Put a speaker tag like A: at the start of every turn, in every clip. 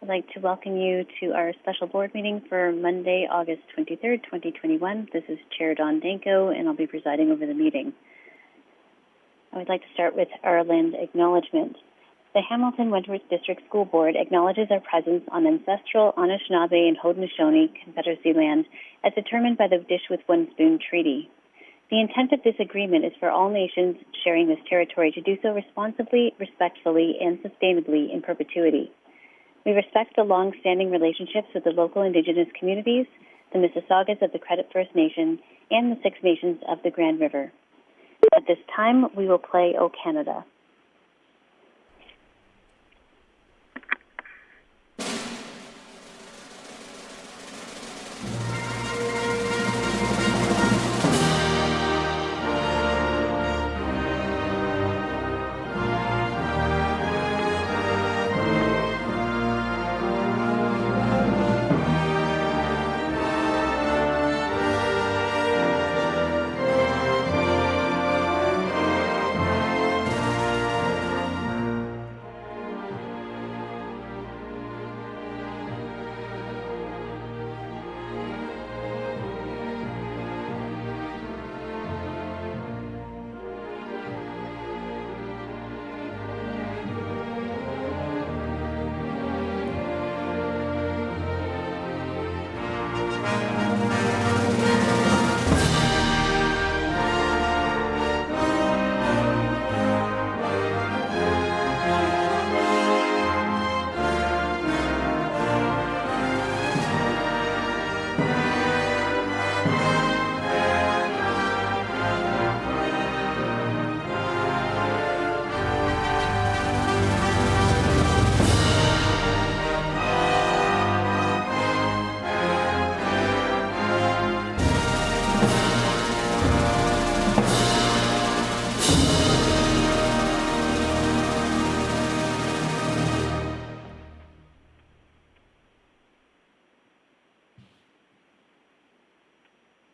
A: like to welcome you to our special board meeting for Monday, August 23rd, 2021. This is Chair Dawn Danko, and I'll be presiding over the meeting. I would like to start with our land acknowledgement. The Hamilton Wentworth District School Board acknowledges our presence on ancestral Anishinaabe and Haudenosaunee Confederacy land as determined by the Dish with One Spoon Treaty. The intent of this agreement is for all nations sharing this territory to do so responsibly, respectfully, and sustainably in perpetuity. We respect the long-standing relationships with the local Indigenous communities, the Mississaugas of the Credit First Nation, and the Six Nations of the Grand River. At this time, we will play O Canada.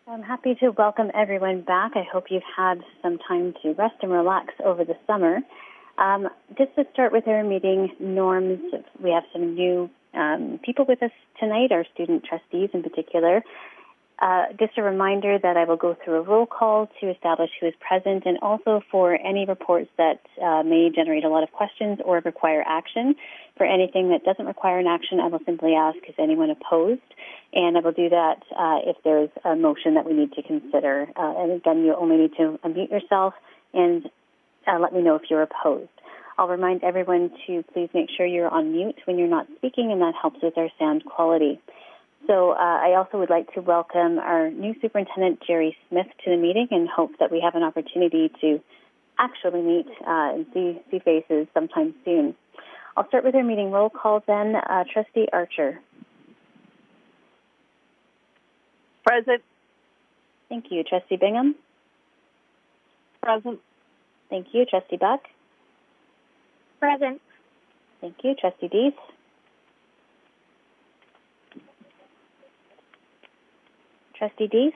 A: I'm happy to welcome everyone back. I hope you've had some time to rest and relax over the summer. Just to start with our meeting norms, we have some new people with us tonight, our student trustees in particular. Just a reminder that I will go through a roll call to establish who is present, and also for any reports that may generate a lot of questions or require action. For anything that doesn't require an action, I will simply ask, is anyone opposed? And I will do that if there's a motion that we need to consider. And again, you only need to unmute yourself and let me know if you're opposed. I'll remind everyone to please make sure you're on mute when you're not speaking, and that helps with our sound quality. So I also would like to welcome our new superintendent, Jerry Smith, to the meeting, and hope that we have an opportunity to actually meet and see faces sometime soon. I'll start with our meeting roll call then. Trustee Archer.
B: Present.
A: Thank you. Trustee Bingham.
B: Present.
A: Thank you. Trustee Buck.
B: Present.
A: Thank you. Trustee Dees. Trustee Dees.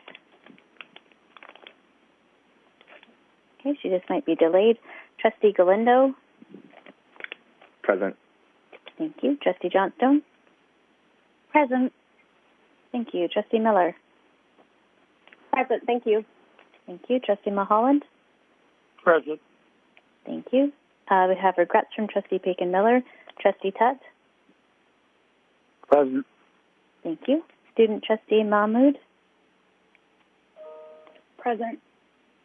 A: Okay, she just might be delayed. Trustee Galindo.
C: Present.
A: Thank you. Trustee Johnstone.
B: Present.
A: Thank you. Trustee Miller.
B: Present. Thank you.
A: Thank you. Trustee Mulholland.
C: Present.
A: Thank you. We have regrets from Trustee Pekin-Miller. Trustee Tutt.
C: Present.
A: Thank you. Student Trustee Mahmood.
B: Present.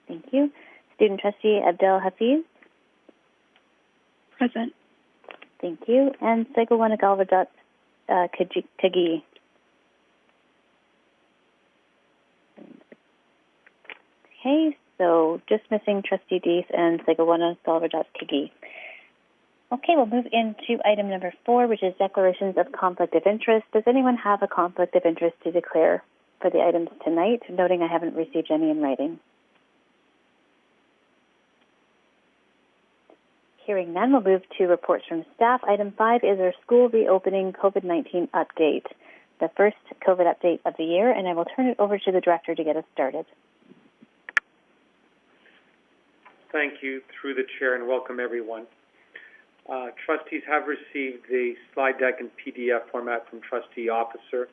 A: Thank you. Student Trustee Abdel Hafiz.
B: Present.
A: Thank you. And Segawana Galvadat Kagi. Okay, so just missing Trustee Dees and Segawana Galvadat Kagi. Okay, we'll move into item number 4, which is declarations of conflict of interest. Does anyone have a conflict of interest to declare for the items tonight? Noting I haven't received any in writing. Hearing none, we'll move to reports from staff. Item 5 is our school reopening COVID-19 update, the first COVID update of the year, and I will turn it over to the director to get us started.
D: Thank you, through the chair, and welcome everyone. Trustees have received the slide deck in PDF format from Trustee Officer.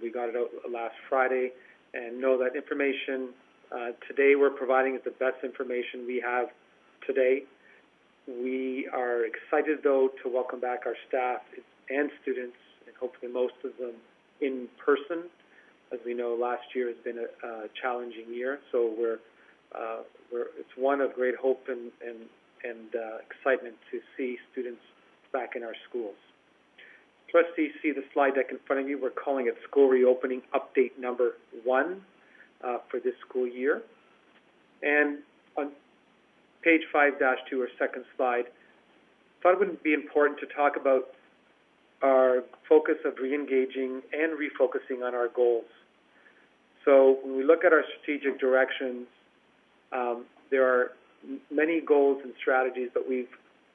D: We got it out last Friday, and know that information today we're providing is the best information we have today. We are excited, though, to welcome back our staff and students, and hopefully most of them in person. As we know, last year has been a challenging year, so it's one of great hope and excitement to see students back in our schools. Trustees see the slide deck in front of you. We're calling it School Reopening Update Number 1 for this school year. And on page 5-2, or second slide, I thought it would be important to talk about our focus of re-engaging and refocusing on our goals. So when we look at our strategic directions, there are many goals and strategies, but we've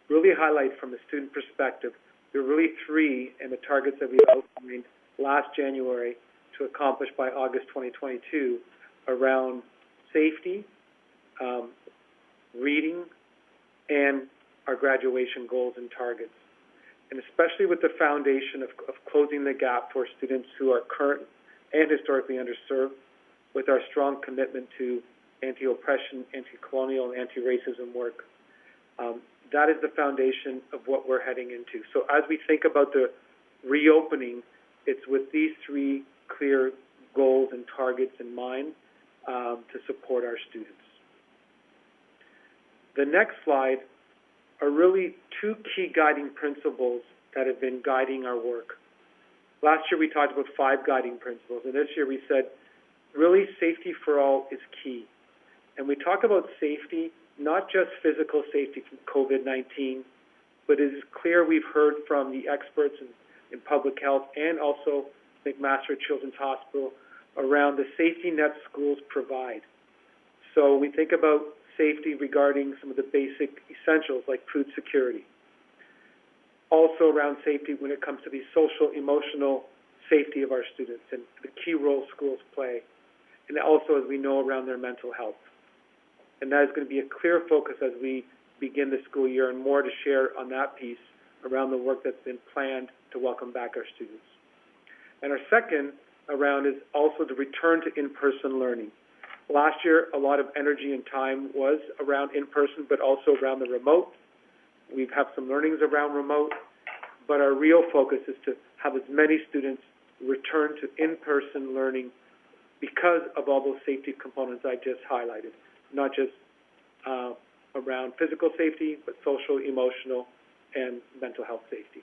D: really highlighted from a student perspective. There are really 3, and the targets that we outlined last January to accomplish by August 2022 around safety, reading, and our graduation goals and targets. And especially with the foundation of closing the gap for students who are current and historically underserved, with our strong commitment to anti-oppression, anti-colonial, and anti-racism work. That is the foundation of what we're heading into. So as we think about the reopening, it's with these 3 clear goals and targets in mind to support our students. The next slide are really 2 key guiding principles that have been guiding our work. Last year we talked about 5 guiding principles, and this year we said really safety for all is key. And we talk about safety, not just physical safety from COVID-19, but it is clear we've heard from the experts in public health and also McMaster Children's Hospital around the safety net schools provide. So we think about safety regarding some of the basic essentials like food security. Also around safety when it comes to the social, emotional safety of our students and the key role schools play. And also, as we know, around their mental health. And that is going to be a clear focus as we begin the school year, and more to share on that piece around the work that's been planned to welcome back our students. And our second around is also the return to in-person learning. Last year, a lot of energy and time was around in-person, but also around the remote. We've had some learnings around remote, but our real focus is to have as many students return to in-person learning because of all those safety components I just highlighted, not just around physical safety, but social, emotional, and mental health safety.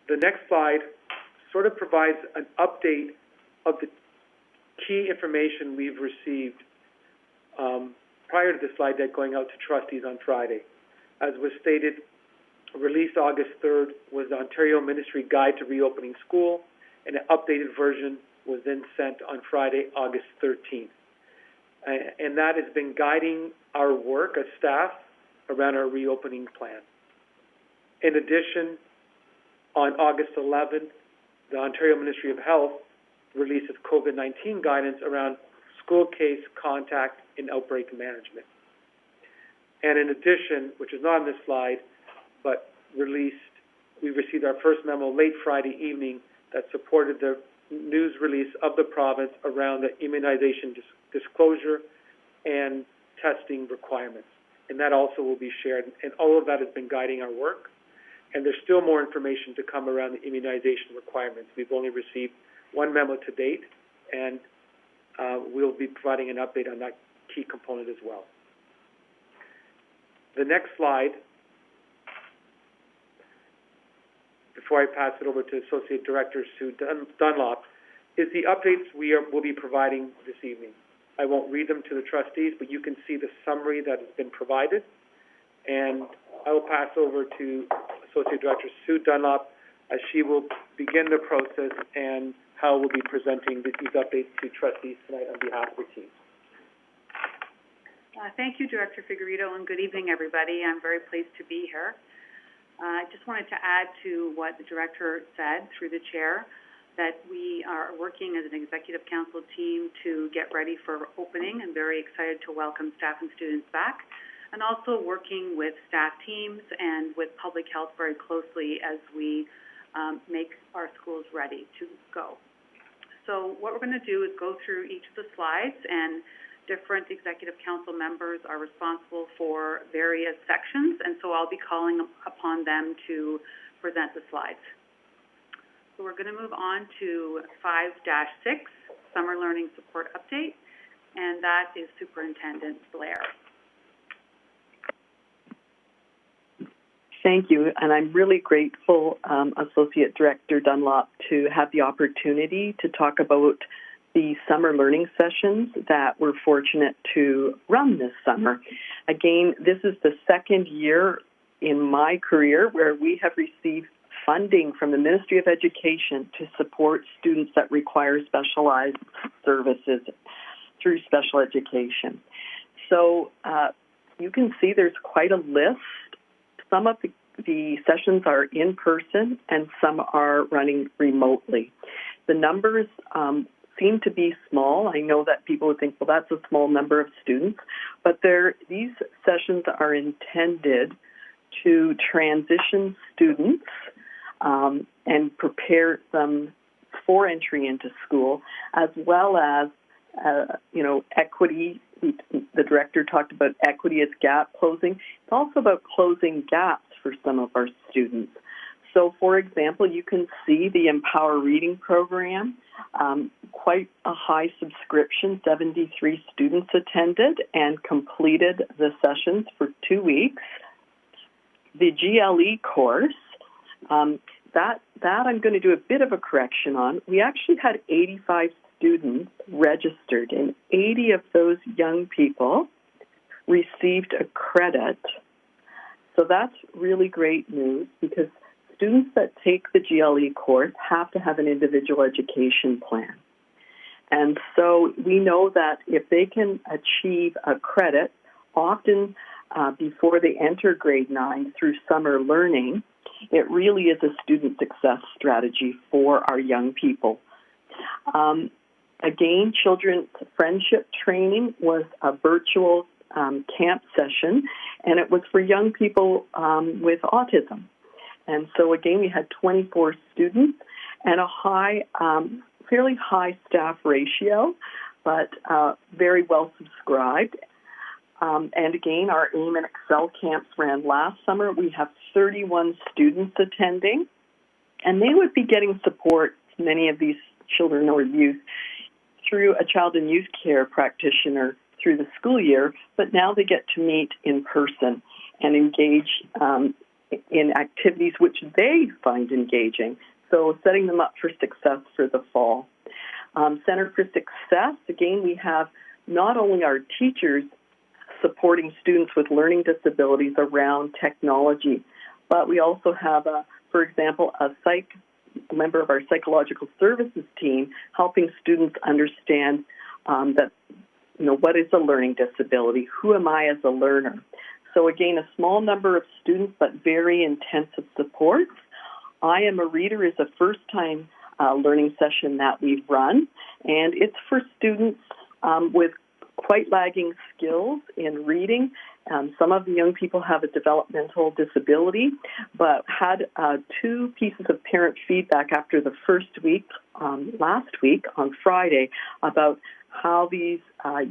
D: The next slide sort of provides an update of the key information we've received prior to the slide deck going out to trustees on Friday. As was stated, released August 3rd was the Ontario Ministry Guide to Reopening School, and an updated version was then sent on Friday, August 13th. And that has been guiding our work as staff around our reopening plan. In addition, on August 11th, the Ontario Ministry of Health releases COVID-19 guidance around school case contact and outbreak management. And in addition, which is not on this slide, but we received our first memo late Friday evening that supported the news release of the province around the immunization disclosure and testing requirements. And that also will be shared. And all of that has been guiding our work. And there's still more information to come around the immunization requirements. We've only received 1 memo to date, and we'll be providing an update on that key component as well. The next slide, before I pass it over to Associate Director Sue Dunlop, is the updates will be providing this evening. I won't read them to the trustees, but you can see the summary that has been provided. And I will pass over to Associate Director Sue Dunlop as she will begin the process and how we'll be presenting these updates to trustees tonight on behalf of the team.
E: Thank you, Director Figueredo, and good evening, everybody. I'm very pleased to be here. I just wanted to add to what the Director said through the Chair, that we are working as an Executive Council team to get ready for opening and very excited to welcome staff and students back, and also working with staff teams and with public health very closely as we make our schools ready to go. So what we're going to do is go through each of the slides, and different Executive Council members are responsible for various sections, and so I'll be calling upon them to present the slides. So we're going to move on to 5-6, Summer Learning Support Update, and that is Superintendent Blair.
F: Thank you, and I'm really grateful, Associate Director Dunlop, to have the opportunity to talk about the summer learning sessions that we're fortunate to run this summer. Again, this is the second year in my career where we have received funding from the Ministry of Education to support students that require specialized services through special education. So you can see there's quite a list. Some of the sessions are in person and some are running remotely. The numbers seem to be small. I know that people would think, well, that's a small number of students, but these sessions are intended to transition students and prepare them for entry into school, as well as, equity. The director talked about equity as gap closing. It's also about closing gaps for some of our students. So, for example, you can see the Empower Reading program, quite a high subscription. 73 students attended and completed the sessions for 2 weeks. The GLE course, that I'm going to do a bit of a correction on. We actually had 85 students registered, and 80 of those young people received a credit. So that's really great news, because students that take the GLE course have to have an individual education plan. And so we know that if they can achieve a credit, often before they enter grade 9 through summer learning, it really is a student success strategy for our young people. Again, Children's Friendship Training was a virtual camp session, and it was for young people with autism. And so, again, we had 24 students and a fairly high staff ratio, but very well subscribed. And again, our AIM and Excel camps ran last summer. We have 31 students attending, and they would be getting support, many of these children or youth, through a child and youth care practitioner through the school year, but now they get to meet in person and engage in activities which they find engaging, so setting them up for success for the fall. Center for Success, again, we have not only our teachers supporting students with learning disabilities around technology, but we also have, for example, a member of our psychological services team helping students understand that, what is a learning disability? Who am I as a learner? So again, a small number of students, but very intensive supports. I Am a Reader is a first-time learning session that we've run, and it's for students with quite lagging skills in reading. Some of the young people have a developmental disability, but had 2 pieces of parent feedback after the first week, last week on Friday, about how these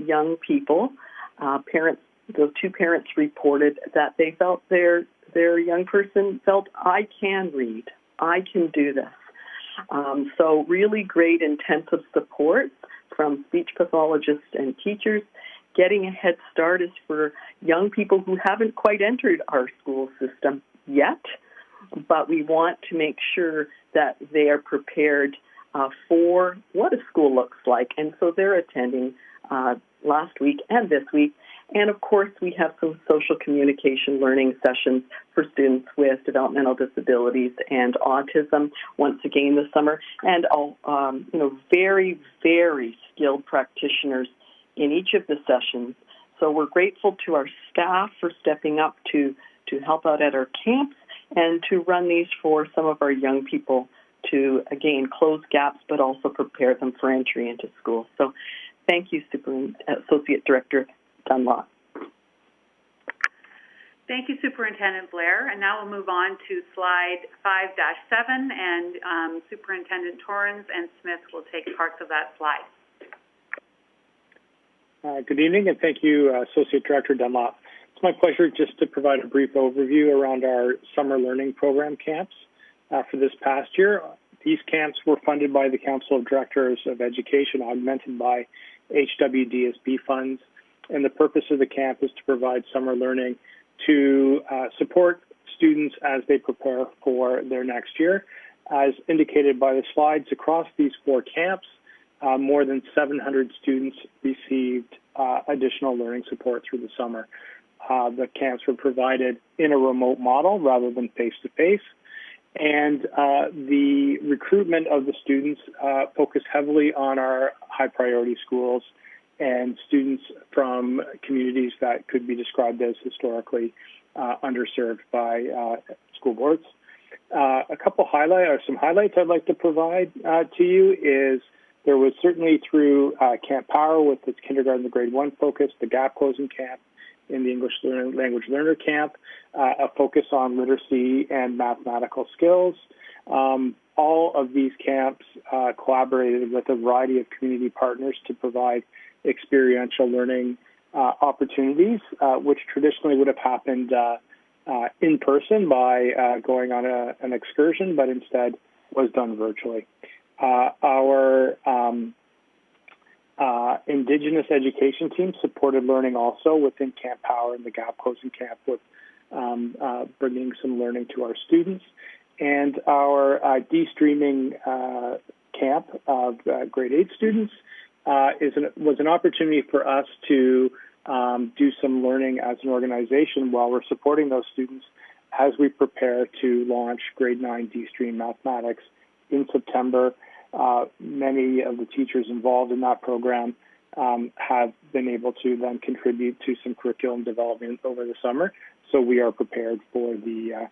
F: young people, those 2 parents reported that they felt their young person felt, I can read, I can do this. So really great intensive support from speech pathologists and teachers. Getting a head start is for young people who haven't quite entered our school system yet, but we want to make sure that they are prepared for what a school looks like. And so they're attending last week and this week. And, of course, we have some social communication learning sessions for students with developmental disabilities and autism once again this summer. And, very, very skilled practitioners in each of the sessions. So we're grateful to our staff for stepping up to help out at our camps and to run these for some of our young people to, again, close gaps, but also prepare them for entry into school. So thank you, Associate Director Dunlop.
E: Thank you, Superintendent Blair. And now we'll move on to slide 5-7, and Superintendent Torrens and Smith will take parts of that slide.
G: Good evening, and thank you, Associate Director Dunlop. It's my pleasure just to provide a brief overview around our summer learning program camps for this past year. These camps were funded by the Council of Directors of Education, augmented by HWDSB funds, and the purpose of the camp is to provide summer learning to support students as they prepare for their next year. As indicated by the slides, across these 4 camps, more than 700 students received additional learning support through the summer. The camps were provided in a remote model rather than face-to-face, and the recruitment of the students focused heavily on our high-priority schools and students from communities that could be described as historically underserved by school boards. Some highlights I'd like to provide to you is there was certainly through Camp Power with its kindergarten to grade 1 focus, the gap closing camp in the English language learner camp, a focus on literacy and mathematical skills. All of these camps collaborated with a variety of community partners to provide experiential learning opportunities, which traditionally would have happened in person by going on an excursion, but instead was done virtually. Our Indigenous education team supported learning also within Camp Power and the Gap Closing Camp with bringing some learning to our students. And our de-streaming camp of grade 8 students was an opportunity for us to do some learning as an organization while we're supporting those students as we prepare to launch grade 9 de-stream mathematics in September. Many of the teachers involved in that program have been able to then contribute to some curriculum development over the summer, so we are prepared for the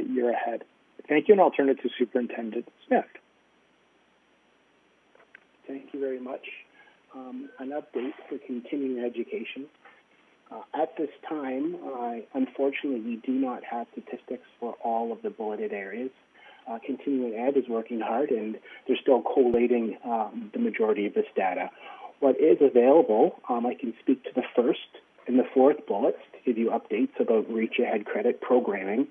G: year ahead. Thank you, and I'll turn it to Superintendent Smith.
H: Thank you very much. An update for continuing education. At this time, unfortunately, we do not have statistics for all of the bulleted areas. Continuing ed is working hard, and they're still collating the majority of this data. What is available, I can speak to the first and the fourth bullets to give you updates about Reach Ahead credit programming,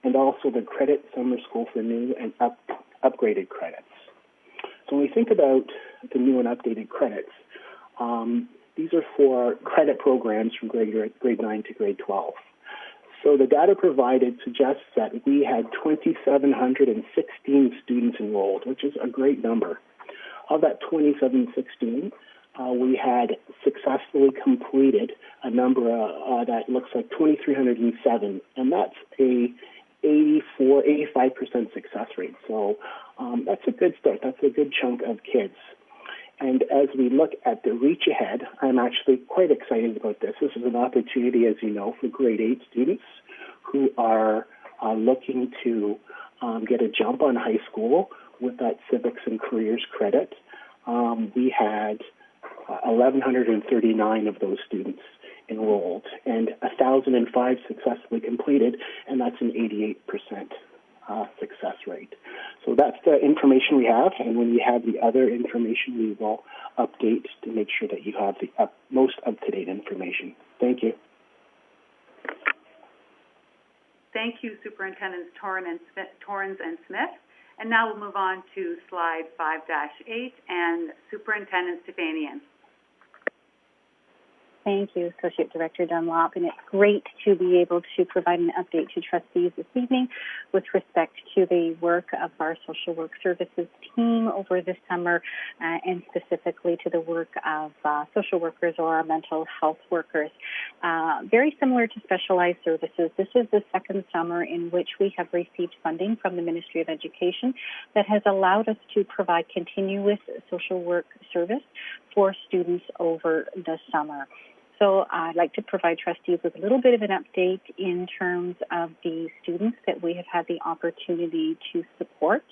H: and also the credit summer school for new and upgraded credits. So when we think about the new and updated credits, these are for credit programs from grade 9 to grade 12. So the data provided suggests that we had 2,716 students enrolled, which is a great number. Of that 2,716, we had successfully completed a number that looks like 2,307, and that's a 85% success rate. So that's a good start. That's a good chunk of kids. And as we look at the Reach Ahead, I'm actually quite excited about this. This is an opportunity, as you know, for grade 8 students who are looking to get a jump on high school with that civics and careers credit. We had 1,139 of those students enrolled, and 1,005 successfully completed, and that's an 88% success rate. So that's the information we have, and when we have the other information, we will update to make sure that you have the most up-to-date information. Thank you.
E: Thank you, Superintendents Torrens and Smith. And now we'll move on to slide 5-8 and Superintendent Stefanian.
A: Thank you, Associate Director Dunlop, and it's great to be able to provide an update to trustees this evening with respect to the work of our social work services team over the summer, and specifically to the work of social workers or our mental health workers. Very similar to specialized services, this is the second summer in which we have received funding from the Ministry of Education that has allowed us to provide continuous social work service for students over the summer. So I'd like to provide trustees with a little bit of an update in terms of the students that we have had the opportunity to support.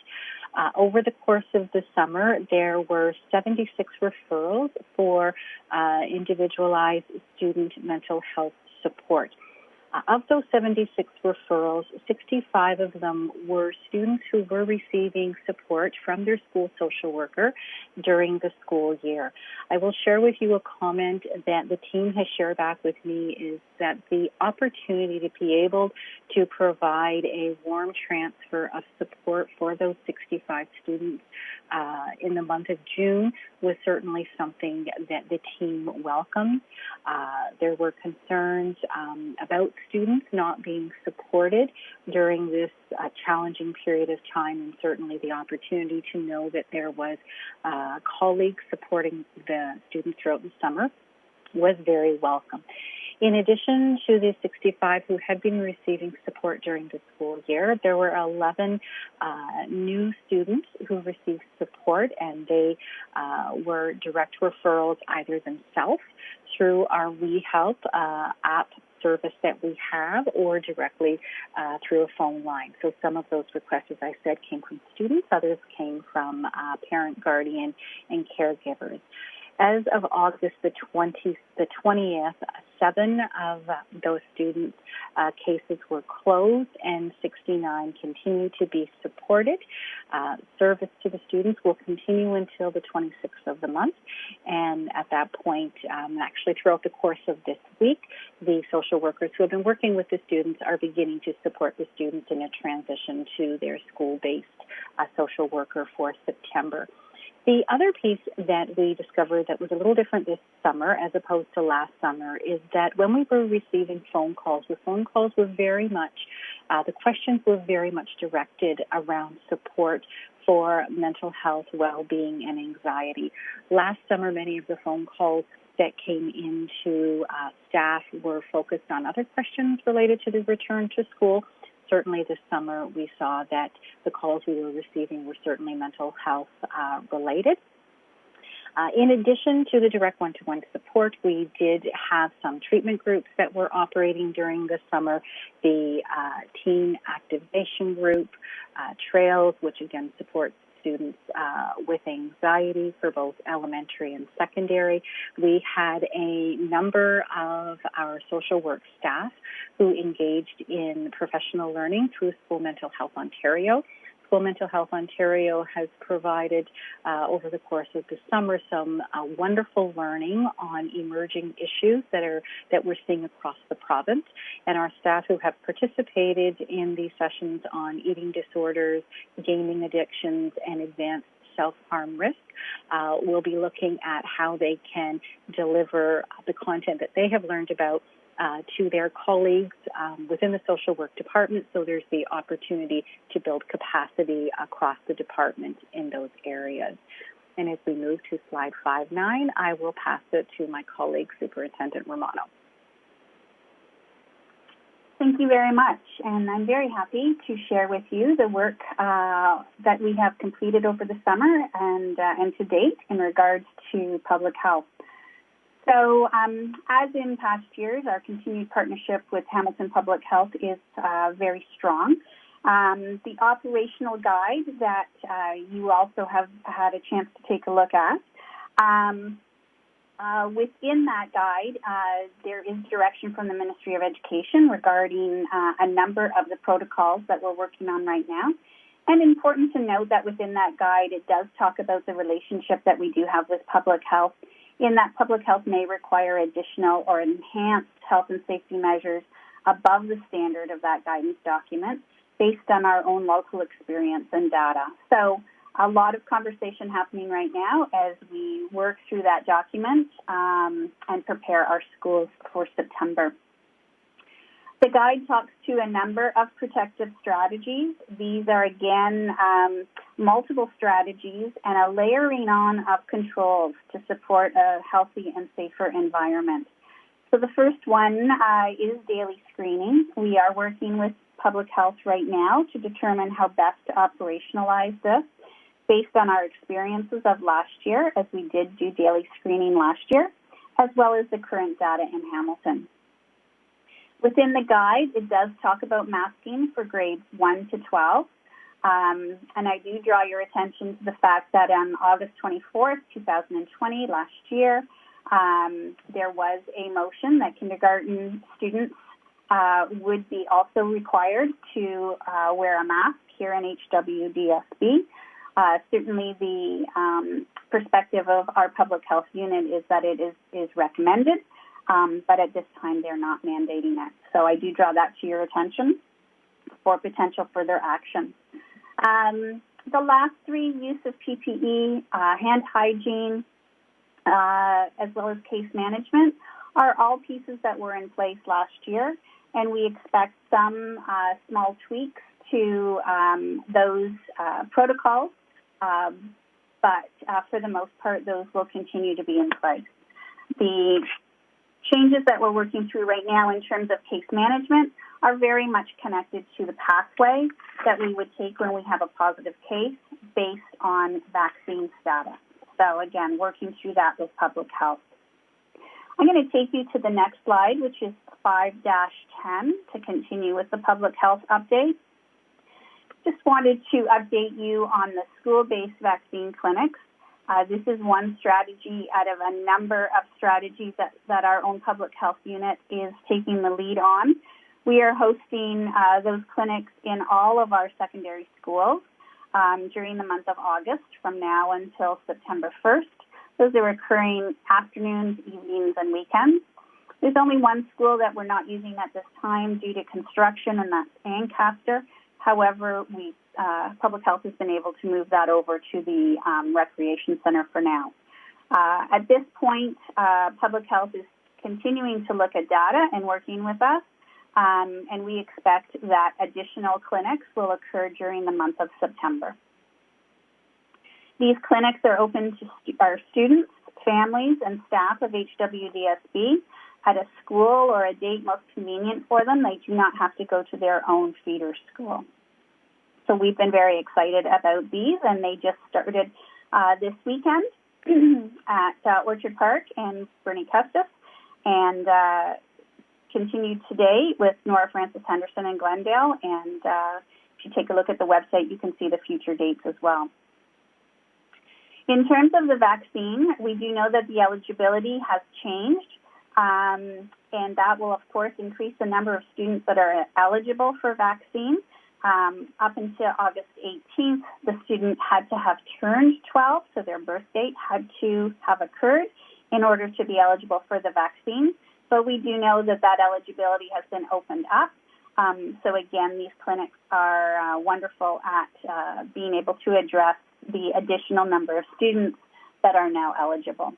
A: Over the course of the summer, there were 76 referrals for individualized student mental health support. Of those 76 referrals, 65 of them were students who were receiving support from their school social worker during the school year. I will share with you a comment that the team has shared back with me is that the opportunity to be able to provide a warm transfer of support for those 65 students in the month of June was certainly something that the team welcomed. There were concerns about students not being supported during this challenging period of time, and certainly the opportunity to know that there was colleagues supporting the students throughout the summer was very welcome. In addition to the 65 who had been receiving support during the school year, there were 11 new students who received support, and they were direct referrals either themselves through our WeHelp app service that we have or directly through a phone line. So some of those requests, as I said, came from students, others came from parent, guardian, and caregivers. As of August the 20th, 7 of those students' cases were closed and 69 continue to be supported. Service to the students will continue until the 26th of the month. And at that point, actually throughout the course of this week, the social workers who have been working with the students are beginning to support the students in a transition to their school-based social worker for September. The other piece that we discovered that was a little different this summer as opposed to last summer is that when we were receiving phone calls, the phone calls were very much, the questions were very much directed around support for mental health, well-being, and anxiety. Last summer, many of the phone calls that came into staff were focused on other questions related to the return to school. Certainly this summer, we saw that the calls we were receiving were certainly mental health related. In addition to the direct one-to-one support, we did have some treatment groups that were operating during the summer. The Teen Activation Group, Trails, which again supports students with anxiety for both elementary and secondary. We had a number of our social work staff who engaged in professional learning through School Mental Health Ontario. School Mental Health Ontario has provided over the course of the summer some wonderful learning on emerging issues that we're seeing across the province. And our staff who have participated in these sessions on eating disorders, gaming addictions, and advanced self-harm risk will be looking at how they can deliver the content that they have learned about to their colleagues within the social work department, so there's the opportunity to build capacity across the department in those areas. And as we move to slide 5-9, I will pass it to my colleague, Superintendent Romano.
B: Thank you very much, and I'm very happy to share with you the work that we have completed over the summer and to date in regards to public health. So, as in past years, our continued partnership with Hamilton Public Health is very strong. The operational guide that you also have had a chance to take a look at, within that guide, there is direction from the Ministry of Education regarding a number of the protocols that we're working on right now. And important to note that within that guide, it does talk about the relationship that we do have with public health, in that public health may require additional or enhanced health and safety measures above the standard of that guidance document based on our own local experience and data. So a lot of conversation happening right now as we work through that document and prepare our schools for September. The guide talks to a number of protective strategies. These are, again, multiple strategies and a layering on of controls to support a healthy and safer environment. So the first one is daily screening. We are working with public health right now to determine how best to operationalize this based on our experiences of last year, as we did do daily screening last year, as well as the current data in Hamilton. Within the guide, it does talk about masking for grades 1 to 12. And I do draw your attention to the fact that on August 24th, 2020, last year, there was a motion that kindergarten students would be also required to wear a mask here in HWDSB. Certainly the perspective of our public health unit is that it is recommended, but at this time they're not mandating it. So I do draw that to your attention for potential further action. The last three, use of PPE, hand hygiene, as well as case management, are all pieces that were in place last year, and we expect some small tweaks to those protocols, but for the most part, those will continue to be in place. The changes that we're working through right now in terms of case management are very much connected to the pathway that we would take when we have a positive case based on vaccine status. So again, working through that with public health. I'm going to take you to the next slide, which is 5-10, to continue with the public health update. Just wanted to update you on the school-based vaccine clinics. This is one strategy out of a number of strategies that our own public health unit is taking the lead on. We are hosting those clinics in all of our secondary schools during the month of August from now until September 1st. Those are occurring afternoons, evenings, and weekends. There's only one school that we're not using at this time due to construction, and that's Ancaster. However, Public Health has been able to move that over to the Recreation Center for now. At this point, Public Health is continuing to look at data and working with us, and we expect that additional clinics will occur during the month of September. These clinics are open to our students, families, and staff of HWDSB at a school or a date most convenient for them. They do not have to go to their own feeder school. So we've been very excited about these, and they just started this weekend at Orchard Park and Bernie Custis, and continued today with Nora Francis Henderson in Glendale. And if you take a look at the website, you can see the future dates as well. In terms of the vaccine, we do know that the eligibility has changed, and that will, of course, increase the number of students that are eligible for vaccine. Up until August 18th, the student had to have turned 12, so their birth date had to have occurred in order to be eligible for the vaccine. But we do know that that eligibility has been opened up. So again, these clinics are wonderful at being able to address the additional number of students that are now eligible.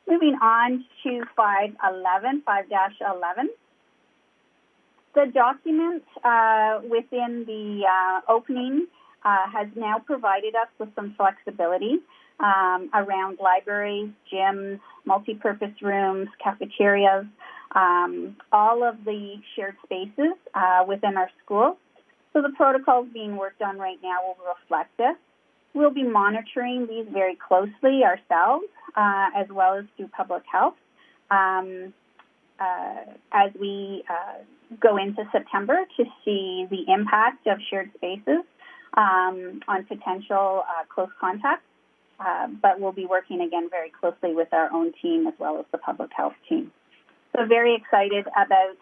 B: Moving on to 5-11. The document within the opening has now provided us with some flexibility around libraries, gyms, multi-purpose rooms, cafeterias, all of the shared spaces within our schools. So the protocols being worked on right now will reflect this. We'll be monitoring these very closely ourselves, as well as through public health, as we go into September to see the impact of shared spaces on potential close contacts. But we'll be working again very closely with our own team as well as the public health team. So very excited about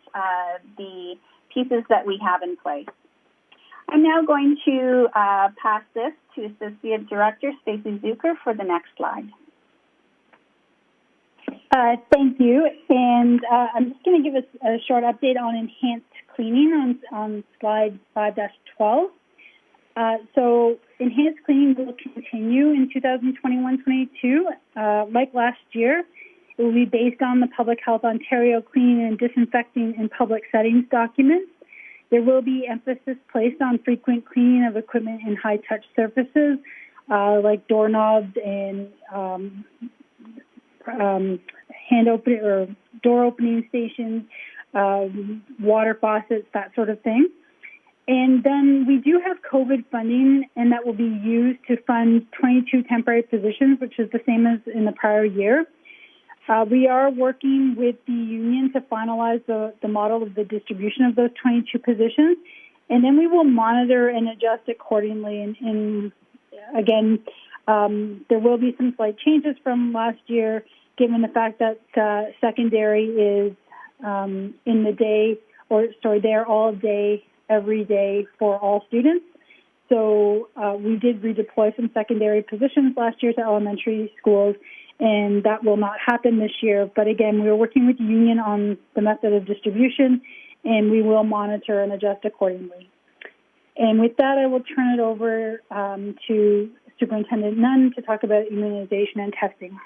B: the pieces that we have in place. I'm now going to pass this to Associate Director Stacey Zucker for the next slide.
I: Thank you. And I'm just going to give us a short update on enhanced cleaning on slide 5-12. So enhanced cleaning will continue in 2021-22. Like last year, it will be based on the Public Health Ontario Cleaning and Disinfecting in Public Settings documents. There will be emphasis placed on frequent cleaning of equipment and high-touch surfaces like doorknobs and hand opening or door opening stations, water faucets, that sort of thing. And then we do have COVID funding, and that will be used to fund 22 temporary positions, which is the same as in the prior year. We are working with the union to finalize the model of the distribution of those 22 positions, And then we will monitor and adjust accordingly. And again, there will be some slight changes from last year, given the fact that secondary is in the day, they're all day, every day for all students. So we did redeploy some secondary positions last year to elementary schools, and that will not happen this year. But again, we are working with the union on the method of distribution, and we will monitor and adjust accordingly. And with that, I will turn it over to Superintendent Nunn to talk about immunization and testing.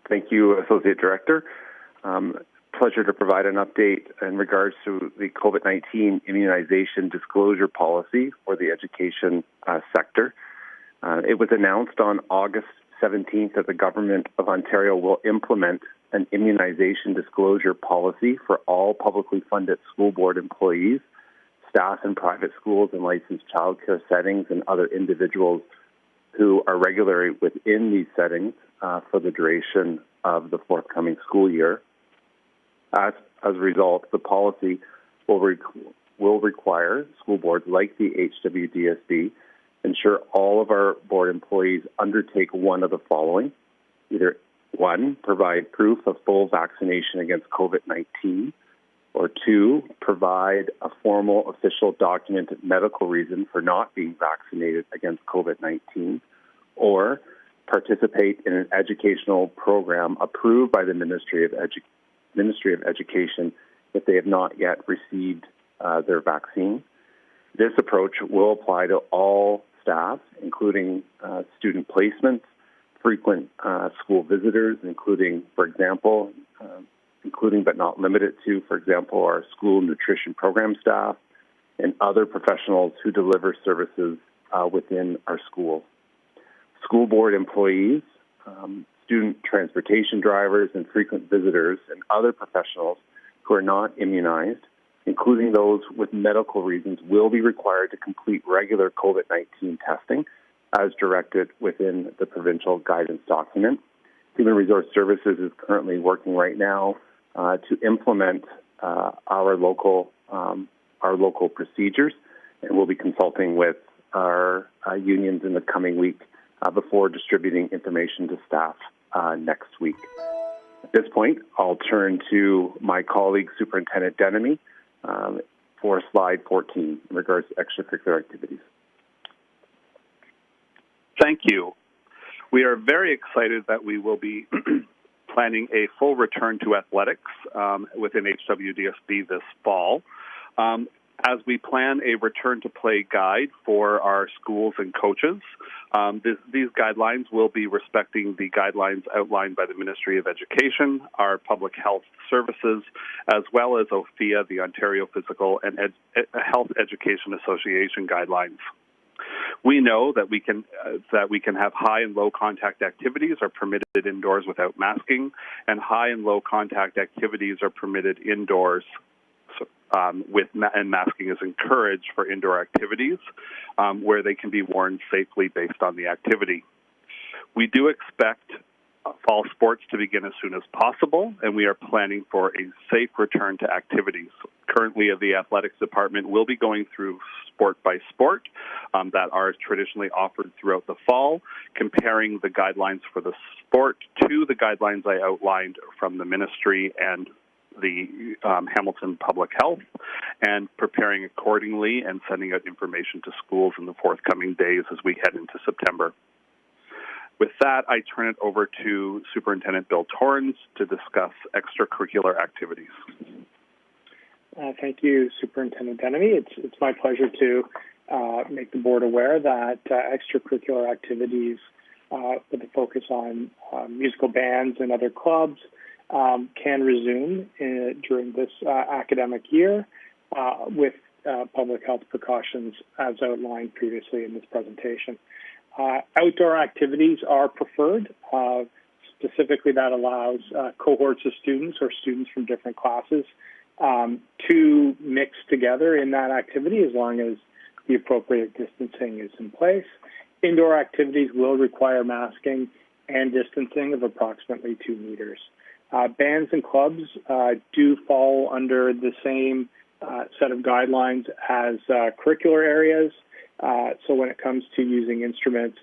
C: Thank you, Associate Director. Pleasure to provide an update in regards to the COVID-19 immunization disclosure policy for the education sector. It was announced on August 17th that the Government of Ontario will implement an immunization disclosure policy for all publicly funded school board employees, staff in private schools and licensed childcare settings, and other individuals who are regularly within these settings for the duration of the forthcoming school year. As a result, the policy will require school boards like the HWDSB ensure all of our board employees undertake one of the following. Either 1, provide proof of full vaccination against COVID-19, or 2, provide a formal official documented medical reason for not being vaccinated against COVID-19, or participate in an educational program approved by the Ministry of Education if they have not yet received their vaccine. This approach will apply to all staff, including student placements, frequent school visitors, including but not limited to, for example, our school nutrition program staff and other professionals who deliver services within our schools. School board employees, student transportation drivers, and frequent visitors, and other professionals who are not immunized, including those with medical reasons, will be required to complete regular COVID-19 testing as directed within the provincial guidance document. Human Resource Services is currently working right now to implement our local procedures, and we'll be consulting with our unions in the coming week before distributing information to staff next week. At this point, I'll turn to my colleague, Superintendent Denemy, for slide 14 in regards to extracurricular activities.
J: Thank you. We are very excited that we will be planning a full return to athletics within HWDSB this fall. As we plan a return-to-play guide for our schools and coaches, these guidelines will be respecting the guidelines outlined by the Ministry of Education, our Public Health Services, as well as OPHEA, the Ontario Physical and Health Education Association guidelines. We know that we can have high and low contact activities are permitted indoors without masking, and high and low contact activities are permitted indoors. And masking is encouraged for indoor activities where they can be worn safely based on the activity. We do expect fall sports to begin as soon as possible, and we are planning for a safe return to activities. Currently, the athletics department will be going through sport by sport that are traditionally offered throughout the fall, comparing the guidelines for the sport to the guidelines I outlined from the ministry and the Hamilton Public Health, and preparing accordingly and sending out information to schools in the forthcoming days as we head into September. With that, I turn it over to Superintendent Bill Torrens to discuss extracurricular activities.
G: Thank you, Superintendent Denemy. It's my pleasure to make the board aware that extracurricular activities with a focus on musical bands and other clubs can resume during this academic year with public health precautions as outlined previously in this presentation. Outdoor activities are preferred. Specifically, that allows cohorts of students or students from different classes to mix together in that activity as long as the appropriate distancing is in place. Indoor activities will require masking and distancing of approximately 2 meters. Bands and clubs do fall under the same set of guidelines as curricular areas. So when it comes to using instruments,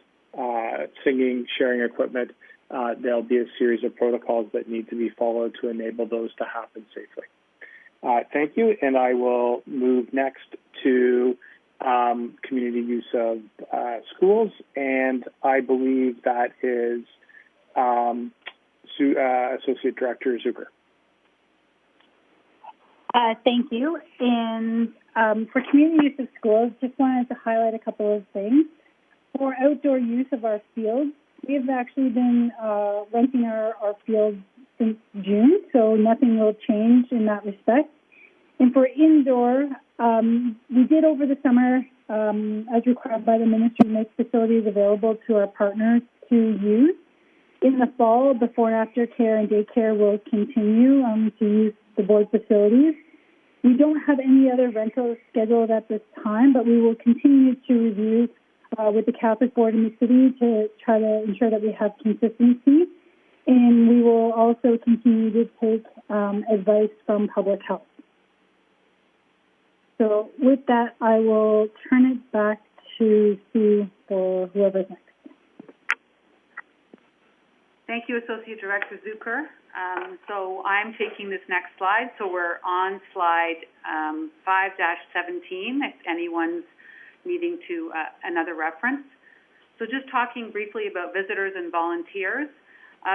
G: singing, sharing equipment, there'll be a series of protocols that need to be followed to enable those to happen safely. Thank you, and I will move next to community use of schools, and I believe that is Associate Director Zucker.
I: Thank you. And for community use of schools, just wanted to highlight a couple of things. For outdoor use of our fields, we have actually been renting our fields since June, so nothing will change in that respect. And for indoor, we did over the summer, as required by the ministry, make facilities available to our partners to use. In the fall, before and after care and daycare will continue to use the board facilities. We don't have any other rentals scheduled at this time, but we will continue to review with the Catholic Board in the city to try to ensure that we have consistency. And we will also continue to take advice from public health. So with that, I will turn it back to Sue for whoever's next.
E: Thank you, Associate Director Zucker. So I'm taking this next slide. So we're on slide 5-17, if anyone's needing to another reference. So just talking briefly about visitors and volunteers.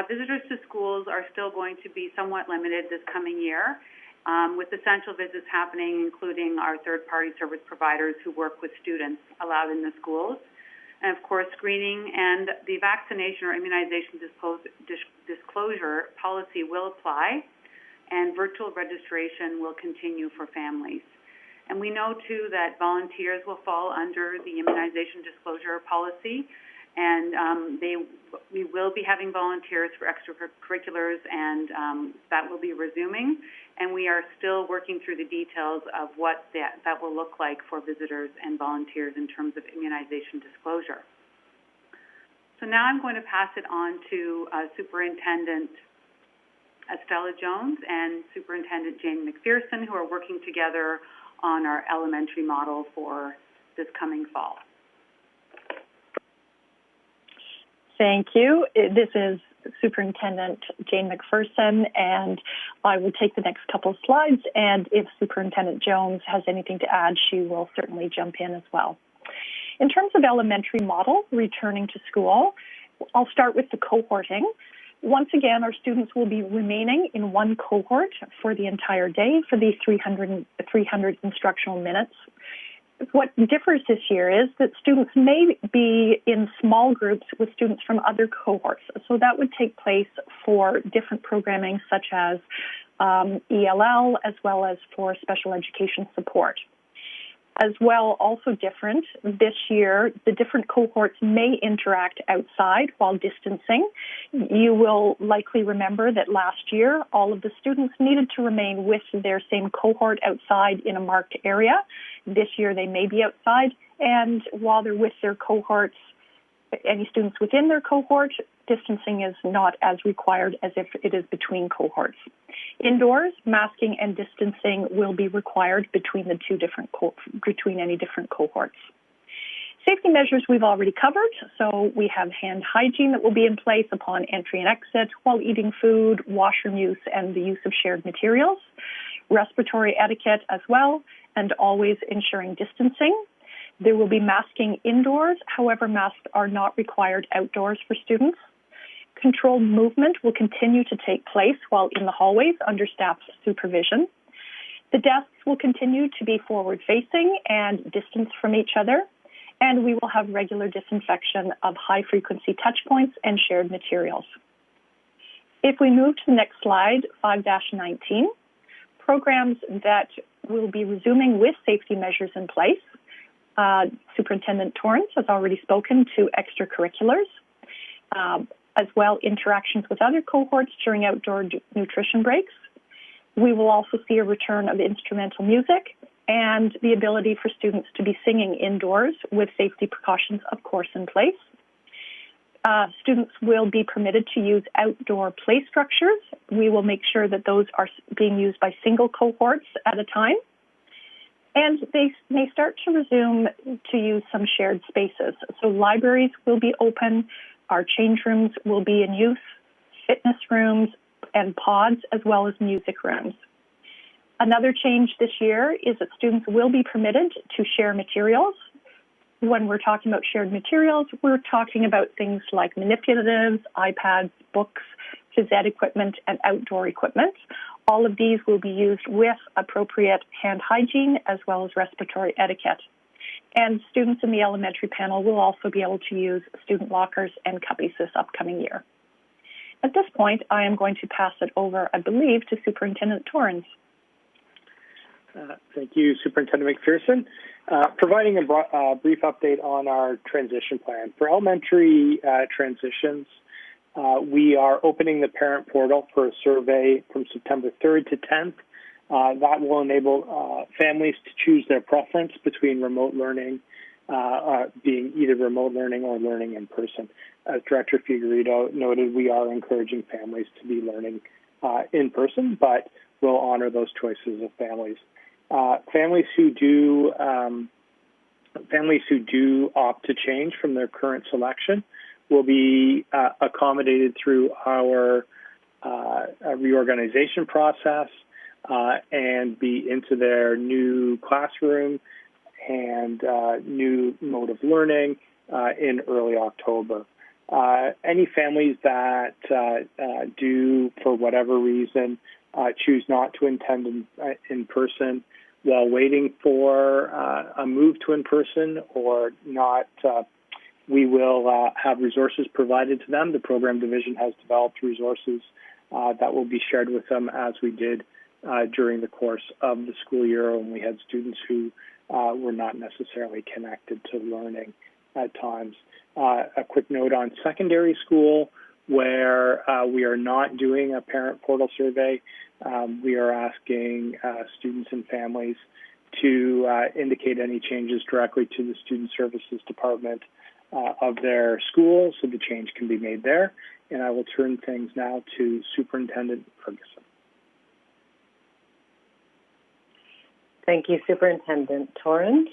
E: Visitors to schools are still going to be somewhat limited this coming year, with essential visits happening, including our third-party service providers who work with students allowed in the schools. And, of course, screening and the vaccination or immunization disclosure policy will apply, and virtual registration will continue for families. And we know, too, that volunteers will fall under the immunization disclosure policy, and we will be having volunteers for extracurriculars, and that will be resuming. And we are still working through the details of what that will look like for visitors and volunteers in terms of immunization disclosure. So now I'm going to pass it on to Superintendent Estella Jones and Superintendent Jane McPherson, who are working together on our elementary model for this coming fall.
K: Thank you. This is Superintendent Jane McPherson, and I will take the next couple of slides, and if Superintendent Jones has anything to add, she will certainly jump in as well. In terms of elementary model, returning to school, I'll start with the cohorting. Once again, our students will be remaining in one cohort for the entire day for the 300 instructional minutes. What differs this year is that students may be in small groups with students from other cohorts. So that would take place for different programming such as ELL, as well as for special education support. As well, also different, this year, the different cohorts may interact outside while distancing. You will likely remember that last year, all of the students needed to remain with their same cohort outside in a marked area. This year, they may be outside, and while they're with their cohorts, any students within their cohort, distancing is not as required as if it is between cohorts. Indoors, masking and distancing will be required between the between any different cohorts. Safety measures we've already covered, so we have hand hygiene that will be in place upon entry and exit while eating food, washroom use, and the use of shared materials. Respiratory etiquette as well, and always ensuring distancing. There will be masking indoors, however, masks are not required outdoors for students. Controlled movement will continue to take place while in the hallways under staff supervision. The desks will continue to be forward-facing and distanced from each other, and we will have regular disinfection of high-frequency touch points and shared materials. If we move to the next slide, 5-19, programs that will be resuming with safety measures in place. Superintendent Torrance has already spoken to extracurriculars, as well interactions with other cohorts during outdoor nutrition breaks. We will also see a return of instrumental music and the ability for students to be singing indoors with safety precautions, of course, in place. Students will be permitted to use outdoor play structures. We will make sure that those are being used by single cohorts at a time. And they may start to resume to use some shared spaces. So libraries will be open, our change rooms will be in use, fitness rooms and pods, as well as music rooms. Another change this year is that students will be permitted to share materials. When we're talking about shared materials, we're talking about things like manipulatives, iPads, books, phys ed equipment, and outdoor equipment. All of these will be used with appropriate hand hygiene as well as respiratory etiquette. And students in the elementary panel will also be able to use student lockers and cubbies this upcoming year. At this point, I am going to pass it over, I believe, to Superintendent Torrens.
G: Thank you, Superintendent McPherson. Providing a brief update on our transition plan. For elementary transitions, we are opening the parent portal for a survey from September 3rd to 10th. That will enable families to choose their preference between remote learning, being either remote learning or learning in person. As Director Figueredo noted, we are encouraging families to be learning in person, but we'll honor those choices of families. Families who do opt to change from their current selection will be accommodated through our reorganization process and be into their new classroom and new mode of learning in early October. Any families that do, for whatever reason, choose not to attend in person while waiting for a move to in-person or not, we will have resources provided to them. The program division has developed resources that will be shared with them, as we did during the course of the school year when we had students who were not necessarily connected to learning at times. A quick note on secondary school, where we are not doing a parent portal survey. We are asking students and families to indicate any changes directly to the Student Services Department of their school, so the change can be made there. And I will turn things now to Superintendent Ferguson.
L: Thank you, Superintendent Torrens.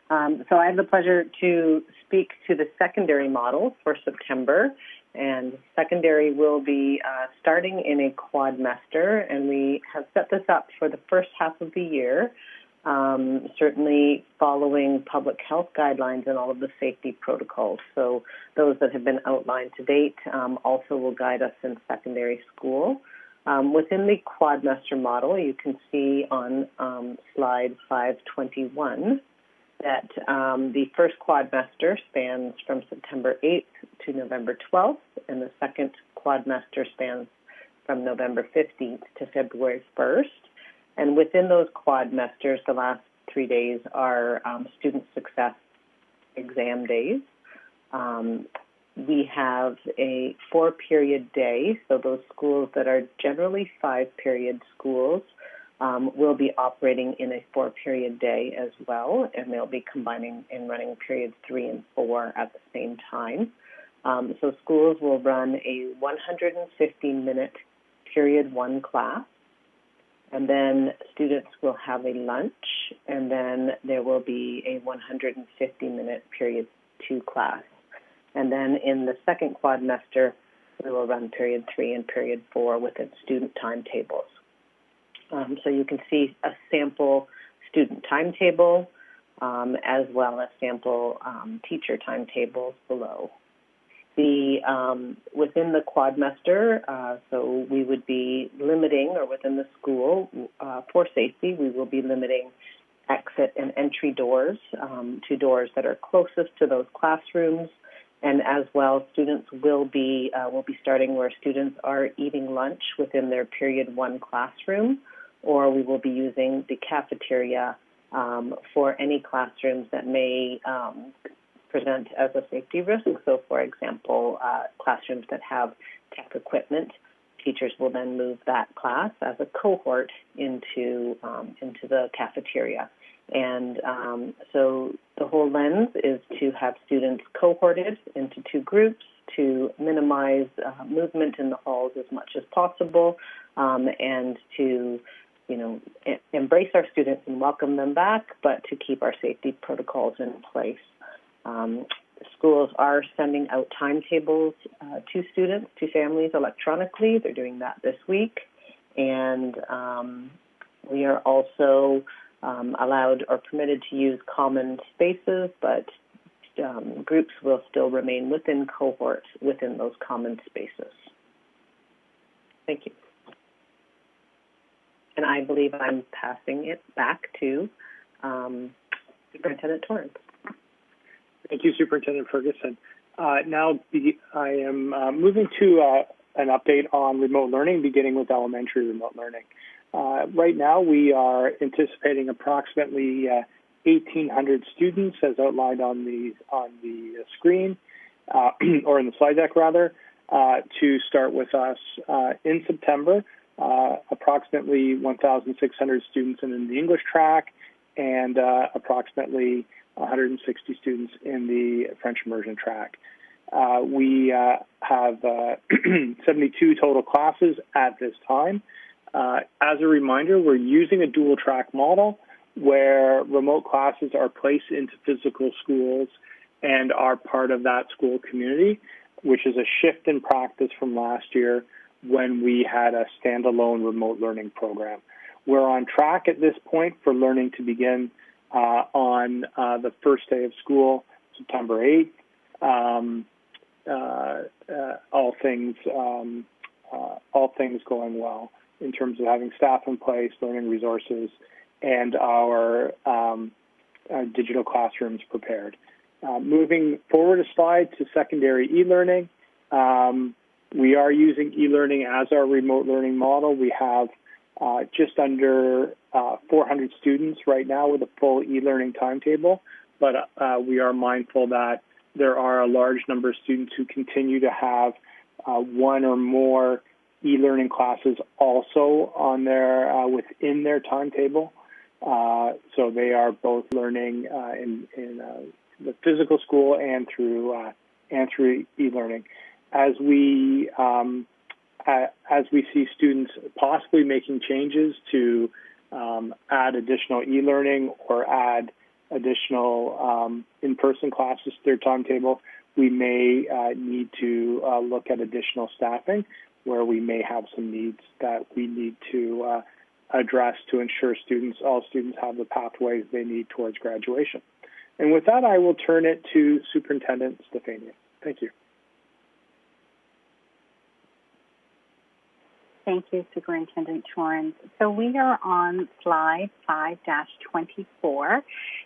L: So I have the pleasure to speak to the secondary model for September. And secondary will be starting in a quadmester, and we have set this up for the first half of the year, certainly following public health guidelines and all of the safety protocols. So those that have been outlined to date also will guide us in secondary school. Within the quadmester model, you can see on slide 521 that the first quadmester spans from September 8th to November 12th, and the second quadmester spans from November 15th to February 1st. And within those quadmesters, the last 3 days are student success exam days. We have a 4-period day, so those schools that are generally 5-period schools will be operating in a 4-period day as well, and they'll be combining and running periods 3 and 4 at the same time. So schools will run a 150-minute period 1 class, and then students will have a lunch, and then there will be a 150-minute period 2 class. And then in the second quadmester, we will run period 3 and period 4 with its student timetables. So you can see a sample student timetable as well as sample teacher timetables below. Within the quadmester, so we would be limiting, or within the school, for safety, we will be limiting exit and entry doors to doors that are closest to those classrooms. And as well, students will be starting where students are eating lunch within their period 1 classroom, or we will be using the cafeteria for any classrooms that may present as a safety risk. So, for example, classrooms that have tech equipment, teachers will then move that class as a cohort into the cafeteria. And so the whole lens is to have students cohorted into 2 groups to minimize movement in the halls as much as possible, and to embrace our students and welcome them back, but to keep our safety protocols in place. Schools are sending out timetables to students, to families electronically. They're doing that this week. And we are also allowed or permitted to use common spaces, but groups will still remain within cohorts within those common spaces. Thank you. And I believe I'm passing it back to Superintendent Torrance.
G: Thank you, Superintendent Ferguson. Now I am moving to an update on remote learning, beginning with elementary remote learning. Right now, we are anticipating approximately 1,800 students, as outlined on the screen, or in the slide deck, rather, to start with us in September. Approximately 1,600 students in the English track, and approximately 160 students in the French immersion track. We have 72 total classes at this time. As a reminder, we're using a dual track model where remote classes are placed into physical schools and are part of that school community, which is a shift in practice from last year when we had a standalone remote learning program. We're on track at this point for learning to begin on the first day of school, September 8th. All things going well in terms of having staff in place, learning resources, and our digital classrooms prepared. Moving forward a slide to secondary e-learning. We are using e-learning as our remote learning model. We have just under 400 students right now with a full e-learning timetable, but we are mindful that there are a large number of students who continue to have one or more e-learning classes also on their within their timetable. So they are both learning in the physical school and through e-learning. As we see students possibly making changes to add additional e-learning or add additional in-person classes to their timetable, we may need to look at additional staffing where we may have some needs that we need to address to ensure all students have the pathways they need towards graduation. And with that, I will turn it to Superintendent Stefania. Thank you.
B: Thank you, Superintendent Torrance. So we are on slide 5-24,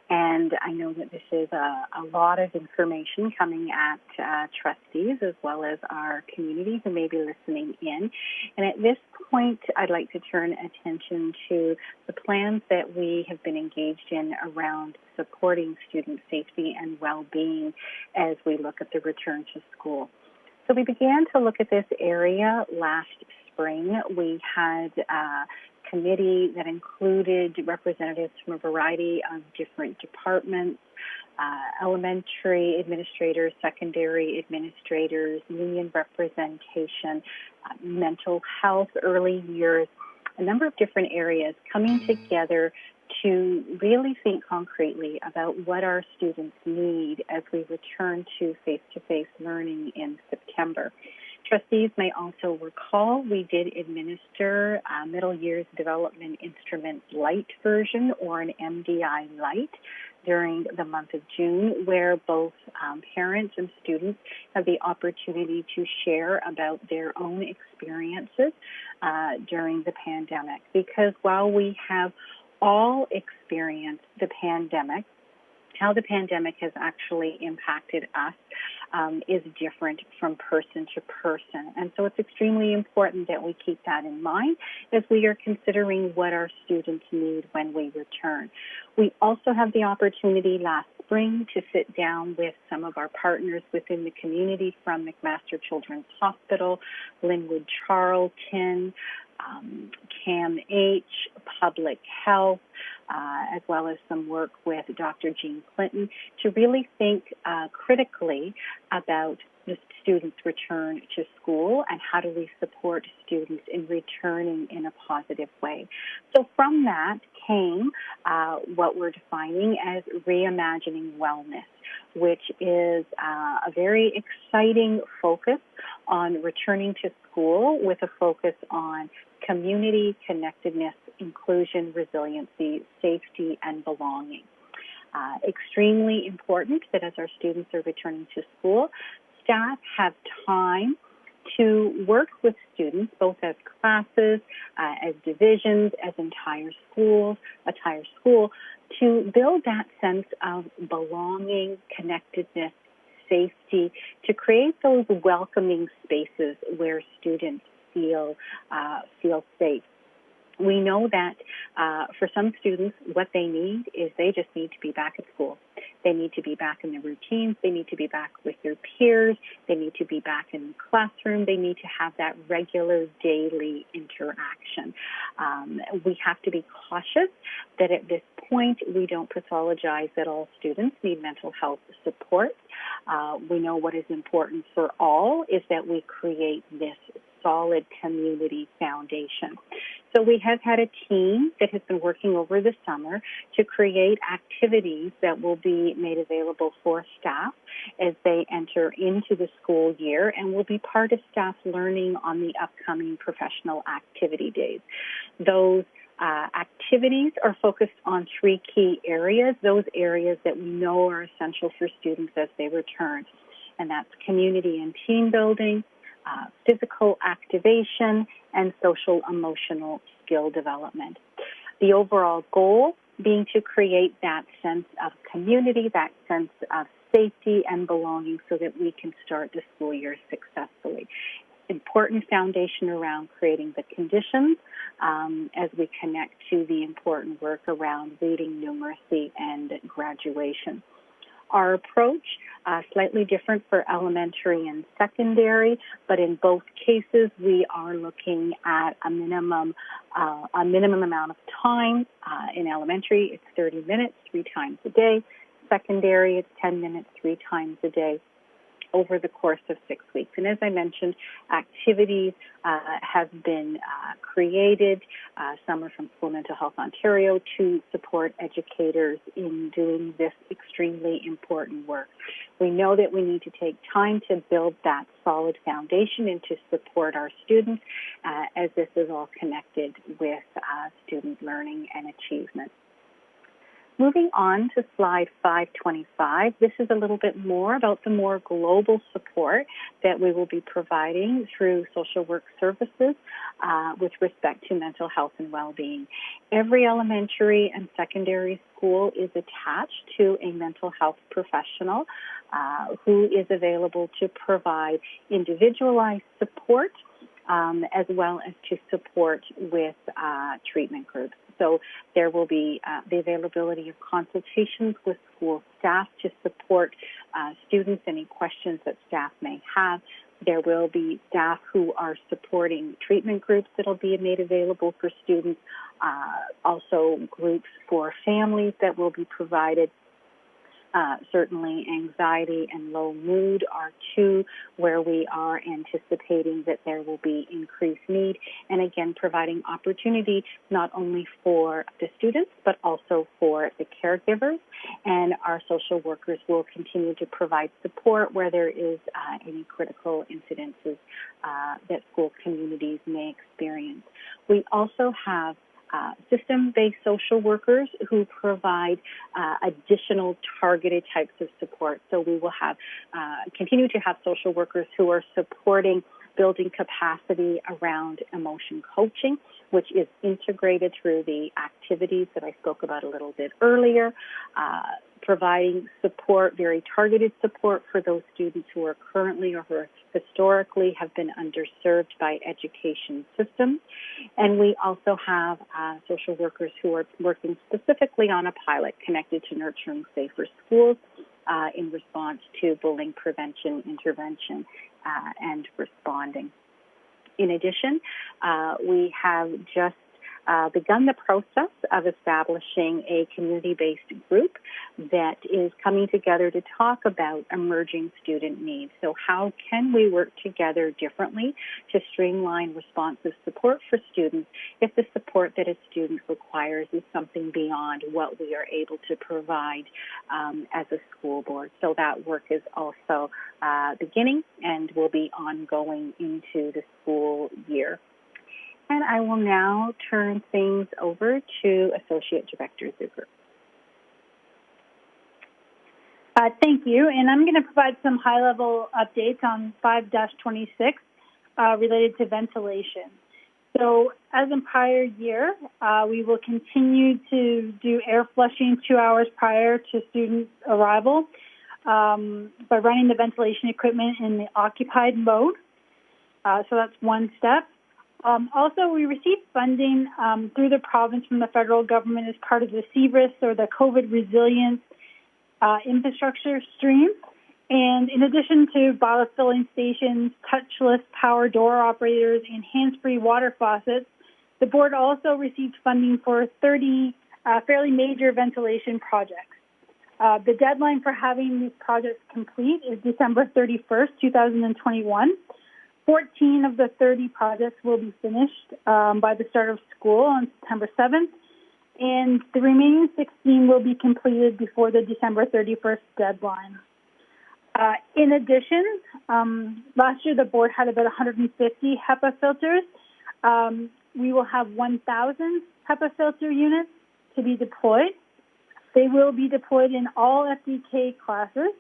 B: and I know that this is a lot of information coming at trustees as well as our community who may be listening in. And at this point, I'd like to turn attention to the plans that we have been engaged in around supporting student safety and well-being as we look at the return to school. So we began to look at this area last spring. We had a committee that included representatives from a variety of different departments, elementary administrators, secondary administrators, union representation, mental health, early years, a number of different areas coming together to really think concretely about what our students need as we return to face-to-face learning in September. Trustees may also recall we did administer Middle Years Development Instrument Light version, or an MDI Light, during the month of June, where both parents and students have the opportunity to share about their own experiences during the pandemic. Because while we have all experienced the pandemic, how the pandemic has actually impacted us is different from person to person. And so it's extremely important that we keep that in mind as we are considering what our students need when we return. We also have the opportunity last spring to sit down with some of our partners within the community from McMaster Children's Hospital, Linwood Charlton, CAMH, Public Health,
K: as well as some work with Dr. Jean Clinton, to really think critically about the students' return to school and how do we support students in returning in a positive way. So from that came what we're defining as Reimagining Wellness, which is a very exciting focus on returning to school with a focus on community, connectedness, inclusion, resiliency, safety, and belonging. Extremely important that as our students are returning to school, staff have time to work with students, both as classes, as divisions, as entire school, to build that sense of belonging, connectedness, safety, to create those welcoming spaces where students feel safe. We know that for some students, what they need is they just need to be back at school. They need to be back in their routines. They need to be back with their peers. They need to be back in the classroom. They need to have that regular daily interaction. We have to be cautious that at this point we don't pathologize that all students need mental health support. We know what is important for all is that we create this solid community foundation. So we have had a team that has been working over the summer to create activities that will be made available for staff as they enter into the school year and will be part of staff learning on the upcoming professional activity days. Those activities are focused on three key areas, those areas that we know are essential for students as they return, and that's community and team building, physical activation, and social emotional skill development. The overall goal being to create that sense of community, that sense of safety and belonging so that we can start the school year successfully. Important foundation around creating the conditions as we connect to the important work around reading, numeracy, and graduation. Our approach, slightly different for elementary and secondary, but in both cases we are looking at a minimum amount of time. In elementary, it's 30 minutes 3 times a day. Secondary, it's 10 minutes 3 times a day over the course of 6 weeks. And as I mentioned, activities have been created. Some are from School Mental Health Ontario to support educators in doing this extremely important work. We know that we need to take time to build that solid foundation and to support our students as this is all connected with student learning and achievement. Moving on to slide 525, this is a little bit more about the more global support that we will be providing through social work services with respect to mental health and well-being. Every elementary and secondary school is attached to a mental health professional who is available to provide individualized support as well as to support with treatment groups. So there will be the availability of consultations with school staff to support students, any questions that staff may have. There will be staff who are supporting treatment groups that will be made available for students, also groups for families that will be provided. Certainly anxiety and low mood are two where we are anticipating that there will be increased need, and again providing opportunity not only for the students but also for the caregivers, and our social workers will continue to provide support where there is any critical incidences that school communities may experience. We also have system-based social workers who provide additional targeted types of support. So we will have continue to have social workers who are supporting building capacity around emotion coaching, which is integrated through the activities that I spoke about a little bit earlier, providing support, very targeted support for those students who are currently or who are historically have been underserved by education systems. And we also have social workers who are working specifically on a pilot connected to nurturing safer schools in response to bullying prevention, intervention, and responding. In addition, we have just
M: begun the process of establishing a community-based group that is coming together to talk about emerging student needs. So how can we work together differently to streamline responsive support for students if the support that a student requires is something beyond what we are able to provide as a school board. So that work is also beginning and will be ongoing into the school year. And I will now turn things over to Associate Director Zucker.
I: Thank you. And I'm going to provide some high-level updates on 5-26 related to ventilation. So as in prior year, we will continue to do air flushing 2 hours prior to student arrival by running the ventilation equipment in the occupied mode. So that's one step. Also, we received funding through the province from the federal government as part of the CVRIS, or the COVID Resilience Infrastructure Stream. And in addition to bottle filling stations, touchless power door operators, and hands-free water faucets, the board also received funding for 30 fairly major ventilation projects. The deadline for having these projects complete is December 31st, 2021. 14 of the 30 projects will be finished by the start of school on September 7th, and the remaining 16 will be completed before the December 31st deadline. In addition, last year the board had about 150 HEPA filters. We will have 1,000 HEPA filter units to be deployed. They will be deployed in all FDK classes.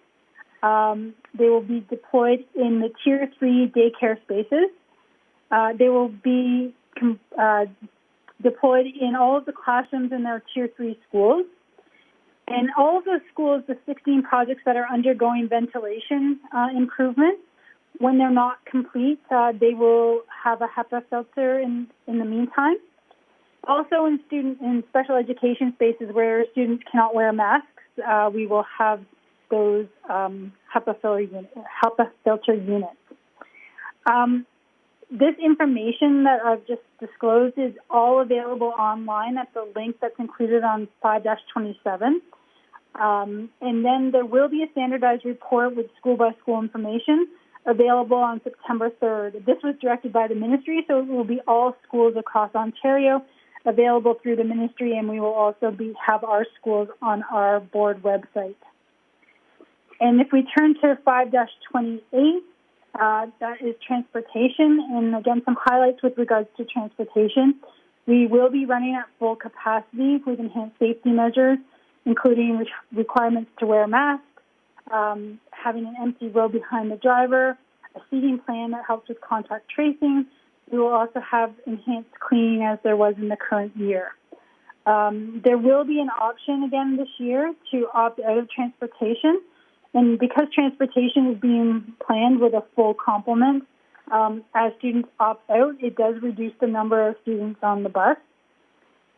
I: They will be deployed in the Tier 3 daycare spaces. They will be deployed in all of the classrooms in their Tier 3 schools. And all of those schools, the 16 projects that are undergoing ventilation improvements, when they're not complete, they will have a HEPA filter in the meantime. Also, in special education spaces where students cannot wear masks, we will have those HEPA filter units. This information that I've just disclosed is all available online at the link that's included on 5-27. And then there will be a standardized report with school-by-school information available on September 3rd. This was directed by the ministry, so it will be all schools across Ontario available through the ministry, and we will also have our schools on our board website. And if we turn to 5-28, that is transportation, and again, some highlights with regards to transportation. We will be running at full capacity with enhanced safety measures, including requirements to wear masks, having an empty row behind the driver, a seating plan that helps with contact tracing. We will also have enhanced cleaning as there was in the current year. There will be an option again this year to opt out of transportation. And because transportation is being planned with a full complement, as students opt out, it does reduce the number of students on the bus.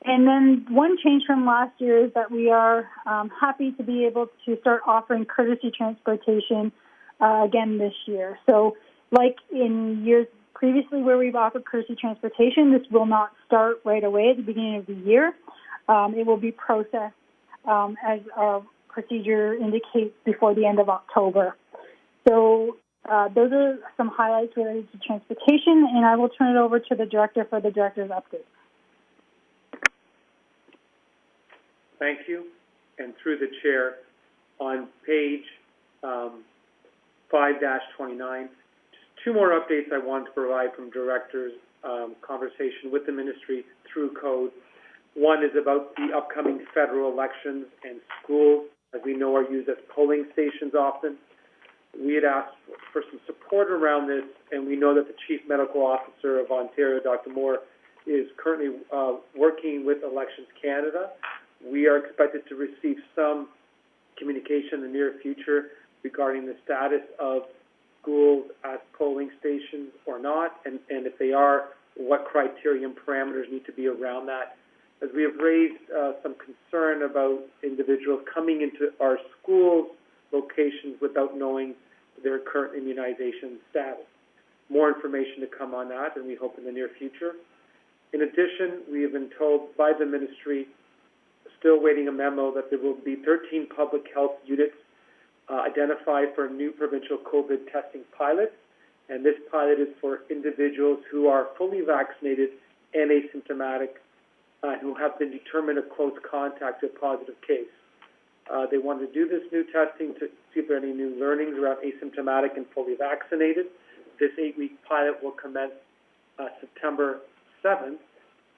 I: And then one change from last year is that we are happy to be able to start offering courtesy transportation again this year. So like in years previously where we've offered courtesy transportation, this will not start right away at the beginning of the year. It will be processed as our procedure indicates before the end of October. So those are some highlights related to transportation, and I will turn it over to the director for the director's update.
D: Thank you. And through the chair, on page 5-29, just two more updates I want to provide from directors' conversation with the ministry through code. One is about the upcoming federal elections, and schools, as we know, are used as polling stations often. We had asked for some support around this, and we know that the Chief Medical Officer of Ontario, Dr. Moore, is currently working with Elections Canada. We are expected to receive some communication in the near future regarding the status of schools as polling stations or not, and if they are, what criteria and parameters need to be around that. As we have raised some concern about individuals coming into our schools locations without knowing their current immunization status. More information to come on that, and we hope in the near future. In addition, we have been told by the ministry, still waiting a memo, that there will be 13 public health units identified for a new provincial COVID testing pilot. And this pilot is for individuals who are fully vaccinated and asymptomatic, who have been determined a close contact to a positive case. They want to do this new testing to see if there are any new learnings around asymptomatic and fully vaccinated. This 8-week pilot will commence September 7th,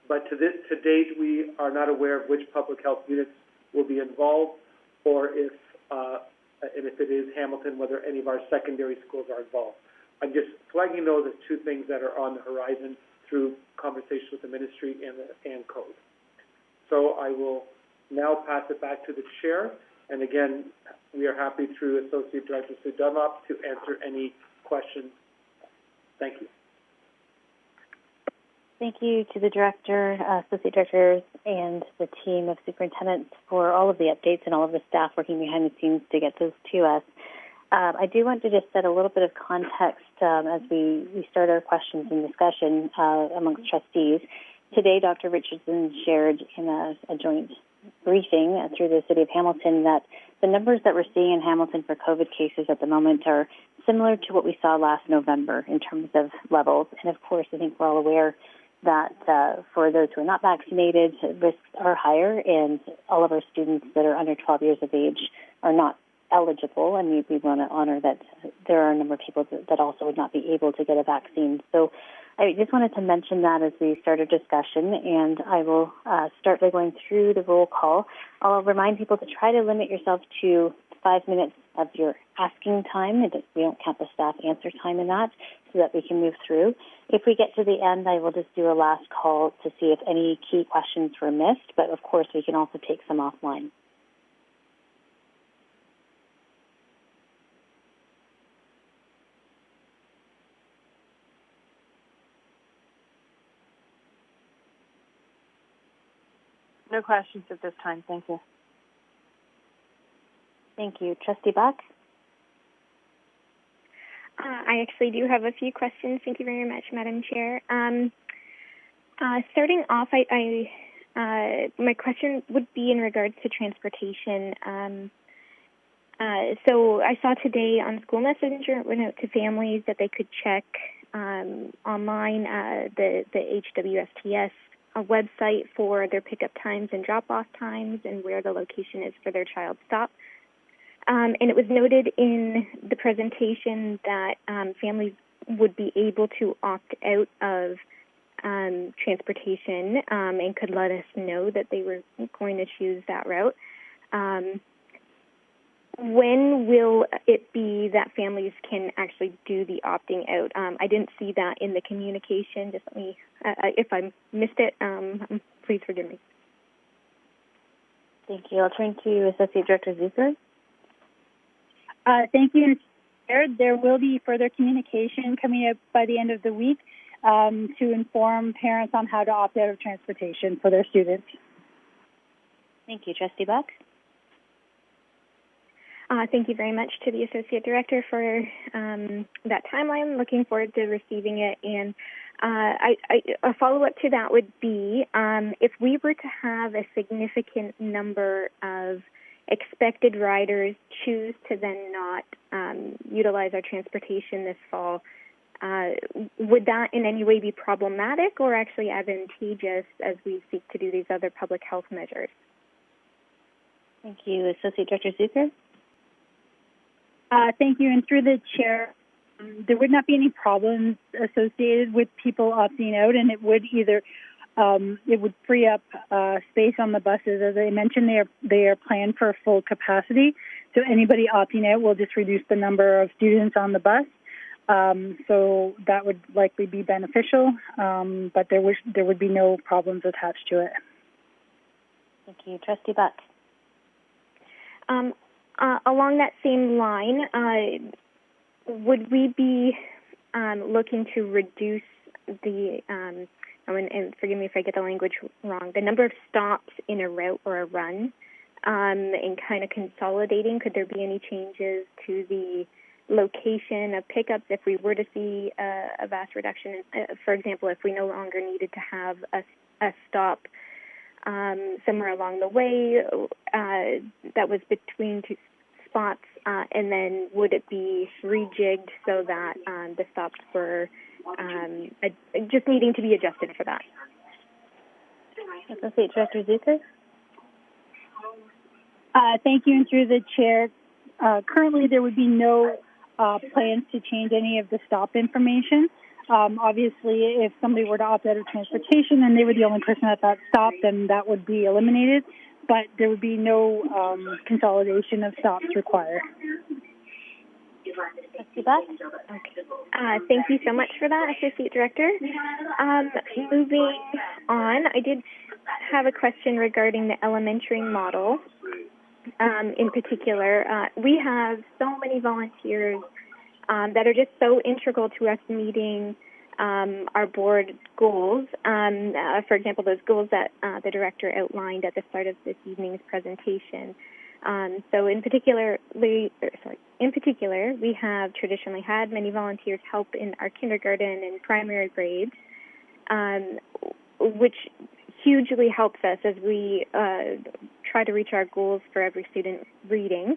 D: but to date, we are not aware of which public health units will be involved, or if it is Hamilton, whether any of our secondary schools are involved. I'm just flagging those as two things that are on the horizon through conversations with the ministry and code. So I will now pass it back to the chair. And again, we are happy through Associate Director Sue Dunlop to answer any questions. Thank you.
A: Thank you to the director, associate directors, and the team of superintendents for all of the updates and all of the staff working behind the scenes to get those to us. I do want to just set a little bit of context as we start our questions and discussion amongst trustees. Today, Dr. Richardson shared in a joint briefing through the City of Hamilton that the numbers that we're seeing in Hamilton for COVID cases at the moment are similar to what we saw last November in terms of levels. And of course, I think we're all aware that for those who are not vaccinated, risks are higher, and all of our students that are under 12 years of age are not eligible, and we want to honor that there are a number of people that also would not be able to get a vaccine. So I just wanted to mention that as we start our discussion, and I will start by going through the roll call. I'll remind people to try to limit yourself to 5 minutes of your asking time. We don't count the staff answer time in that, so that we can move through. If we get to the end, I will just do a last call to see if any key questions were missed, but of course we can also take some offline.
N: No questions at this time. Thank you.
A: Thank you. Trustee Buck?
O: I actually do have a few questions. Thank you very much, Madam Chair. Starting off, my question would be in regards to transportation. So I saw today on School Messenger, it went out to families that they could check online the HWDSB website for their pickup times and drop-off times and where the location is for their child's stop. And it was noted in the presentation that families would be able to opt out of transportation and could let us know that they were going to choose that route. When will it be that families can actually do the opting out? I didn't see that in the communication. Just let me, if I missed it, please forgive me.
A: Thank you. I'll turn to Associate Director Zucker.
I: Thank you, Chair. There will be further communication coming up by the end of the week to inform parents on how to opt out of transportation for their students.
A: Thank you. Trustee Buck?
O: Thank you very much to the Associate Director for that timeline. Looking forward to receiving it. And a follow-up to that would be if we were to have a significant number of expected riders choose to then not utilize our transportation this fall, would that in any way be problematic or actually advantageous as we seek to do these other public health measures?
A: Thank you. Associate Director Zucker?
I: Thank you. And through the chair, there would not be any problems associated with people opting out, and it would either it would free up space on the buses. As I mentioned, they are planned for full capacity, so anybody opting out will just reduce the number of students on the bus. So that would likely be beneficial, but there would be no problems attached to it.
A: Thank you. Trustee Buck?
O: Along that same line, would we be looking to reduce the, and forgive me if I get the language wrong, the number of stops in a route or a run, and kind of consolidating? Could there be any changes to the location of pickups if we were to see a vast reduction. For example, if we no longer needed to have a stop somewhere along the way that was between two spots, and then would it be rejigged so that the stops were just needing to be adjusted for that?
A: Associate Director Zucker.
I: Thank you, and through the chair, currently there would be no plans to change any of the stop information. Obviously, if somebody were to opt out of transportation and they were the only person at that stop, then that would be eliminated, but there would be no consolidation of stops required.
O: Okay. Thank you so much for that, Associate Director. Moving on, I did have a question regarding the elementary model. In particular, we have so many volunteers that are just so integral to us meeting our board goals. For example, those goals that the director outlined at the start of this evening's presentation. So in particular, we have traditionally had many volunteers help in our kindergarten and primary grades, which hugely helps us as we try to reach our goals for every student reading.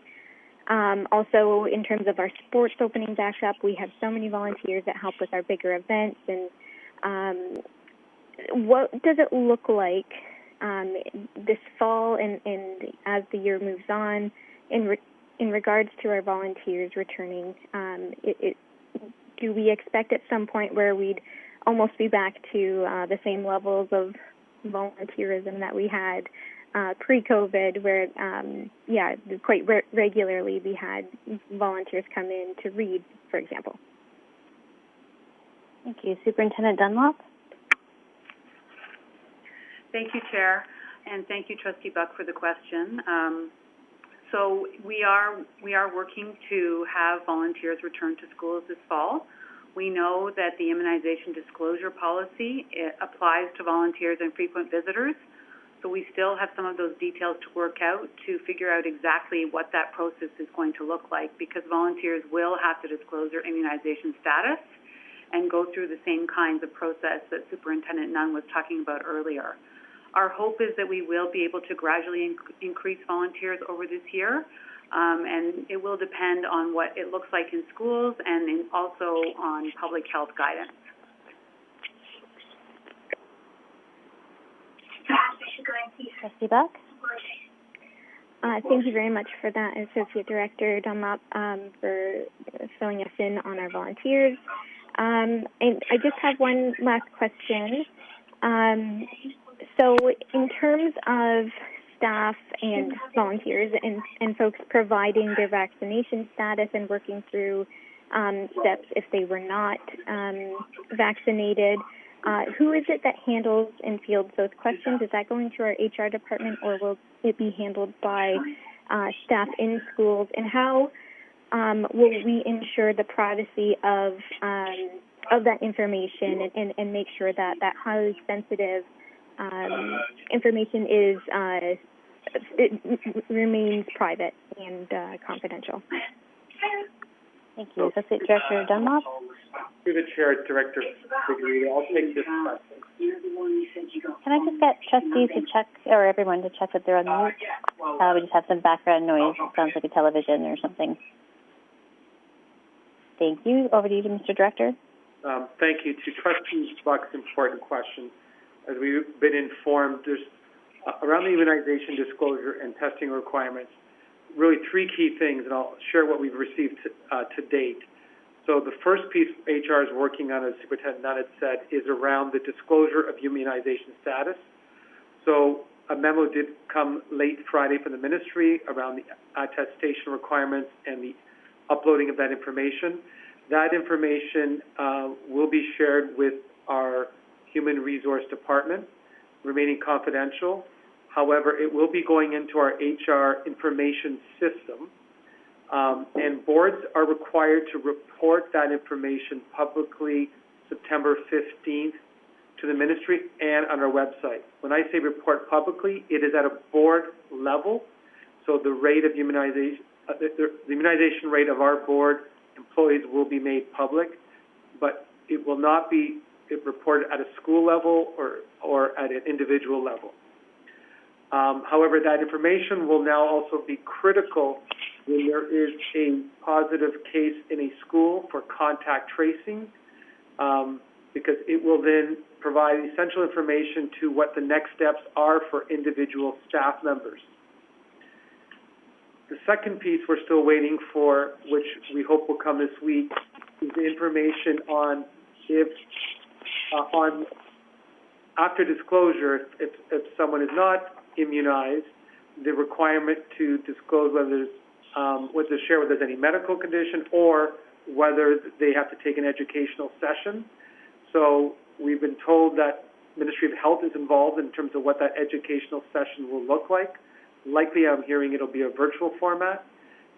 O: Also, in terms of our sports opening back up, we have so many volunteers that help with our bigger events. And what does it look like this fall and as the year moves on in regards to our volunteers returning? Do we expect at some point where we'd almost be back to the same levels of volunteerism that we had pre-COVID, where, quite regularly we had volunteers come in to read, for example?
A: Thank you. Superintendent Dunlop?
E: Thank you, Chair, and thank you, Trustee Buck, for the question. So we are working to have volunteers return to schools this fall. We know that the immunization disclosure policy applies to volunteers and frequent visitors. So we still have some of those details to work out to figure out exactly what that process is going to look like, because volunteers will have to disclose their immunization status and go through the same kinds of process that Superintendent Nunn was talking about earlier. Our hope is that we will be able to gradually increase volunteers over this year, and it will depend on what it looks like in schools and also on public health guidance.
A: Trustee Buck?
O: Thank you very much for that, Associate Director Dunlop, for filling us in on our volunteers. And I just have one last question. So in terms of staff and volunteers and folks providing their vaccination status and working through steps if they were not vaccinated, who is it that handles and fields those questions? Is that going to our HR department, or will it be handled by staff in schools? And how will we ensure the privacy of that information and make sure that that highly sensitive information remains private and confidential?
A: Thank you. Associate Director Dunlop?
D: Through the Chair, Director Figueredo, I'll take this question.
A: Can I just get trustees to check, or everyone to check that they're on mute? We just have some background noise. It sounds like a television or something. Thank you. Over to you, Mr. Director.
D: Thank you. To Trustee Buck's important question, as we've been informed, there's around the immunization disclosure and testing requirements, really three key things, and I'll share what we've received to date. So the first piece HR is working on, as Superintendent Nunn had said, is around the disclosure of immunization status. So a memo did come late Friday from the ministry around the attestation requirements and the uploading of that information. That information will be shared with our Human Resource Department, remaining confidential. However, it will be going into our HR information system, and boards are required to report that information publicly September 15th to the ministry and on our website. When I say report publicly, it is at a board level, so the rate of immunization, the immunization rate of our board employees will be made public, but it will not be reported at a school level or at an individual level. However, that information will now also be critical when there is a positive case in a school for contact tracing, because it will then provide essential information to what the next steps are for individual staff members. The second piece we're still waiting for, which we hope will come this week, is the information on if, after disclosure, if someone is not immunized, the requirement to disclose whether to share whether there's any medical condition or whether they have to take an educational session. So we've been told that Ministry of Health is involved in terms of what that educational session will look like. Likely, I'm hearing it'll be a virtual format.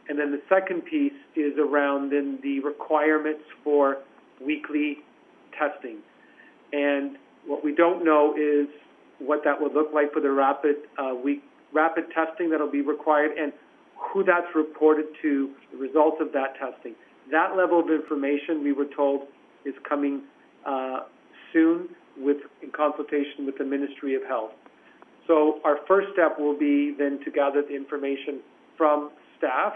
D: And then the second piece is around then the requirements for weekly testing. And what we don't know is what that would look like for the rapid testing that will be required and who that's reported to, the results of that testing. That level of information, we were told, is coming soon in consultation with the Ministry of Health. So our first step will be then to gather the information from staff,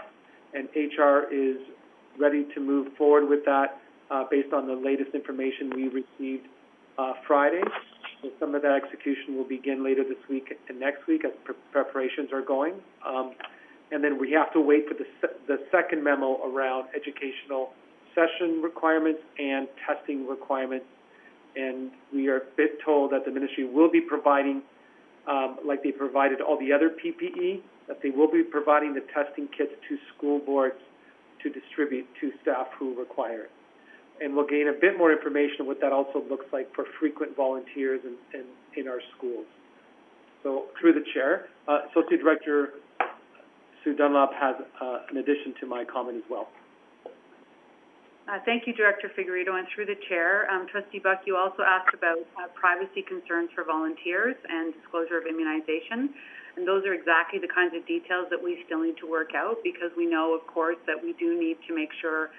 D: and HR is ready to move forward with that based on the latest information we received Friday. So some of that execution will begin later this week and next week as preparations are going. And then we have to wait for the second memo around educational session requirements and testing requirements. And we are a bit told that the ministry will be providing, like they provided all the other PPE, that they will be providing the testing kits to school boards to distribute to staff who require it. And we'll gain a bit more information on what that also looks like for frequent volunteers in our schools. So through the chair, Associate Director Sue Dunlop has an addition to my comment as well.
E: Thank you, Director Figueredo, and through the chair. Trustee Buck, you also asked about privacy concerns for volunteers and disclosure of immunization. And those are exactly the kinds of details that we still need to work out, because we know, of course, that we do need to make sure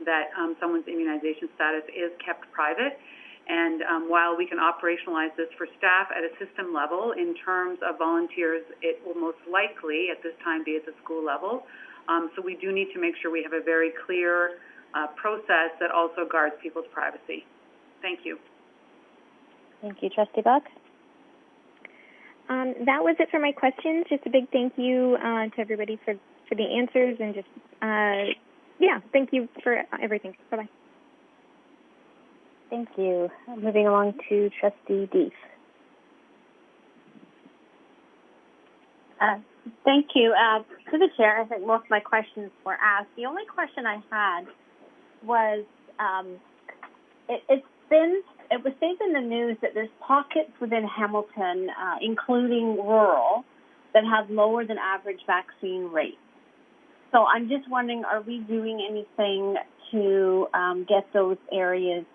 E: that someone's immunization status is kept private. And while we can operationalize this for staff at a system level, in terms of volunteers, it will most likely at this time be at the school level. So we do need to make sure we have a very clear process that also guards people's privacy. Thank you.
A: Thank you, Trustee Buck.
O: That was it for my questions. Just a big thank you to everybody for the answers, and just, thank you for everything. Bye-bye.
A: Thank you. Moving along to Trustee Deef.
P: Thank you. To the chair, I think most of my questions were asked. The only question I had was, it was stated in the news that there's pockets within Hamilton, including rural, that have lower than average vaccine rates. So I'm just wondering, are we doing anything to get those areas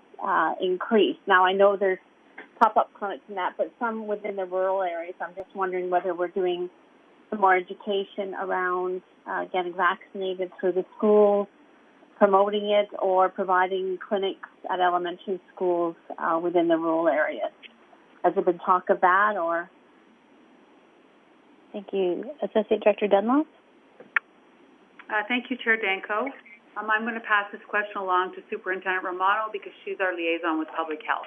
P: increased? Now, I know there's pop-up clinics and that, but some within the rural areas, I'm just wondering whether we're doing some more education around getting vaccinated through the schools, promoting it, or providing clinics at elementary schools within the rural areas. Has there been talk of that, or?
A: Thank you. Associate Director Dunlop?
E: Thank you, Chair Danko. I'm going to pass this question along to Superintendent Romano because she's our liaison with Public Health.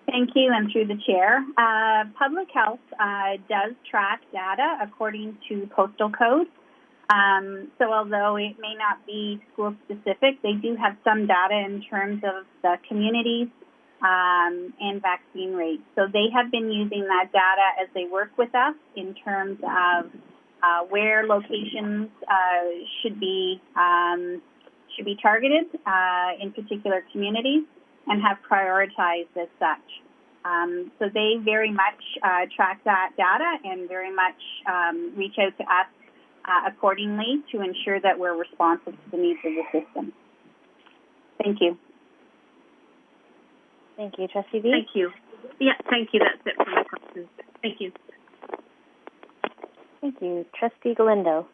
B: Thank you, and through the chair. Public Health does track data according to postal code. So although it may not be school-specific, they do have some data in terms of the communities and vaccine rates. So they have been using that data as they work with us in terms of where locations should be targeted in particular communities, and have prioritized as such. So they very much track that data and very much reach out to us accordingly to ensure that we're responsive to the needs of the system. Thank you.
A: Thank you. Trustee V?
P: Thank you. Yeah, thank you. That's it for my questions. Thank you.
A: Thank you. Trustee Galindo.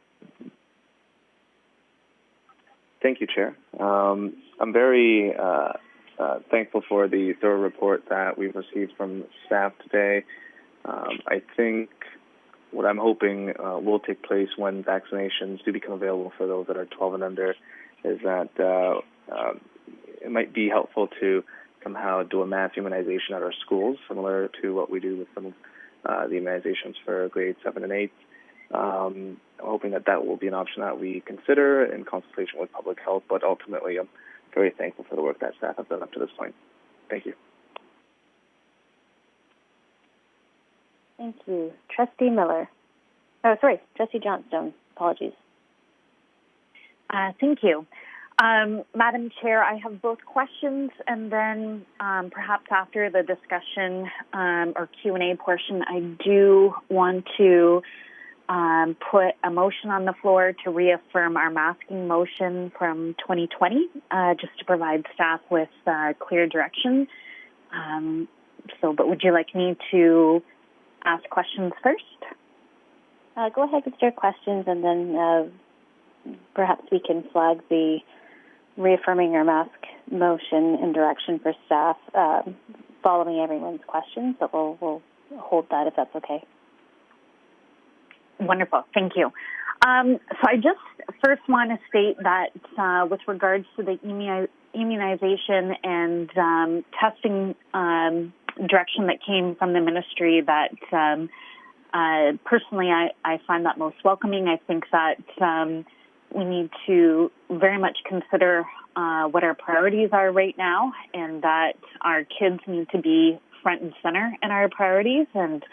Q: Thank you, Chair. I'm very thankful for the thorough report that we've received from staff today. I think what I'm hoping will take place when vaccinations do become available for those that are 12 and under is that it might be helpful to somehow do a mass immunization at our schools, similar to what we do with some of the immunizations for grades 7 and 8. I'm hoping that that will be an option that we consider in consultation with public health, but ultimately I'm very thankful for the work that staff have done up to this point. Thank you.
A: Thank you. Trustee Miller. Oh, sorry, Trustee Johnstone. Apologies.
R: Thank you. Madam Chair, I have both questions and then perhaps after the discussion or Q&A portion, I do want to put a motion on the floor to reaffirm our masking motion from 2020, just to provide staff with clear direction. But would you like me to ask questions first?
A: Go ahead with your questions, and then perhaps we can flag the reaffirming our mask motion in direction for staff following everyone's questions. But we'll hold that if that's okay.
R: Wonderful. Thank you. So I just first want to state that with regards to the immunization and testing direction that came from the ministry, that personally I find that most welcoming. I think that we need to very much consider what our priorities are right now, and that our kids need to be front and center in our priorities. And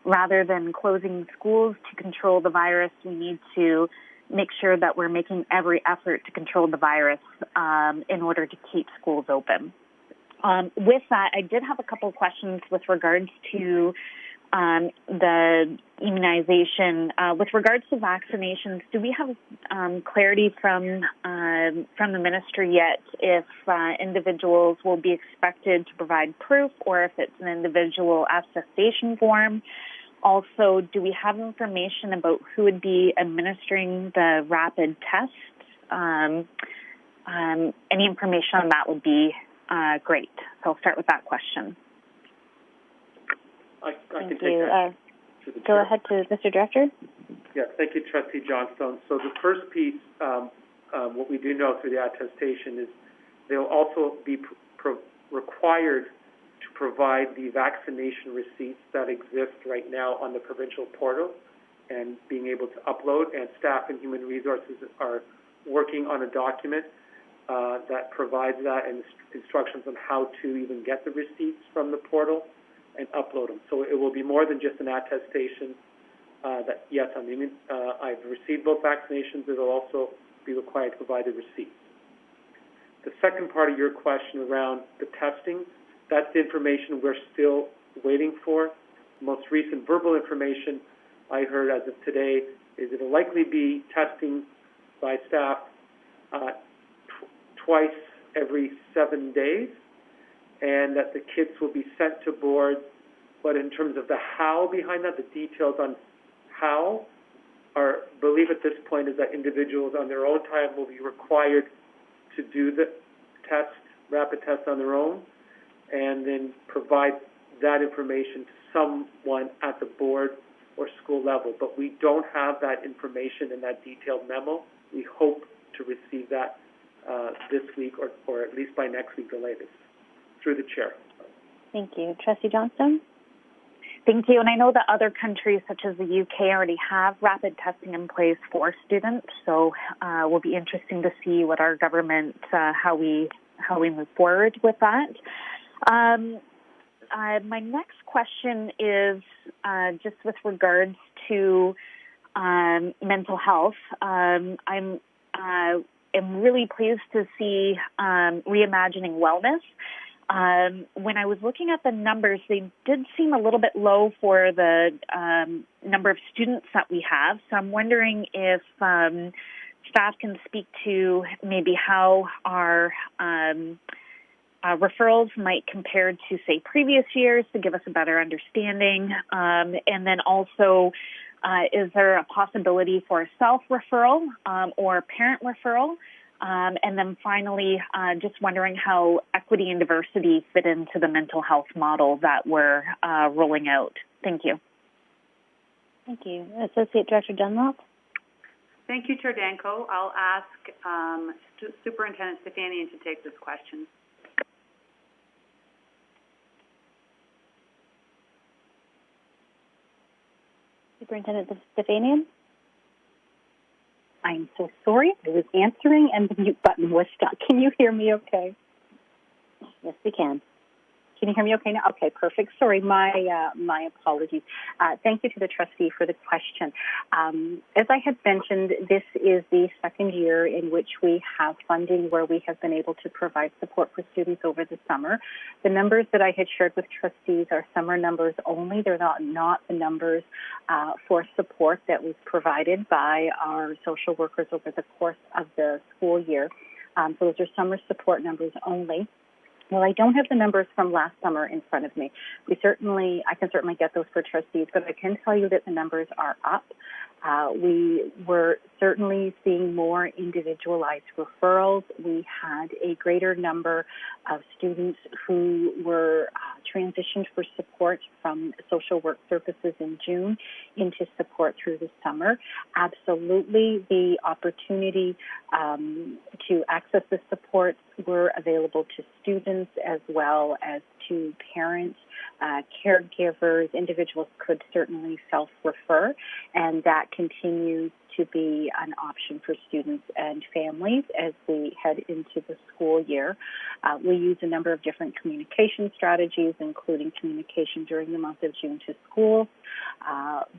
R: rather than closing schools to control the virus, we need to make sure that we're making every effort to control the virus in order to keep schools open. With that, I did have a couple of questions with regards to the immunization. With regards to vaccinations, do we have clarity from the ministry yet if individuals will be expected to provide proof or if it's an individual attestation form? Also, do we have information about who would be administering the rapid tests? Any information on that would be great. So I'll start with that question.
D: I can
A: Thank
D: take
A: you.
D: that. To the
A: Go
D: chair.
A: ahead to Mr. Director.
D: Yeah, thank you, Trustee Johnstone. So the first piece, what we do know through the attestation is they'll also be required to provide the vaccination receipts that exist right now on the provincial portal and being able to upload. And staff and human resources are working on a document that provides that and instructions on how to even get the receipts from the portal and upload them. So it will be more than just an attestation that, yes, I've received both vaccinations. It will also be required to provide the receipts. The second part of your question around the testing, that's the information we're still waiting for. The most recent verbal information I heard as of today is it will likely be testing by staff twice every 7 days, and that the kits will be sent to board. But in terms of the how behind that, the details on how, our belief at this point is that individuals on their own time will be required to do the rapid test on their own, and then provide that information to someone at the board or school level. But we don't have that information in that detailed memo. We hope to receive that this week or at least by next week the latest. Through the chair.
A: Thank you. Trustee Johnstone?
R: Thank you. And I know that other countries such as the UK already have rapid testing in place for students, so it will be interesting to see what our government, how we move forward with that. My next question is just with regards to mental health. I'm really pleased to see Reimagining Wellness. When I was looking at the numbers, they did seem a little bit low for the number of students that we have. So I'm wondering if staff can speak to maybe how our referrals might compare to, say, previous years to give us a better understanding. And then also, is there a possibility for a self-referral or parent referral? And then finally, just wondering how equity and diversity fit into the mental health model that we're rolling out. Thank you.
A: Thank you. Associate Director Dunlop.
E: Thank you, Chair Danko. I'll ask Superintendent Stefanian to take this question.
A: Superintendent Stefanian?
M: I'm so sorry. I was answering and the mute button was stuck. Can you hear me okay?
A: Yes, we can.
M: Can you hear me okay now? Okay, perfect. Sorry, my apologies. Thank you to the trustee for the question. As I had mentioned, this is the second year in which we have funding where we have been able to provide support for students over the summer. The numbers that I had shared with trustees are summer numbers only. They're not the numbers for support that was provided by our social workers over the course of the school year. So those are summer support numbers only. Well, I don't have the numbers from last summer in front of me. I can certainly get those for trustees, but I can tell you that the numbers are up. We were certainly seeing more individualized referrals. We had a greater number of students who were transitioned for support from social work services in June into support through the summer. Absolutely, the opportunity to access the supports were available to students as well as to parents, caregivers. Individuals could certainly self-refer, and that continues to be an option for students and families as we head into the school year. We use a number of different communication strategies, including communication during the month of June to schools,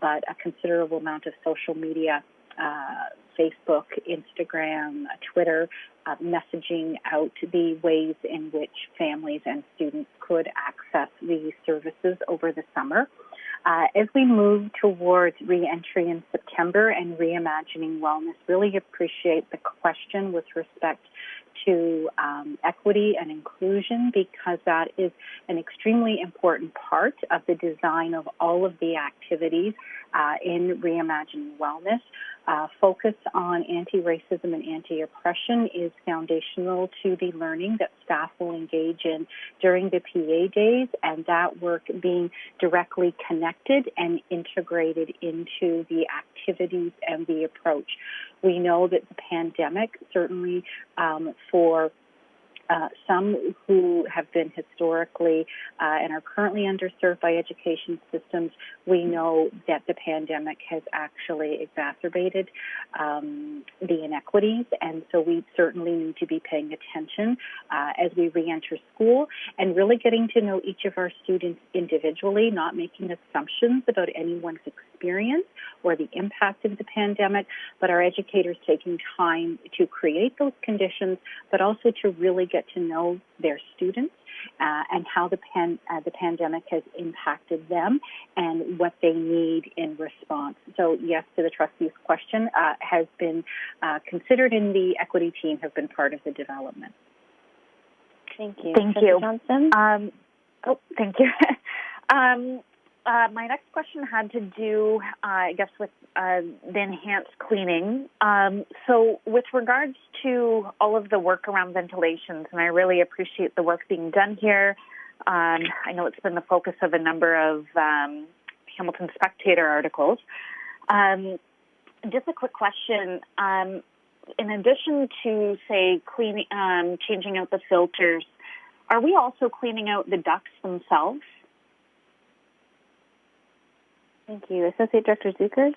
M: but a considerable amount of social media, Facebook, Instagram, Twitter, messaging out the ways in which families and students could access these services over the summer. As we move towards re-entry in September and Reimagining Wellness, really appreciate the question with respect to equity and inclusion, because that is an extremely important part of the design of all of the activities in Reimagining Wellness. Focus on anti-racism and anti-oppression is foundational to the learning that staff will engage in during the PA days, and that work being directly connected and integrated into the activities and the approach. We know that the pandemic, certainly for some who have been historically and are currently underserved by education systems, we know that the pandemic has actually exacerbated the inequities, and so we certainly need to be paying attention as we re-enter school and really getting to know each of our students individually, not making assumptions about anyone's experience or the impact of the pandemic, but our educators taking time to create those conditions, but also to really get to know their students and how the pandemic has impacted them and what they need in response. So yes, to the trustee's question, has been considered, and the equity team have been part of the development.
A: Thank you.
R: Thank you.
A: Johnson?
R: Thank you. My next question had to do, I guess, with the enhanced cleaning. So with regards to all of the work around ventilations, and I really appreciate the work being done here. I know it's been the focus of a number of Hamilton Spectator articles. Just a quick question. In addition to, say, changing out the filters, are we also cleaning out the ducts themselves?
A: Thank you. Associate Director Zucker?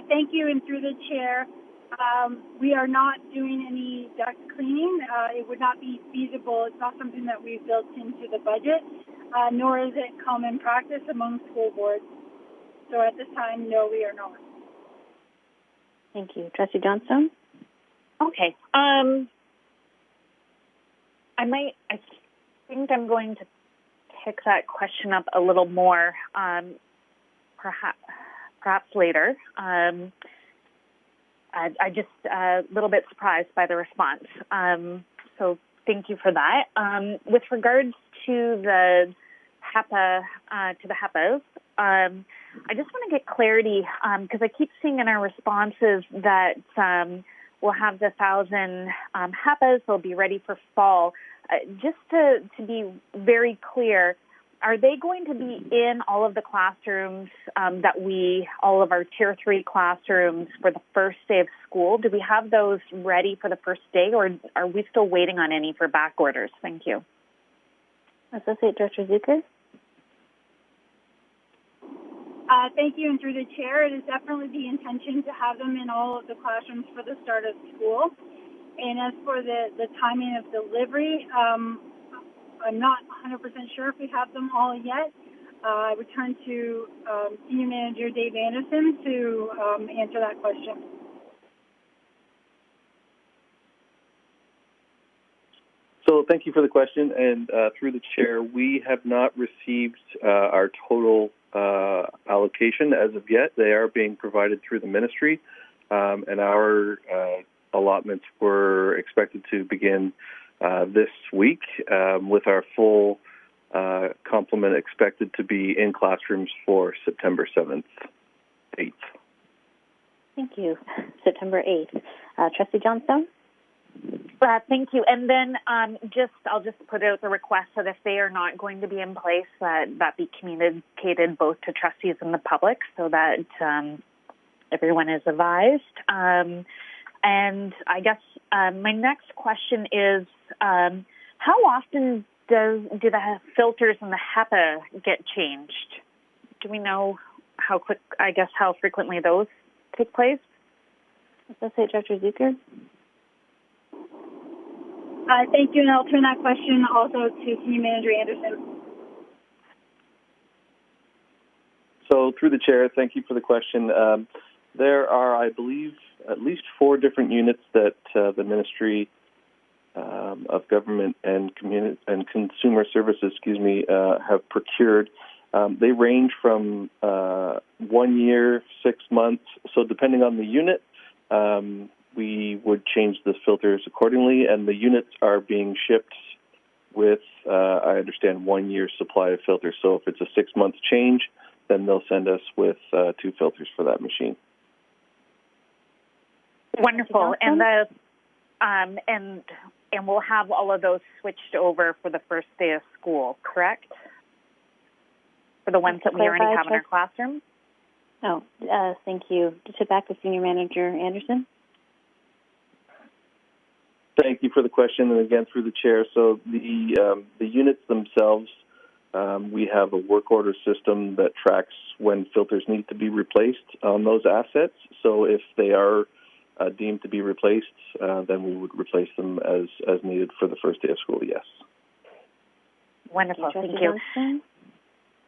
I: Thank you, and through the chair, we are not doing any duct cleaning. It would not be feasible. It's not something that we've built into the budget, nor is it common practice among school boards. So at this time, no, we are not.
A: Thank you. Trustee Johnstone?
R: Okay. I think I'm going to pick that question up a little more, perhaps later. I just a little bit surprised by the response. So thank you for that. With regards to the HEPA, to the HEPAs, I just want to get clarity because I keep seeing in our responses that we'll have the 1,000 HEPAs. They'll be ready for fall. Just to be very clear, are they going to be in all of the classrooms all of our Tier 3 classrooms for the first day of school? Do we have those ready for the first day, or are we still waiting on any for back orders? Thank you.
A: Associate Director Zucker.
I: Thank you, and through the chair, it is definitely the intention to have them in all of the classrooms for the start of school. And as for the timing of delivery, I'm not 100% sure if we have them all yet. I would turn to Senior Manager Dave Anderson to answer that question.
S: So thank you for the question, and through the chair, we have not received our total allocation as of yet. They are being provided through the ministry, and our allotments were expected to begin this week, with our full complement expected to be in classrooms for September 7th, 8th.
A: Thank you. September 8th. Trustee Johnstone?
R: Thank you. And then I'll just put out the request that if they are not going to be in place, that be communicated both to trustees and the public so that everyone is advised. And I guess my next question is, how often do the filters in the HEPA get changed? Do we know how frequently those take place?
A: Associate Director Zucker.
I: Thank you, and I'll turn that question also to Senior Manager Anderson.
S: So through the chair, thank you for the question. There are, I believe, at least 4 different units that the Ministry of Government and Consumer Services, have procured. They range from 1 year, 6 months. So depending on the unit, we would change the filters accordingly, and the units are being shipped with, I understand, 1 year supply of filters. So if it's a 6-month change, then they'll send us with 2 filters for that machine.
R: Wonderful, and and we'll have all of those switched over for the first day of school, correct? For the ones that we already have in our classroom.
A: Oh, thank you. Back to Senior Manager Anderson.
S: Thank you for the question, and again through the chair. So the units themselves, we have a work order system that tracks when filters need to be replaced on those assets. So if they are deemed to be replaced, then we would replace them as needed for the first day of school. Yes.
R: Wonderful. Thank you.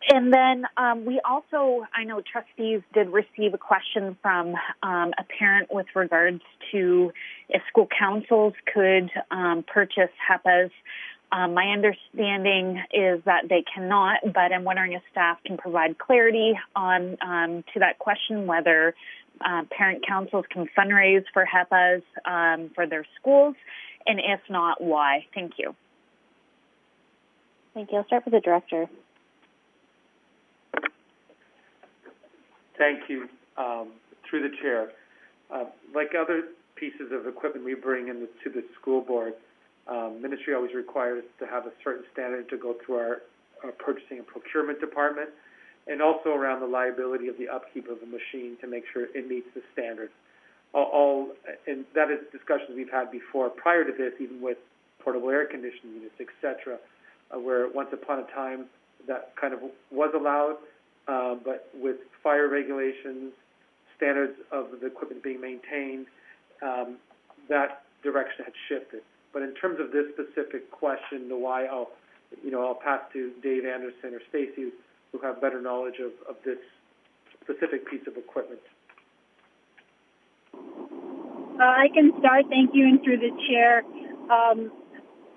R: And then we also, I know trustees did receive a question from a parent with regards to if school councils could purchase HEPAs. My understanding is that they cannot, but I'm wondering if staff can provide clarity on to that question, whether parent councils can fundraise for HEPAs for their schools, and if not, why? Thank you.
A: Thank you. I'll start with the director.
D: Thank you. Through the chair, like other pieces of equipment we bring into the school board, ministry always requires to have a certain standard to go through our purchasing and procurement department, and also around the liability of the upkeep of the machine to make sure it meets the standards. And that is discussions we've had before, prior to this, even with portable air conditioning units, etc., where once upon a time that kind of was allowed, but with fire regulations, standards of the equipment being maintained, that direction had shifted. But in terms of this specific question, the why, I'll pass to Dave Anderson or Stacy, who have better knowledge of this specific piece of equipment.
I: I can start. Thank you, and through the chair.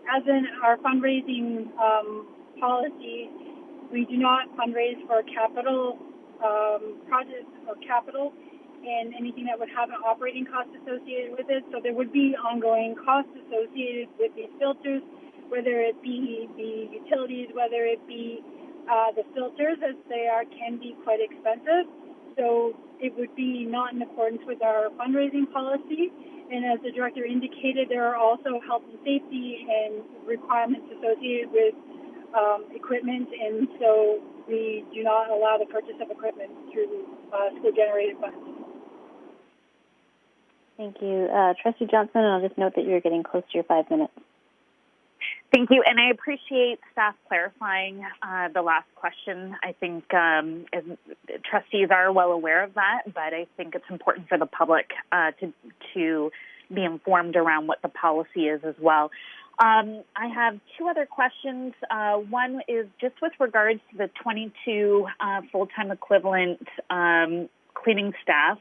I: As in our fundraising policy, we do not fundraise for capital projects or capital and anything that would have an operating cost associated with it. So there would be ongoing costs associated with these filters, whether it be the utilities, whether it be the filters, as they can be quite expensive. So it would be not in accordance with our fundraising policy. And as the director indicated, there are also health and safety and requirements associated with equipment, and so we do not allow the purchase of equipment through school-generated funds.
A: Thank you. Trustee Johnstone, I'll just note that you're getting close to your 5 minutes.
R: Thank you, and I appreciate staff clarifying the last question. I think trustees are well aware of that, but I think it's important for the public to be informed around what the policy is as well. I have two other questions. One is just with regards to the 22 full-time equivalent cleaning staff,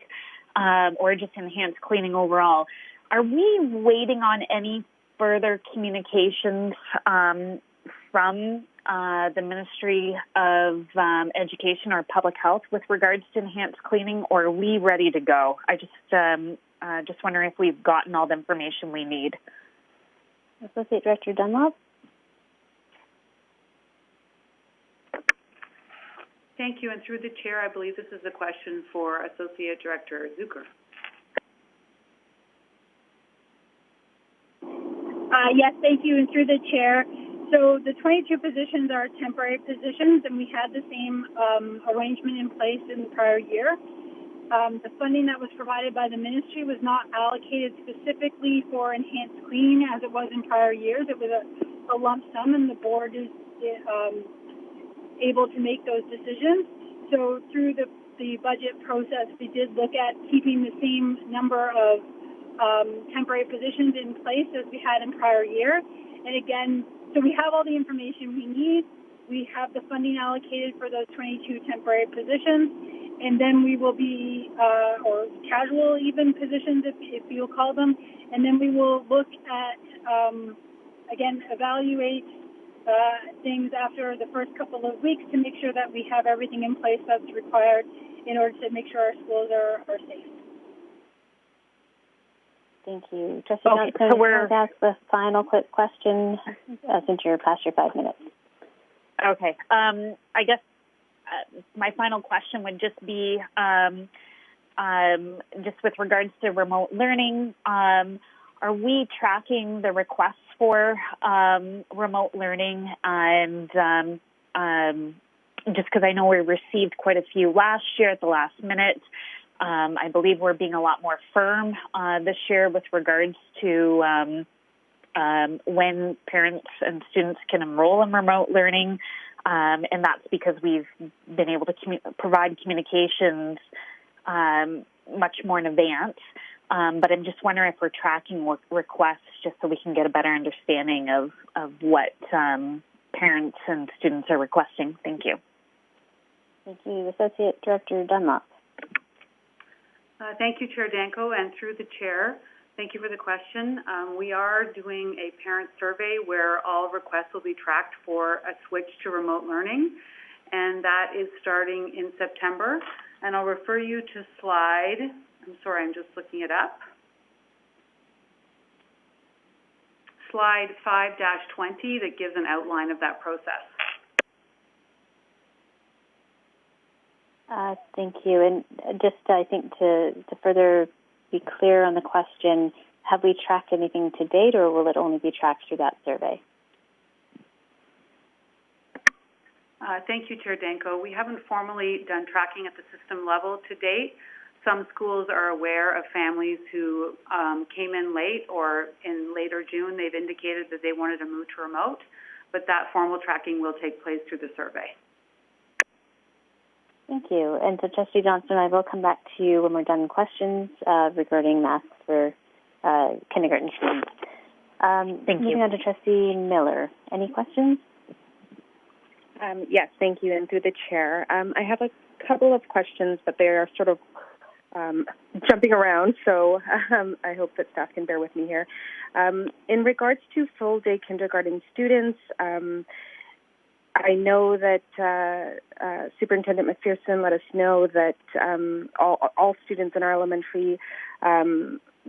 R: or just enhanced cleaning overall. Are we waiting on any further communications from the Ministry of Education or Public Health with regards to enhanced cleaning, or are we ready to go? I just wondering if we've gotten all the information we need.
A: Associate Director Dunlop.
E: Thank you. And through the chair, I believe this is a question for Associate Director Zucker.
I: Yes, thank you. And through the chair, so the 22 positions are temporary positions, and we had the same arrangement in place in the prior year. The funding that was provided by the ministry was not allocated specifically for enhanced cleaning as it was in prior years. It was a lump sum, and the board is able to make those decisions. So through the budget process, we did look at keeping the same number of temporary positions in place as we had in prior year. And again, so we have all the information we need. We have the funding allocated for those 22 temporary positions. And then we will be, or casual even positions, if you'll call them. And then we will look at, again, evaluate things after the first couple of weeks to make sure that we have everything in place that's required in order to make sure our schools are safe.
A: Thank you. Trustee Johnson, so we're ask the final quick question since you're past your 5 minutes.
R: Okay. I guess my final question would just be just with regards to remote learning, are we tracking the requests for remote learning? And just because I know we received quite a few last year at the last minute, I believe we're being a lot more firm this year with regards to when parents and students can enroll in remote learning. And that's because we've been able to provide communications much more in advance. But I'm just wondering if we're tracking requests just so we can get a better understanding of what parents and students are requesting. Thank you.
A: Thank you. Associate Director Dunlop.
E: Thank you, Chair Danko, and through the chair, thank you for the question. We are doing a parent survey where all requests will be tracked for a switch to remote learning, and that is starting in September. And I'll refer you to slide, I'm sorry, I'm just looking it up. Slide 5-20 that gives an outline of that process.
A: Thank you. And just, I think, to further be clear on the question, have we tracked anything to date, or will it only be tracked through that survey?
E: Thank you, Chair Danko. We haven't formally done tracking at the system level to date. Some schools are aware of families who came in late, or in later June they've indicated that they wanted to move to remote, but that formal tracking will take place through the survey.
A: Thank you. And so, Trustee Johnstone, I will come back to you when we're done questions regarding masks for kindergarten students.
R: Thank you.
A: Moving on to Trustee Miller. Any questions?
T: Yes, thank you. And through the chair, I have a couple of questions, but they are sort of jumping around, so I hope that staff can bear with me here. In regards to full-day kindergarten students, I know that Superintendent McPherson let us know that all students in our elementary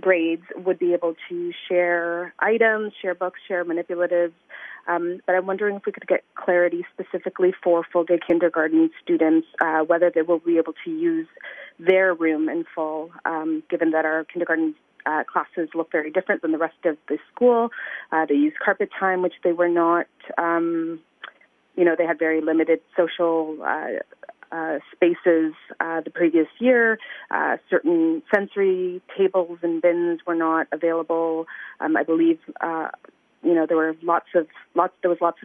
T: grades would be able to share items, share books, share manipulatives. But I'm wondering if we could get clarity specifically for full-day kindergarten students, whether they will be able to use their room in full, given that our kindergarten classes look very different than the rest of the school. They use carpet time, which they were not, they had very limited social spaces the previous year. Certain sensory tables and bins were not available. I believe, there were lots of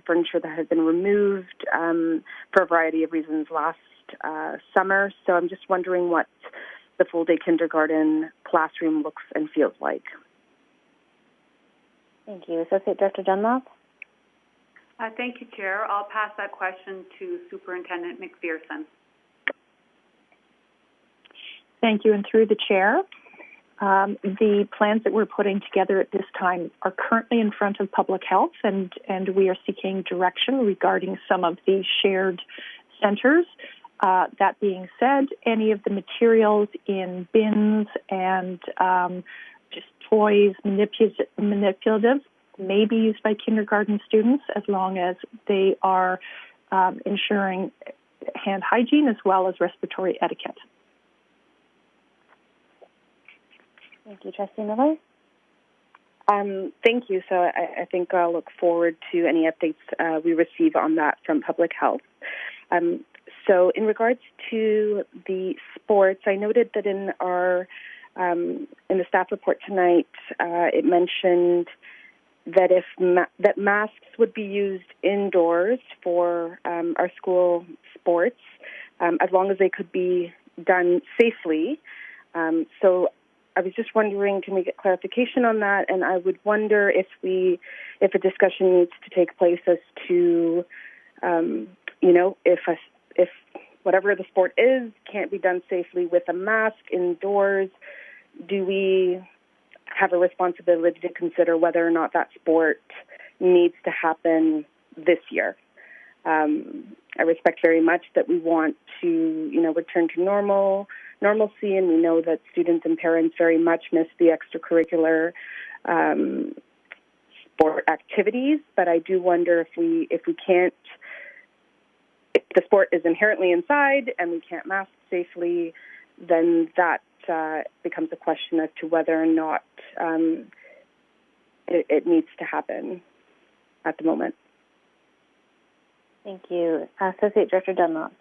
T: furniture that had been removed for a variety of reasons last summer. So I'm just wondering what the full-day kindergarten classroom looks and feels like.
A: Thank you. Associate Director Dunlop?
E: Thank you, Chair. I'll pass that question to Superintendent McPherson.
K: Thank you, and through the Chair, the plans that we're putting together at this time are currently in front of Public Health, and we are seeking direction regarding some of the shared centers. That being said, any of the materials in bins and just toys, manipulatives, may be used by kindergarten students as long as they are ensuring hand hygiene as well as respiratory etiquette.
A: Thank you. Trustee Miller?
T: Thank you. So I think I'll look forward to any updates we receive on that from Public Health. So in regards to the sports, I noted that in the staff report tonight, it mentioned that that masks would be used indoors for our school sports, as long as they could be done safely. So I was just wondering, can we get clarification on that? And I would wonder if a discussion needs to take place as to, if whatever the sport is can't be done safely with a mask indoors, do we have a responsibility to consider whether or not that sport needs to happen this year? I respect very much that we want to, return to normalcy, and we know that students and parents very much miss the extracurricular sport activities. But I do wonder if the sport is inherently inside and we can't mask safely, then that becomes a question as to whether or not it needs to happen at the moment.
A: Thank you. Associate Director Dunlop.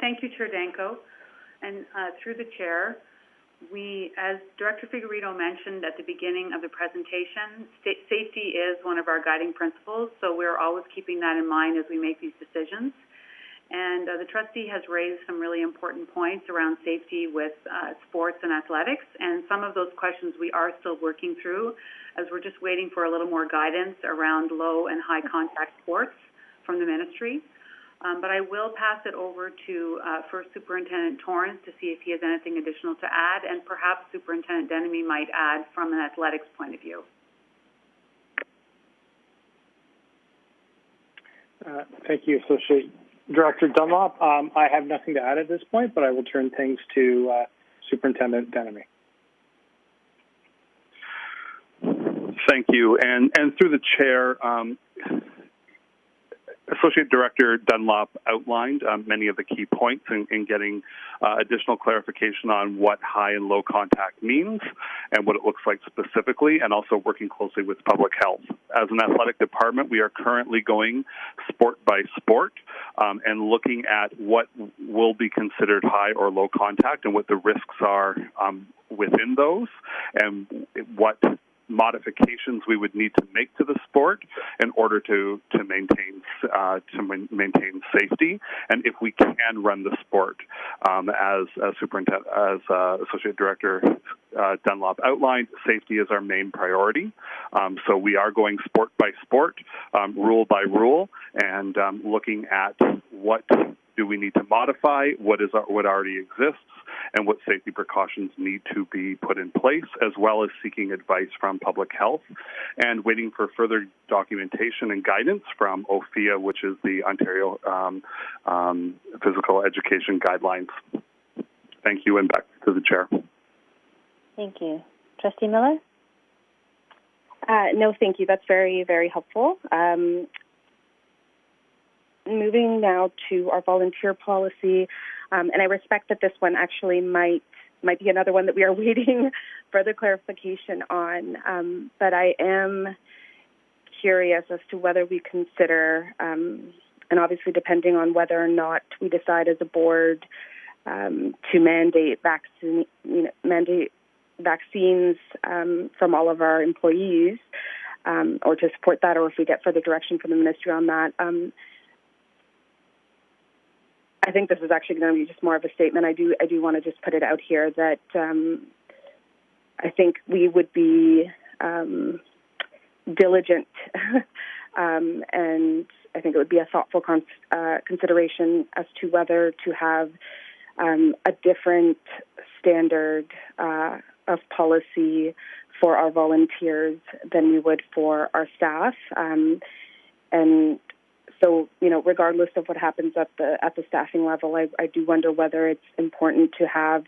E: Thank you, Chair Danko. And through the Chair, as Director Figueredo mentioned at the beginning of the presentation, safety is one of our guiding principles, so we're always keeping that in mind as we make these decisions. And the trustee has raised some really important points around safety with sports and athletics, and some of those questions we are still working through as we're just waiting for a little more guidance around low and high contact sports from the ministry. But I will pass it over to First Superintendent Torrance to see if he has anything additional to add, and perhaps Superintendent Denemy might add from an athletics point of view.
G: Thank you, Associate Director Dunlop. I have nothing to add at this point, but I will turn things to Superintendent Denemy.
J: Thank you. And through the Chair, Associate Director Dunlop outlined many of the key points in getting additional clarification on what high and low contact means and what it looks like specifically, and also working closely with Public Health. As an athletic department, we are currently going sport by sport and looking at what will be considered high or low contact and what the risks are within those, and what modifications we would need to make to the sport in order to maintain safety, and if we can run the sport as Associate Director Dunlop outlined, safety is our main priority. So we are going sport by sport, rule by rule, and looking at what do we need to modify, what already exists, and what safety precautions need to be put in place, as well as seeking advice from Public Health and waiting for further documentation and guidance from OFIA, which is the Ontario Physical Education Guidelines. Thank you, and back to the Chair.
A: Thank you. Trustee Miller?
T: No, thank you. That's very, very helpful. Moving now to our volunteer policy, and I respect that this one actually might be another one that we are waiting further clarification on, but I am curious as to whether we consider, and obviously depending on whether or not we decide as a board to mandate vaccines from all of our employees, or to support that, or if we get further direction from the ministry on that. I think this is actually going to be just more of a statement. I do want to just put it out here that I think we would be diligent, and I think it would be a thoughtful consideration as to whether to have a different standard of policy for our volunteers than we would for our staff. And so, regardless of what happens at the staffing level, I do wonder whether it's important to have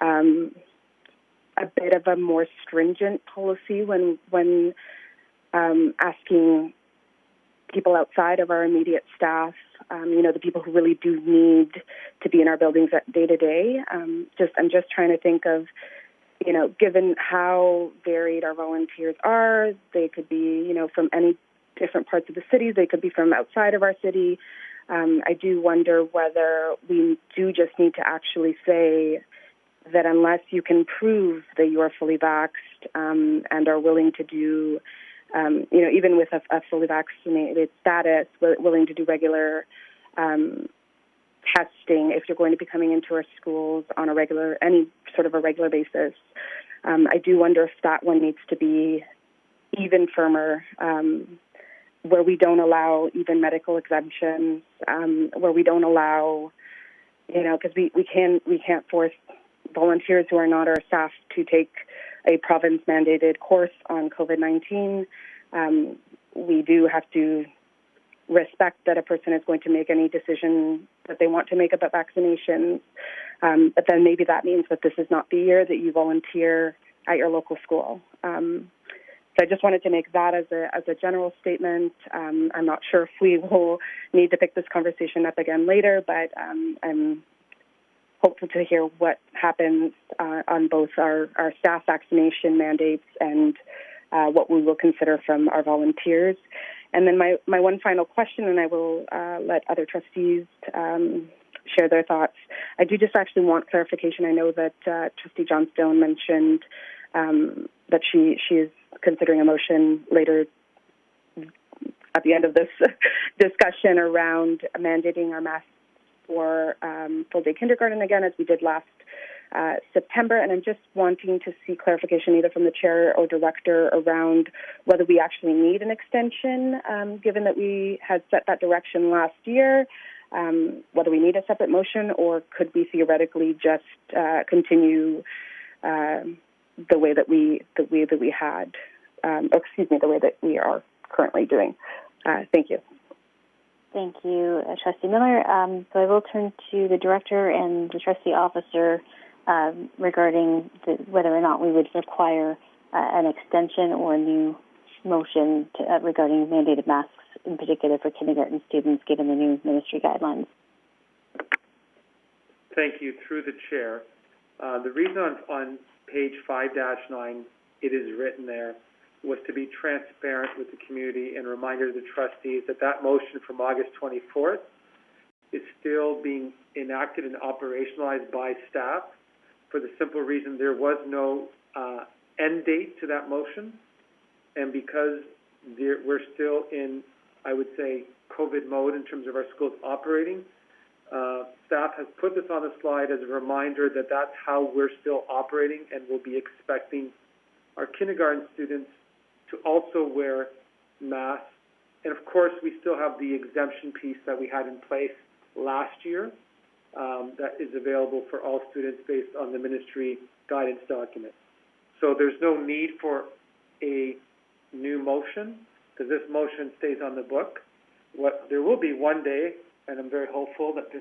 T: a bit of a more stringent policy when asking people outside of our immediate staff, the people who really do need to be in our buildings day to day. I'm just trying to think of, given how varied our volunteers are, they could be, from any different parts of the city, they could be from outside of our city. I do wonder whether we do just need to actually say that unless you can prove that you are fully vaxxed and are willing to do, even with a fully vaccinated status, willing to do regular testing if you're going to be coming into our schools on any sort of a regular basis. I do wonder if that one needs to be even firmer, where we don't allow even medical exemptions, where we don't allow, because we can't force volunteers who are not our staff to take a province-mandated course on COVID-19. We do have to respect that a person is going to make any decision that they want to make about vaccinations. But then maybe that means that this is not the year that you volunteer at your local school. So I just wanted to make that as a general statement. I'm not sure if we will need to pick this conversation up again later, but I'm hopeful to hear what happens on both our staff vaccination mandates and what we will consider from our volunteers. And then my one final question, and I will let other trustees share their thoughts. I do just actually want clarification. I know that Trustee Johnstone mentioned that she is considering a motion later at the end of this discussion around mandating our masks for full-day kindergarten again, as we did last September. And I'm just wanting to see clarification either from the chair or director around whether we actually need an extension, given that we had set that direction last year, whether we need a separate motion, or could we theoretically just continue the way that we had, the way that we are currently doing. Thank you.
A: Thank you, Trustee Miller. So I will turn to the director and the trustee officer regarding whether or not we would require an extension or a new motion regarding mandated masks, in particular for kindergarten students, given the new ministry guidelines.
D: Thank you. Through the chair. The reason on page 5-9 it is written there was to be transparent with the community and reminder the trustees that motion from August 24th is still being enacted and operationalized by staff for the simple reason there was no end date to that motion. And because we're still in, I would say, COVID mode in terms of our schools operating, staff has put this on the slide as a reminder that that's how we're still operating, and we'll be expecting our kindergarten students to also wear masks. And of course, we still have the exemption piece that we had in place last year that is available for all students based on the ministry guidance document. So there's no need for a new motion because this motion stays on the book. There will be one day, and I'm very hopeful that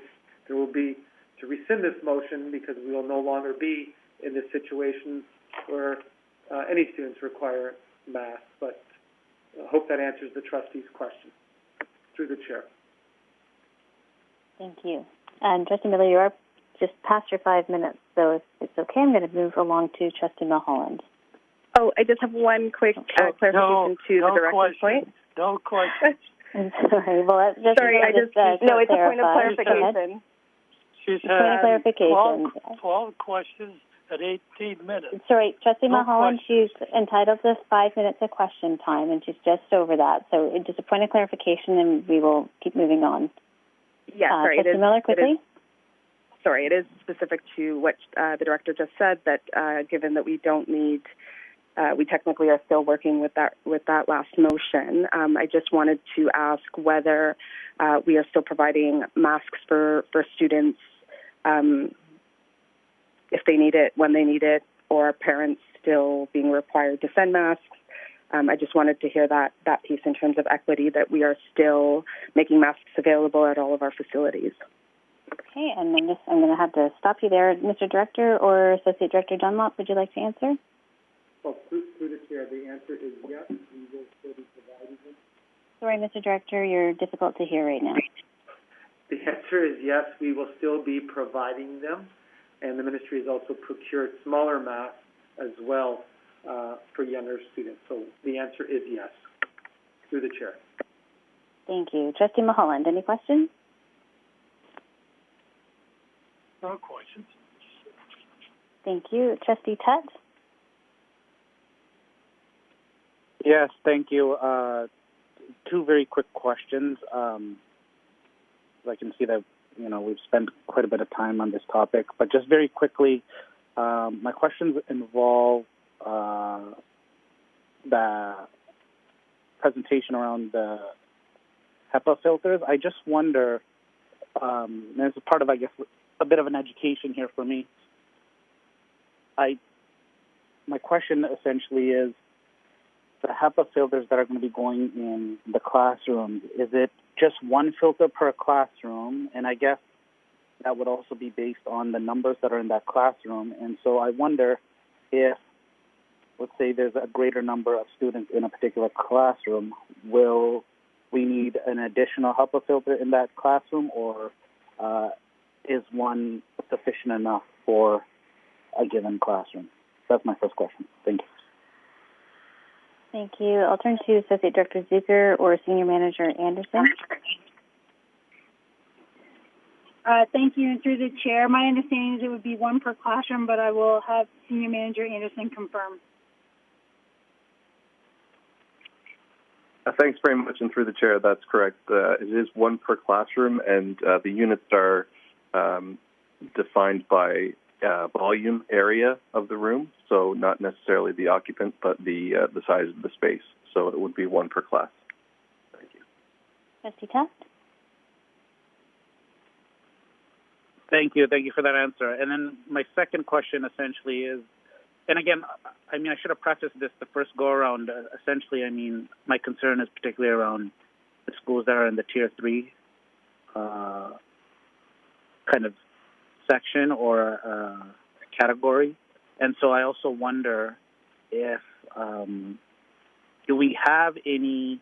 D: there will be to rescind this motion because we will no longer be in this situation where any students require masks, but I hope that answers the trustee's question. Through the chair.
A: Thank you. And Trustee Miller, you are just past your 5 minutes, so if it's okay, I'm going to move along to Trustee Mulholland.
T: Oh, I just have one quick clarification to the director's point.
U: No question.
A: I'm sorry. Well,
T: sorry, I just no, it's a point of clarification.
U: She's
A: had clarification.
U: 12 questions at 18 minutes.
A: Sorry, Trustee Mulholland,
U: question.
A: she's entitled to 5 minutes of question time, and she's just over that. So just a point of clarification, and we will keep moving on.
T: Yeah, sorry.
A: Trustee Miller, quickly.
T: It is specific to what the director just said, that given that we don't need, we technically are still working with that last motion. I just wanted to ask whether we are still providing masks for students if they need it, when they need it, or parents still being required to send masks. I just wanted to hear that piece in terms of equity, that we are still making masks available at all of our facilities.
A: Okay, and then I'm going to have to stop you there. Mr. Director or Associate Director Dunlop, would you like to answer?
D: Well, through the chair, the answer is yes, we will still be providing them.
A: Sorry, Mr. Director, you're difficult to hear right now.
D: The answer is yes, we will still be providing them, and the ministry has also procured smaller masks as well for younger students. So the answer is yes, through the chair.
A: Thank you. Trustee Mulholland, any questions?
U: No questions.
A: Thank you. Trustee Tutt?
V: Yes, thank you. Two very quick questions. I can see that, we've spent quite a bit of time on this topic, but just very quickly, my questions involve the presentation around the HEPA filters. I just wonder, and this is part of, I guess, a bit of an education here for me. My question essentially is, the HEPA filters that are going to be going in the classrooms, is it just one filter per classroom? And I guess that would also be based on the numbers that are in that classroom. And so I wonder if, let's say there's a greater number of students in a particular classroom, will we need an additional HEPA filter in that classroom, or is one sufficient enough for a given classroom? That's my first question. Thank you.
A: Thank you. I'll turn to Associate Director Zucker or Senior Manager Anderson.
I: Thank you. And through the chair, my understanding is it would be one per classroom, but I will have Senior Manager Anderson confirm.
S: Thanks very much. And through the chair, that's correct. It is one per classroom, and the units are defined by volume area of the room, so not necessarily the occupant, but the size of the space. So it would be one per class. Thank you.
A: Trustee Tutt?
V: Thank you for that answer. And then my second question essentially is, and again, I should have prefaced this the first go-around. Essentially, my concern is particularly around the schools that are in the Tier 3 kind of section or category. And so I also wonder if, do we have any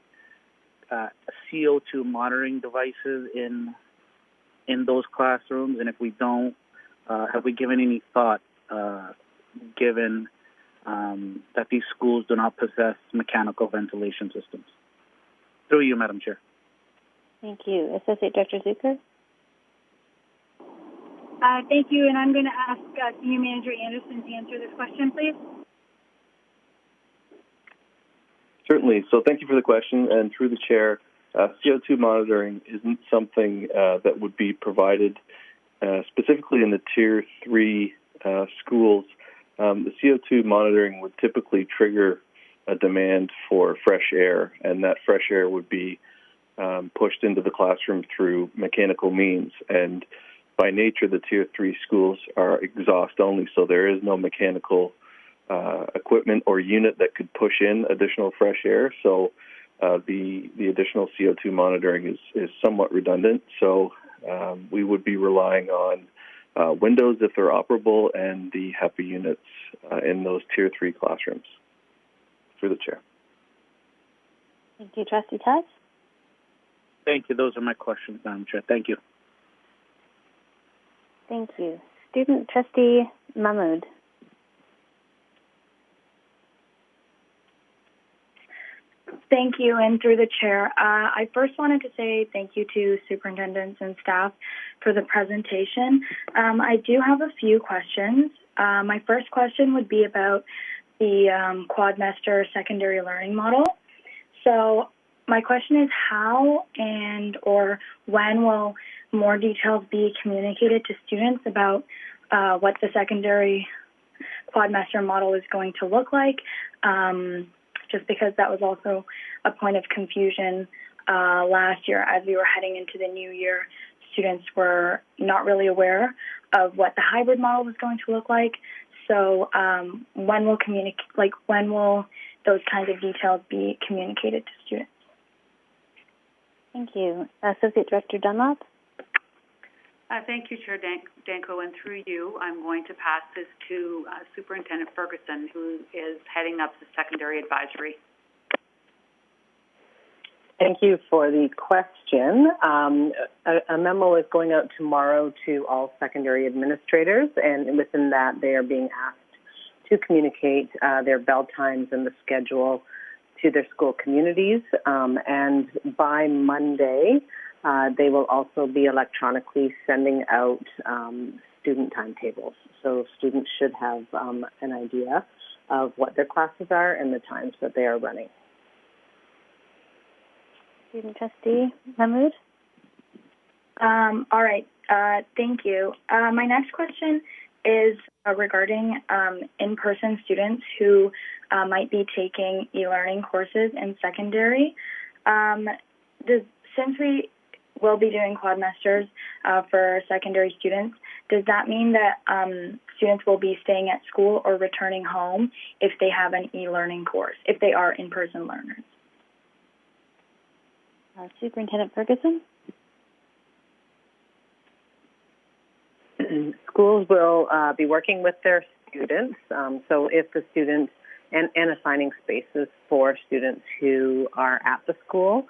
V: CO2 monitoring devices in those classrooms? And if we don't, have we given any thought, given that these schools do not possess mechanical ventilation systems? Through you, Madam Chair.
A: Thank you. Associate Director Zucker?
I: Thank you, and I'm going to ask Senior Manager Anderson to answer this question, please.
S: Certainly. So thank you for the question. And through the chair, CO2 monitoring isn't something that would be provided specifically in the Tier 3 schools. The CO2 monitoring would typically trigger a demand for fresh air, and that fresh air would be pushed into the classroom through mechanical means. And by nature, the Tier 3 schools are exhaust only, so there is no mechanical equipment or unit that could push in additional fresh air. So the additional CO2 monitoring is somewhat redundant. So we would be relying on windows if they're operable, and the HEPA units in those Tier 3 classrooms. Through the chair.
A: Thank you, Trustee Tuss.
V: Thank you. Those are my questions, Madam Chair. Thank you.
A: Thank you. Student Trustee Mahmood.
F: Thank you, and through the chair, I first wanted to say thank you to superintendents and staff for the presentation. I do have a few questions. My first question would be about the quadmester secondary learning model. So my question is how and or when will more details be communicated to students about what the secondary quadmester model is going to look like? Just because that was also a point of confusion last year as we were heading into the new year. Students were not really aware of what the hybrid model was going to look like. So when will those kinds of details be communicated to students?
A: Thank you. Associate Director Dunlop.
E: Thank you, Chair Danko, and through you, I'm going to pass this to Superintendent Ferguson, who is heading up the secondary advisory.
L: Thank you for the question. A memo is going out tomorrow to all secondary administrators, and within that, they are being asked to communicate their bell times and the schedule to their school communities. And by Monday, they will also be electronically sending out student timetables. So students should have an idea of what their classes are and the times that they are running.
A: Student Trustee Mahmood.
F: All right. Thank you. My next question is regarding in-person students who might be taking e-learning courses in secondary. Since we will be doing quadmesters for secondary students, does that mean that students will be staying at school or returning home if they have an e-learning course, if they are in-person learners?
A: Superintendent Ferguson.
L: Schools will be working with their students. So if the students, and assigning spaces for students who are at the school,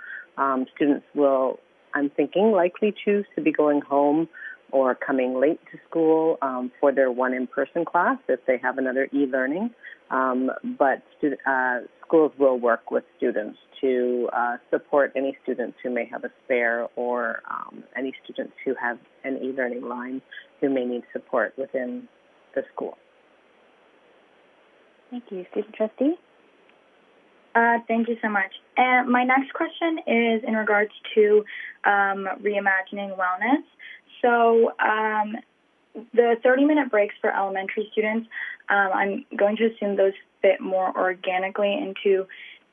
L: students will, I'm thinking, likely choose to be going home or coming late to school for their one in-person class if they have another e-learning. But schools will work with students to support any students who may have a spare or any students who have an e-learning line who may need support within the school.
A: Thank you. Student Trustee?
F: Thank you so much. And my next question is in regards to Reimagining Wellness. So the 30-minute breaks for elementary students, I'm going to assume those fit more organically into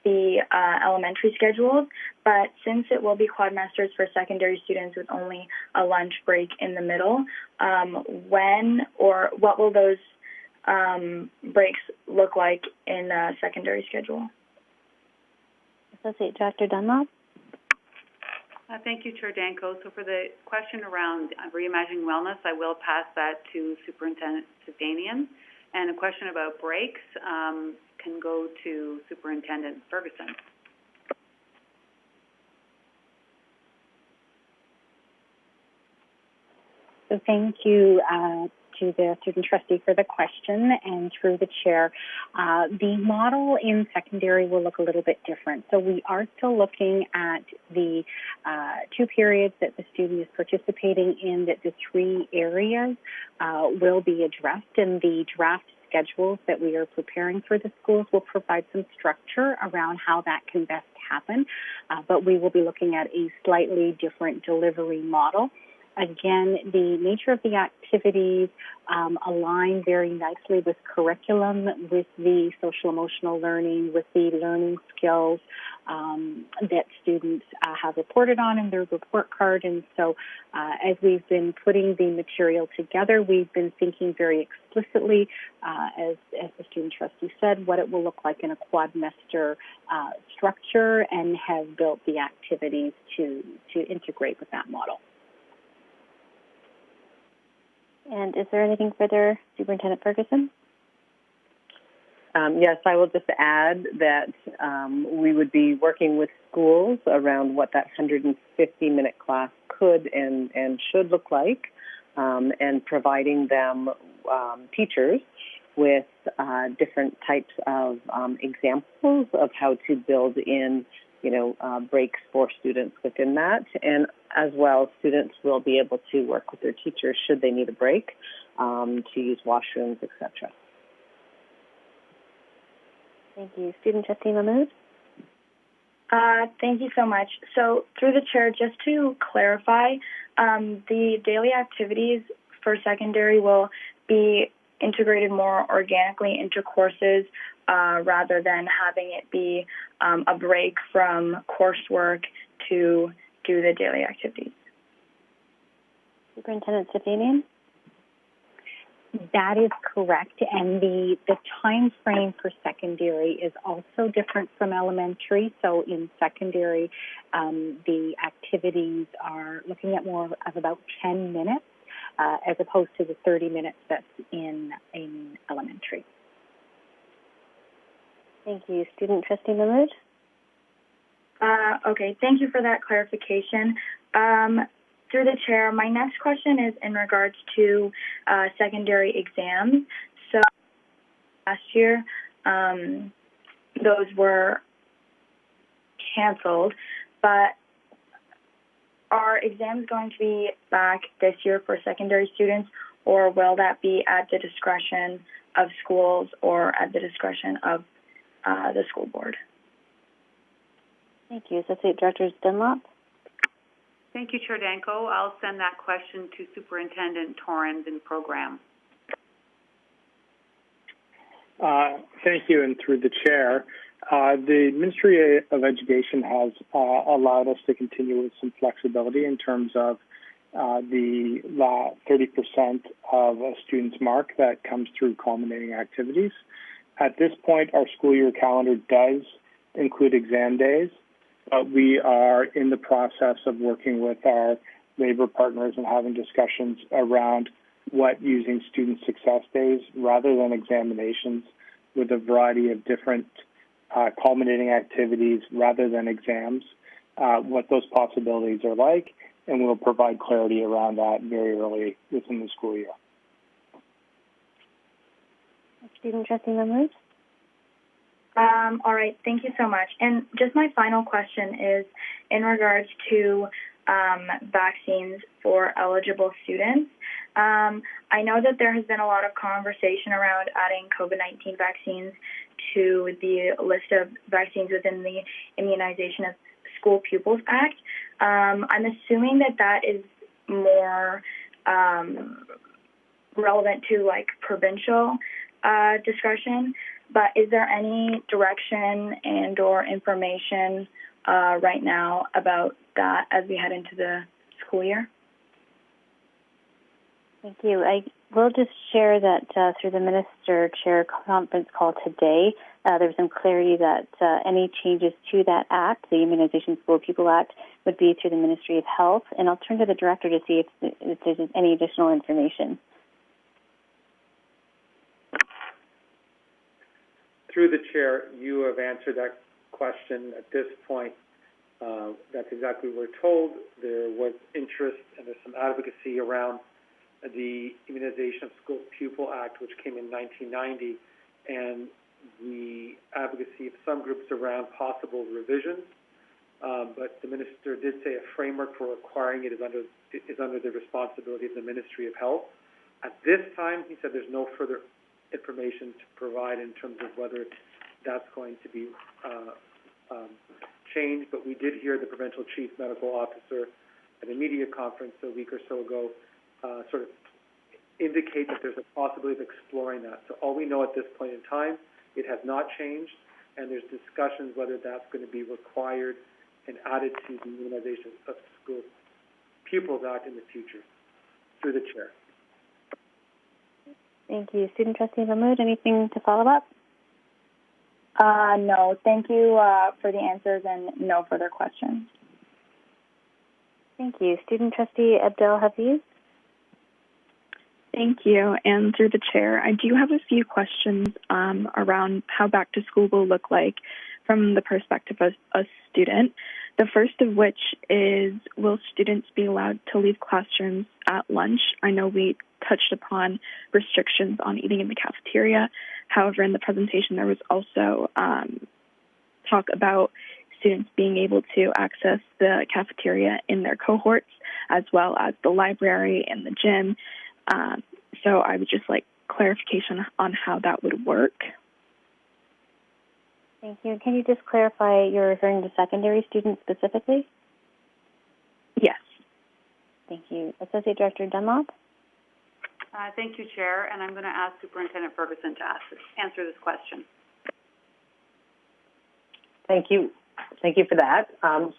F: the elementary schedules, but since it will be quadmesters for secondary students with only a lunch break in the middle, when or what will those breaks look like in the secondary schedule?
A: Associate Director Dunlop.
E: Thank you, Chair Danko. So for the question around Reimagining Wellness, I will pass that to Superintendent Sedanian. And a question about breaks can go to Superintendent Ferguson.
K: So thank you to the student trustee for the question, and through the chair. The model in secondary will look a little bit different. So we are still looking at the 2 periods that the student is participating in, that the 3 areas will be addressed, and the draft schedules that we are preparing for the schools will provide some structure around how that can best happen. But we will be looking at a slightly different delivery model. Again, the nature of the activities align very nicely with curriculum, with the social emotional learning, with the learning skills that students have reported on in their report card. And so as we've been putting the material together, we've been thinking very explicitly, as the student trustee said, what it will look like in a quadmester structure, and have built the activities to integrate with that model.
A: And is there anything further, Superintendent Ferguson?
L: Yes, I will just add that we would be working with schools around what that 150-minute class could and should look like, and providing them teachers with different types of examples of how to build in, breaks for students within that. And as well, students will be able to work with their teachers should they need a break, to use washrooms, etc.
A: Thank you. Student Trustee Mahmood?
F: Thank you so much. So through the chair, just to clarify, the daily activities for secondary will be integrated more organically into courses rather than having it be a break from coursework to do the daily activities.
A: Superintendent Stefanian?
M: That is correct, and the time frame for secondary is also different from elementary. So in secondary, the activities are looking at more of about 10 minutes as opposed to the 30 minutes that's in elementary.
A: Thank you. Student Trustee Mahmood?
F: Okay, thank you for that clarification. Through the chair, my next question is in regards to secondary exams. So last year, those were canceled, but are exams going to be back this year for secondary students, or will that be at the discretion of schools or at the discretion of the school board?
A: Thank you. Associate Director Dunlop?
E: Thank you, Chair Danko. I'll send that question to Superintendent Torrens in program.
G: Thank you, and through the chair, the Ministry of Education has allowed us to continue with some flexibility in terms of the 30% of a student's mark that comes through culminating activities. At this point, our school year calendar does include exam days, but we are in the process of working with our labor partners and having discussions around what using student success days rather than examinations with a variety of different culminating activities rather than exams, what those possibilities are like, and we'll provide clarity around that very early within the school year.
A: Student Trustee Mahmood?
F: All right, thank you so much. And just my final question is in regards to vaccines for eligible students. I know that there has been a lot of conversation around adding COVID-19 vaccines to the list of vaccines within the Immunization of School Pupils Act. I'm assuming that that is more relevant to like provincial discretion. But is there any direction and or information right now about that as we head into the school year?
A: Thank you. I will just share that through the Minister Chair conference call today, there was some clarity that any changes to that act, the Immunization School Pupil Act, would be through the Ministry of Health. And I'll turn to the Director to see if there's any additional information.
D: Through the chair, you have answered that question at this point. That's exactly what we're told. There was interest and there's some advocacy around the Immunization of School Pupil Act, which came in 1990, and the advocacy of some groups around possible revisions. But the minister did say a framework for requiring it is under the responsibility of the Ministry of Health. At this time, he said there's no further information to provide in terms of whether that's going to be changed, but we did hear the Provincial Chief Medical Officer at a media conference a week or so ago sort of indicate that there's a possibility of exploring that. So all we know at this point in time, it has not changed, and there's discussions whether that's going to be required and added to the Immunization of School Pupils Act in the future. Through the chair.
A: Thank you. Student Trustee Mahmood, anything to follow up?
F: No, thank you for the answers and no further questions.
A: Thank you. Student Trustee Abdel Hafiz?
F: Thank you. And through the chair, I do have a few questions around how back to school will look like from the perspective of a student. The first of which is, will students be allowed to leave classrooms at lunch? I know we touched upon restrictions on eating in the cafeteria. However, in the presentation, there was also talk about students being able to access the cafeteria in their cohorts, as well as the library and the gym. So I would just like clarification on how that would work.
A: Thank you. Can you just clarify, you're referring to secondary students specifically?
F: Yes.
A: Thank you. Associate Director Dunlop?
E: Thank you, Chair, and I'm going to ask Superintendent Ferguson to answer this question.
L: Thank you. Thank you for that.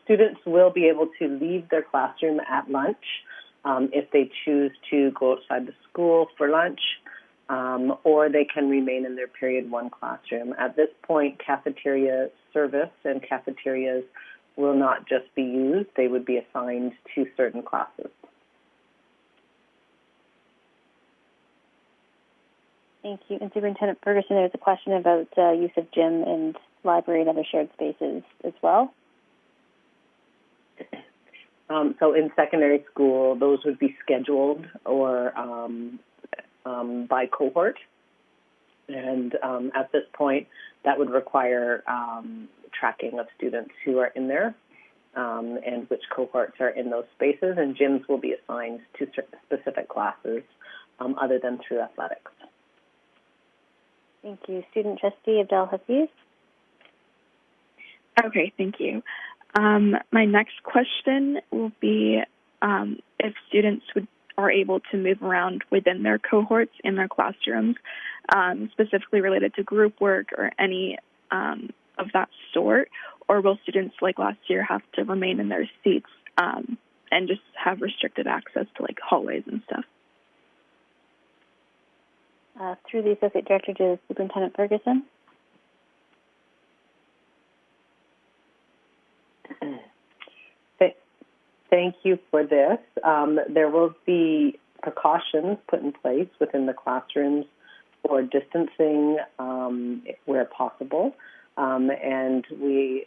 L: Students will be able to leave their classroom at lunch if they choose to go outside the school for lunch, or they can remain in their Period 1 classroom. At this point, cafeteria service and cafeterias will not just be used, they would be assigned to certain classes.
A: Thank you. And Superintendent Ferguson, there's a question about use of gym and library and other shared spaces as well.
L: So in secondary school, those would be scheduled or by cohort. And at this point, that would require tracking of students who are in there and which cohorts are in those spaces. And gyms will be assigned to specific classes other than through athletics.
A: Thank you. Student Trustee Abdel Hafiz.
F: Okay, thank you. My next question will be if students are able to move around within their cohorts in their classrooms, specifically related to group work or any of that sort, or will students, like last year, have to remain in their seats and just have restricted access to like hallways and stuff?
A: Through the Associate Director to Superintendent Ferguson.
L: Thank you for this. There will be precautions put in place within the classrooms for distancing where possible, and we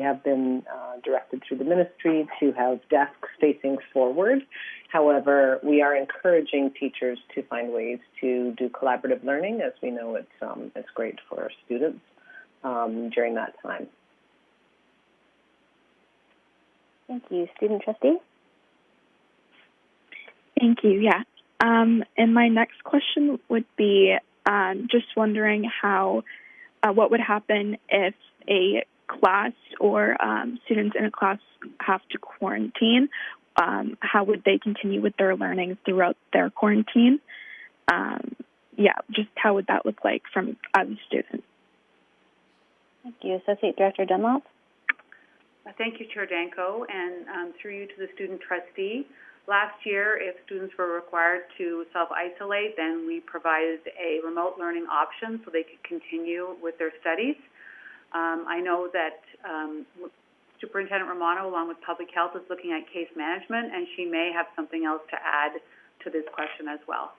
L: have been directed through the ministry to have desks facing forward. However, we are encouraging teachers to find ways to do collaborative learning, as we know it's great for our students during that time.
A: Thank you. Student Trustee?
F: Thank you, yeah. And my next question would be just wondering what would happen if a class or students in a class have to quarantine. How would they continue with their learning throughout their quarantine? Just how would that look like as a student?
A: Thank you. Associate Director Dunlop?
E: Thank you, Chair Danko, and through you to the student trustee. Last year, if students were required to self-isolate, then we provided a remote learning option so they could continue with their studies. I know that Superintendent Romano, along with Public Health, is looking at case management, and she may have something else to add to this question as well.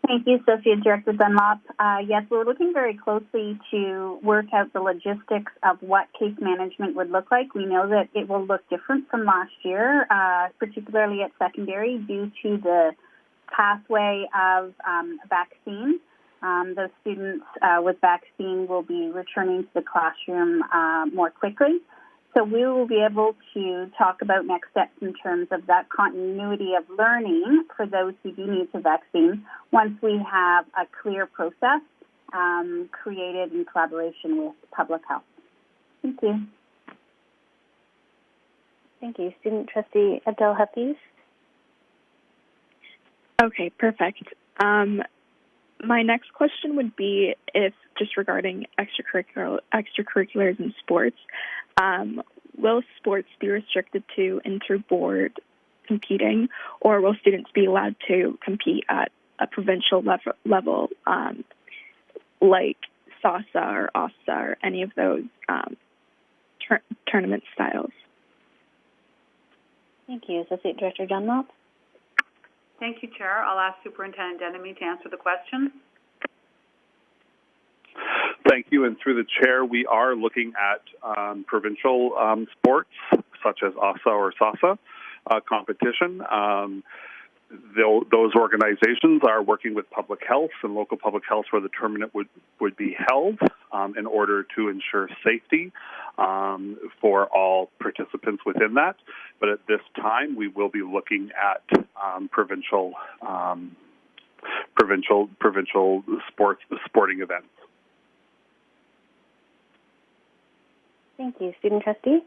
B: Thank you, Associate Director Dunlop. Yes, we're looking very closely to work out the logistics of what case management would look like. We know that it will look different from last year, particularly at secondary, due to the pathway of vaccine. Those students with vaccine will be returning to the classroom more quickly. So we will be able to talk about next steps in terms of that continuity of learning for those who do need the vaccine once we have a clear process created in collaboration with Public Health. Thank you.
A: Thank you. Student Trustee Abdel Hafiz.
F: Okay, perfect. My next question would be if just regarding extracurriculars and sports, will sports be restricted to inter-board competing, or will students be allowed to compete at a provincial level like SASA or OSSA or any of those tournament styles?
A: Thank you. Associate Director Dunlop.
E: Thank you, Chair. I'll ask Superintendent Denemy to answer the question.
J: Thank you. And through the chair, we are looking at provincial sports, such as ASA or SASA competition. Those organizations are working with public health and local public health where the tournament would be held in order to ensure safety for all participants within that. But at this time, we will be looking at provincial sporting events.
A: Thank you. Student trustee?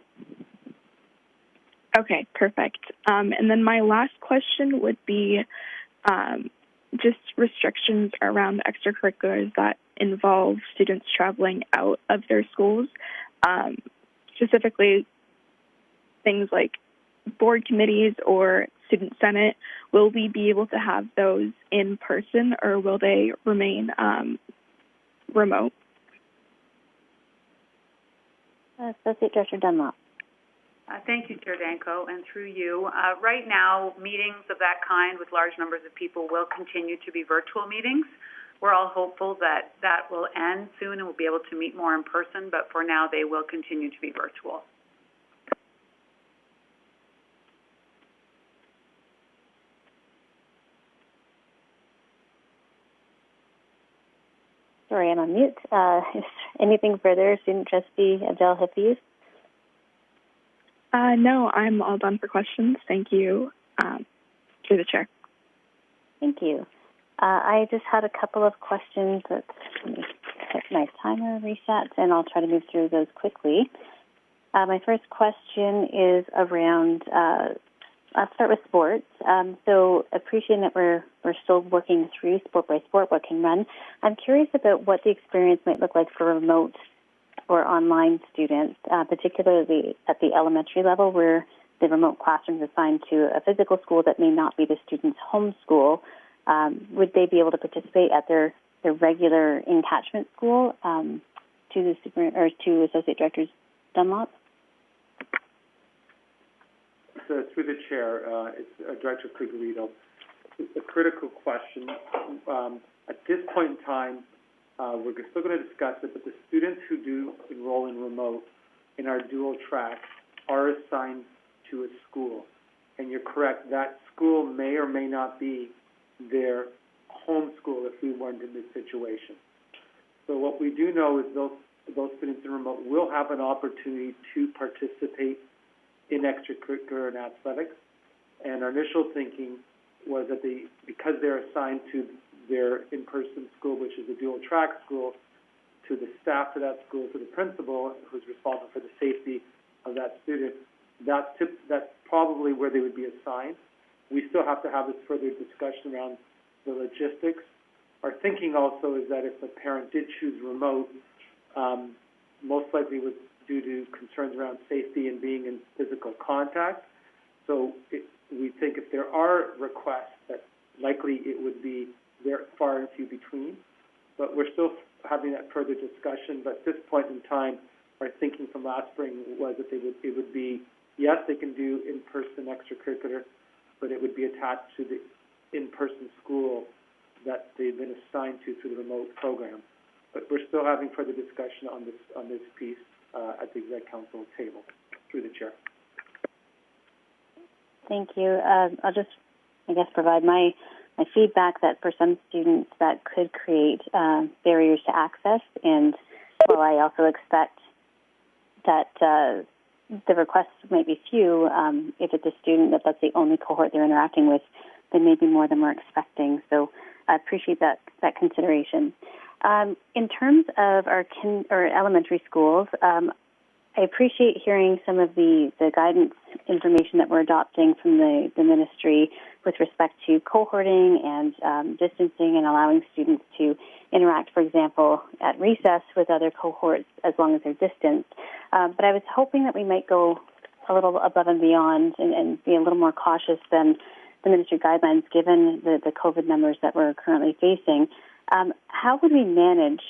C: Okay, perfect. And then my last question would be just restrictions around the extracurriculars that involve students traveling out of their schools, specifically things like board committees or student senate. Will we be able to have those in person, or will they remain remote?
A: Associate Director Dunlop.
E: Thank you, Chair Danko, and through you. Right now, meetings of that kind with large numbers of people will continue to be virtual meetings. We're all hopeful that that will end soon and we'll be able to meet more in person, but for now, they will continue to be virtual.
A: Sorry, I'm on mute. Anything further, Student Trustee Adele Hafiz?
C: No, I'm all done for questions. Thank you. Through the chair.
A: Thank you. I just had a couple of questions. Let me set my timer reset, and I'll try to move through those quickly. My first question is around, I'll start with sports. So appreciating that we're still working through sport by sport, what can run. I'm curious about what the experience might look like for remote or online students, particularly at the elementary level where the remote classroom is assigned to a physical school that may not be the student's home school. Would they be able to participate at their regular in-catchment school to Associate Director Dunlop?
D: So through the chair, it's Director Figueredo. It's a critical question. At this point in time, we're still going to discuss it, but the students who do enroll in remote in our dual track are assigned to a school. And you're correct, that school may or may not be their home school if we weren't in this situation. So what we do know is those students in remote will have an opportunity to participate in extracurricular and athletics. And our initial thinking was that because they're assigned to their in-person school, which is a dual track school, to the staff of that school, to the principal who's responsible for the safety of that student, that's probably where they would be assigned. We still have to have this further discussion around the logistics. Our thinking also is that if a parent did choose remote, most likely was due to concerns around safety and being in physical contact. So we think if there are requests, that likely it would be there far and few between. But we're still having that further discussion. But at this point in time, our thinking from last spring was that it would be, yes, they can do in-person extracurricular, but it would be attached to the in-person school that they've been assigned to through the remote program. But we're still having further discussion on this piece at the Exec Council table through the chair.
A: Thank you. I'll just, provide my feedback that for some students that could create barriers to access. And while I also expect that the requests might be few, if it's a student that's the only cohort they're interacting with, then maybe more than we're expecting. So I appreciate that consideration. In terms of our elementary schools, I appreciate hearing some of the guidance information that we're adopting from the ministry with respect to cohorting and distancing and allowing students to interact, for example, at recess with other cohorts as long as they're distanced. But I was hoping that we might go a little above and beyond and be a little more cautious than the ministry guidelines given the COVID numbers that we're currently facing. How would we manage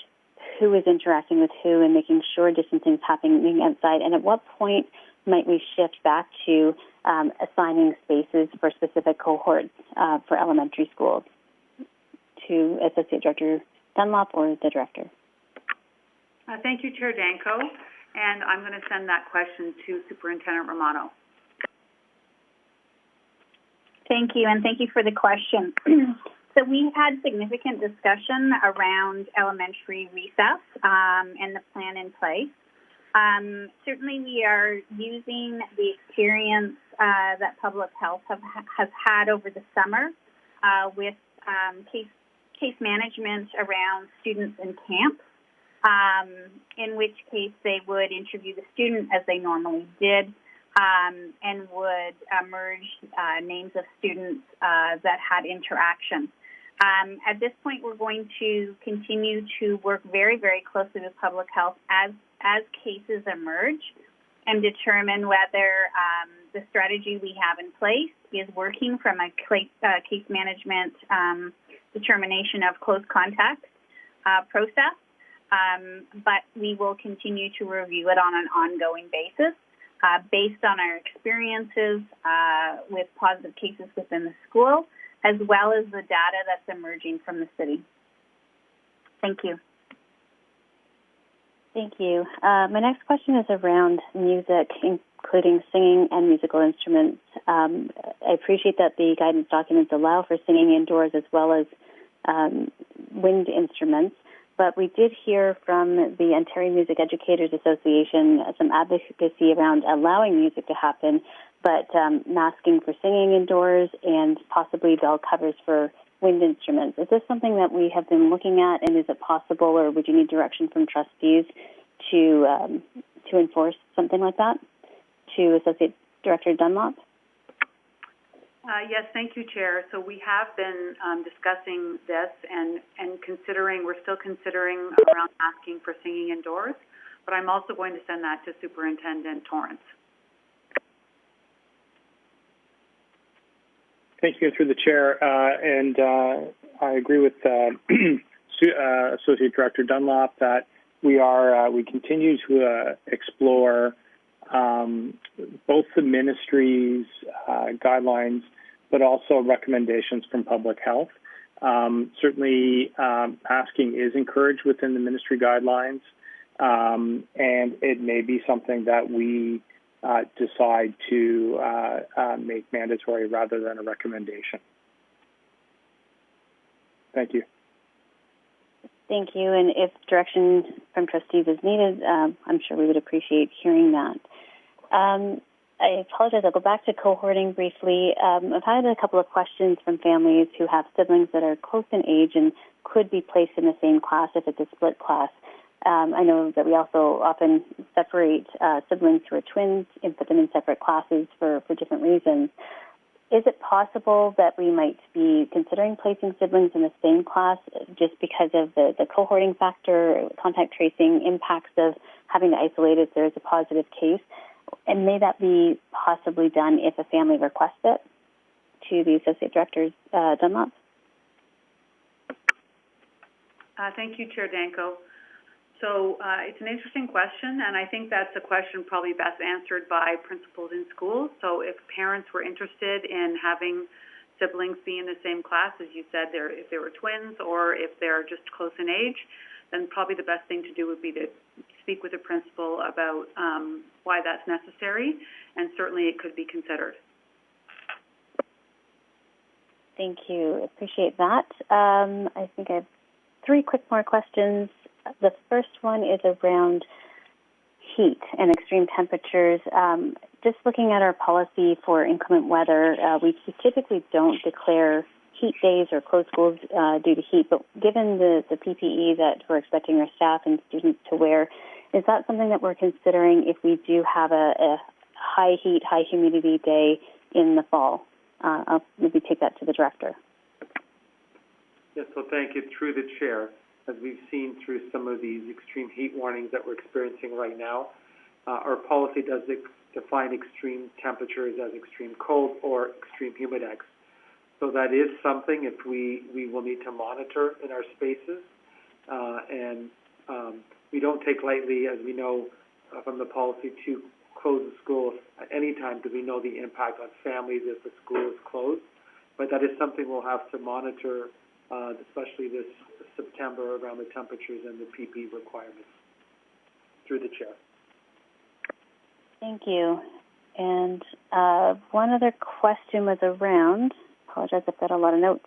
A: who is interacting with who and making sure distancing is happening outside? And at what point might we shift back to assigning spaces for specific cohorts for elementary schools to Associate Director Dunlop or the Director.
E: Thank you, Chair Danko. And I'm going to send that question to Superintendent Romano.
B: Thank you, and thank you for the question. So we had significant discussion around elementary recess and the plan in place. Certainly we are using the experience that public health has had over the summer with case management around students in camps, in which case they would interview the student as they normally did and would merge names of students that had interaction. At this point, we're going to continue to work very, very closely with public health as cases emerge and determine whether the strategy we have in place is working from a case management determination of close contact process. But we will continue to review it on an ongoing basis based on our experiences with positive cases within the school, as well as the data that's emerging from the city. Thank you.
A: Thank you. My next question is around music, including singing and musical instruments. I appreciate that the guidance documents allow for singing indoors as well as wind instruments, but we did hear from the Ontario Music Educators Association some advocacy around allowing music to happen, but masking for singing indoors and possibly bell covers for wind instruments. Is this something that we have been looking at, and is it possible, or would you need direction from trustees to enforce something like that? To Associate Director Dunlop?
E: Yes, thank you, Chair. So we have been discussing this and considering, we're still considering around asking for singing indoors, but I'm also going to send that to Superintendent Torrance.
G: Thank you, through the chair, and I agree with Associate Director Dunlop that we continue to explore both the ministry's guidelines, but also recommendations from public health. Certainly, masking is encouraged within the ministry guidelines, and it may be something that we decide to make mandatory rather than a recommendation. Thank you.
A: Thank you. And if direction from trustees is needed, I'm sure we would appreciate hearing that. I apologize. I'll go back to cohorting briefly. I've had a couple of questions from families who have siblings that are close in age and could be placed in the same class if it's a split class. I know that we also often separate siblings who are twins and put them in separate classes for different reasons. Is it possible that we might be considering placing siblings in the same class just because of the cohorting factor, contact tracing impacts of having to isolate if there is a positive case? And may that be possibly done if a family requests it to the Associate Director Dunlop?
E: Thank you, Chair Danko. So it's an interesting question, and I think that's a question probably best answered by principals in schools. So if parents were interested in having siblings be in the same class, as you said, if they were twins or if they're just close in age, then probably the best thing to do would be to speak with the principal about why that's necessary, and certainly it could be considered.
A: Thank you. Appreciate that. I think I have three quick more questions. The first one is around heat and extreme temperatures. Just looking at our policy for inclement weather, we typically don't declare heat days or close schools due to heat, but given the PPE that we're expecting our staff and students to wear, is that something that we're considering if we do have a high heat, high humidity day in the fall? I'll maybe take that to the Director.
D: Yes, so thank you. Through the Chair, as we've seen through some of these extreme heat warnings that we're experiencing right now, our policy does define extreme temperatures as extreme cold or extreme humidex. So that is something if we will need to monitor in our spaces. And we don't take lightly, as we know from the policy, to close the school at any time because we know the impact on families if the school is closed. But that is something we'll have to monitor, especially this September around the temperatures and the PPE requirements. Through the chair.
A: Thank you. And one other question was around, apologize, I've got a lot of notes,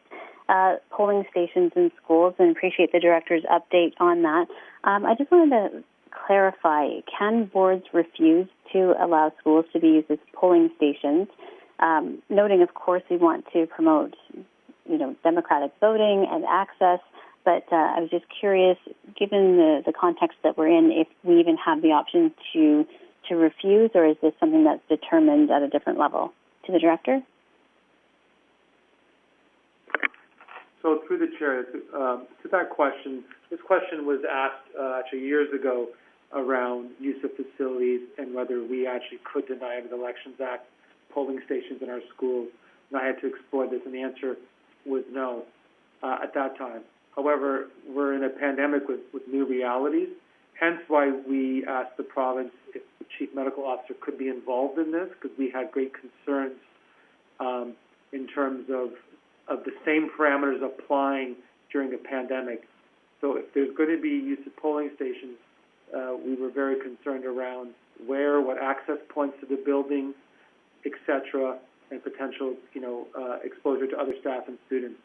A: polling stations in schools, and appreciate the director's update on that. I just wanted to clarify, can boards refuse to allow schools to be used as polling stations? Noting, of course, we want to promote, democratic voting and access, but I was just curious, given the context that we're in, if we even have the option to refuse, or is this something that's determined at a different level? To the director.
D: So through the chair, to that question, this question was asked actually years ago around use of facilities and whether we actually could deny under the Elections Act polling stations in our schools. And I had to explore this, and the answer was no at that time. However, we're in a pandemic with new realities, hence why we asked the province if the chief medical officer could be involved in this, because we had great concerns in terms of the same parameters applying during a pandemic. So if there's going to be use of polling stations, we were very concerned around what access points to the building, etc., and potential, exposure to other staff and students.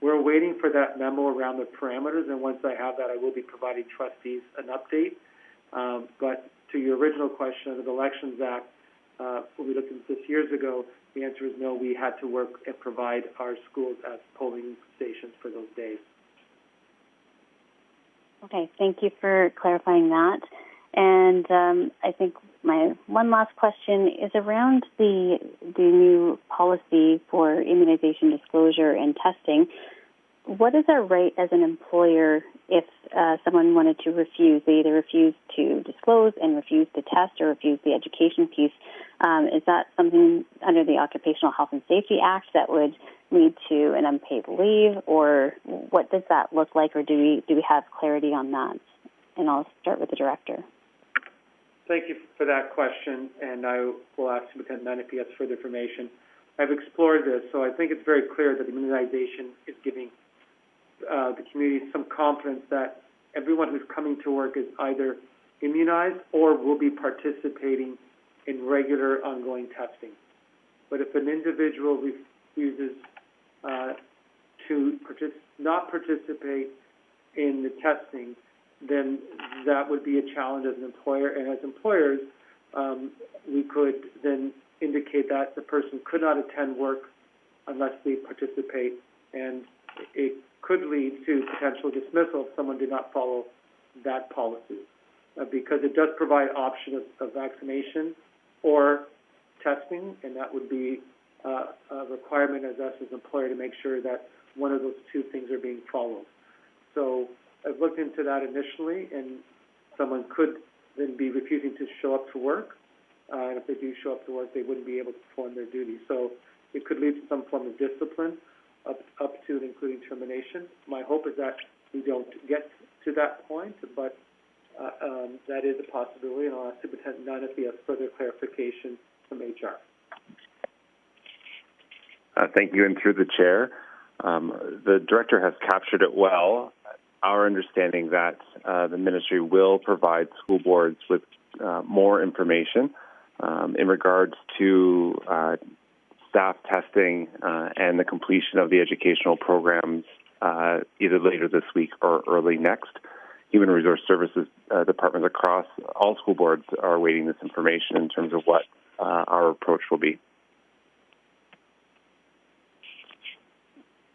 D: We're waiting for that memo around the parameters, and once I have that, I will be providing trustees an update. But to your original question under the Elections Act, when we looked at this years ago, the answer is no. We had to work and provide our schools as polling stations for those days.
A: Okay, thank you for clarifying that. And I think my one last question is around the new policy for immunization disclosure and testing. What is our right as an employer if someone wanted to refuse? They either refuse to disclose and refuse to test or refuse the education piece. Is that something under the Occupational Health and Safety Act that would lead to an unpaid leave, or what does that look like, or do we have clarity on that? And I'll start with the director.
D: Thank you for that question, and I will ask Superintendent Nunn if he has further information. I've explored this, so I think it's very clear that immunization is giving the community some confidence that everyone who's coming to work is either immunized or will be participating in regular ongoing testing. But if an individual refuses to not participate in the testing, then that would be a challenge as an employer. And as employers, we could then indicate that the person could not attend work unless they participate, and it could lead to potential dismissal if someone did not follow that policy, because it does provide option of vaccination or testing, and that would be a requirement as us as an employer to make sure that one of those two things are being followed. So I've looked into that initially, and someone could then be refusing to show up to work, and if they do show up to work, they wouldn't be able to perform their duties. So it could lead to some form of discipline, up to and including termination. My hope is that we don't get to that point, but that is a possibility, and I'll ask Superintendent Nunn if he has further clarification from HR.
H: Thank you, and through the chair, the director has captured it well. Our understanding that the ministry will provide school boards with more information in regards to staff testing and the completion of the educational programs either later this week or early next. Human Resource Services departments across all school boards are awaiting this information in terms of what our approach will be.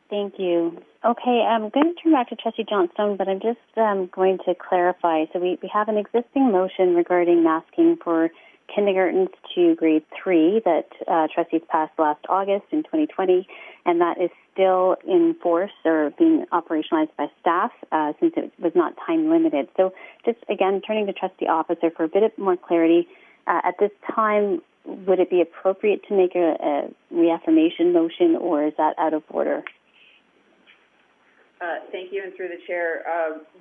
A: Thank you. Okay, I'm going to turn back to Trustee Johnstone, but I'm just going to clarify. So we have an existing motion regarding masking for kindergartens to grade 3 that trustees passed last August in 2020, and that is still in force or being operationalized by staff since it was not time limited. So just again, turning to trustee officer for a bit of more clarity, at this time, would it be appropriate to make a reaffirmation motion, or is that out of order?
N: Thank you, and through the chair,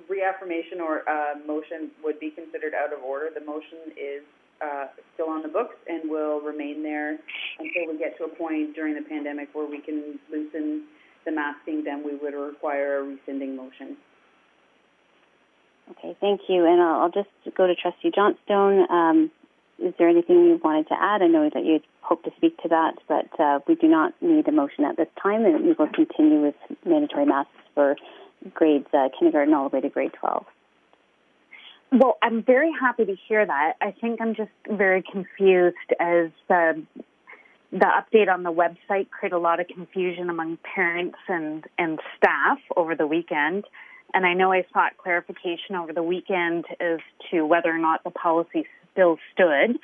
N: reaffirmation or motion would be considered out of order. The motion is
E: still on the books and will remain there until we get to a point during the pandemic where we can loosen the masking. Then we would require a rescinding motion.
A: Okay, thank you. And I'll just go to Trustee Johnstone. Is there anything you wanted to add? I know that you hope to speak to that, but we do not need a motion at this time, and we will continue with mandatory masks for grades kindergarten all the way to grade 12.
R: Well, I'm very happy to hear that. I think I'm just very confused as the update on the website created a lot of confusion among parents and staff over the weekend. And I know I sought clarification over the weekend as to whether or not the policy still stood.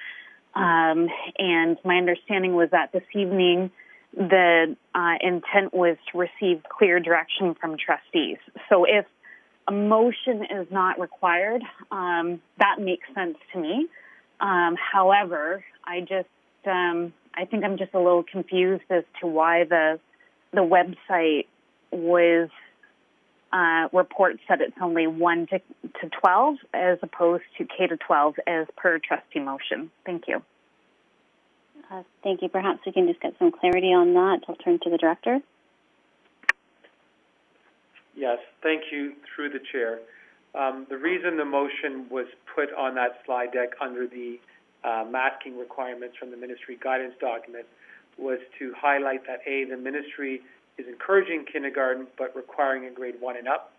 R: And my understanding was that this evening the intent was to receive clear direction from trustees. So if a motion is not required, that makes sense to me. However, I think I'm just a little confused as to why the website was report said it's only 1 to 12 as opposed to K to 12 as per trustee motion. Thank you.
A: Thank you. Perhaps we can just get some clarity on that. I'll turn to the director.
D: Yes, thank you, through the chair. The reason the motion was put on that slide deck under the masking requirements from the ministry guidance document was to highlight that, A, the ministry is encouraging kindergarten but requiring a grade 1 and up.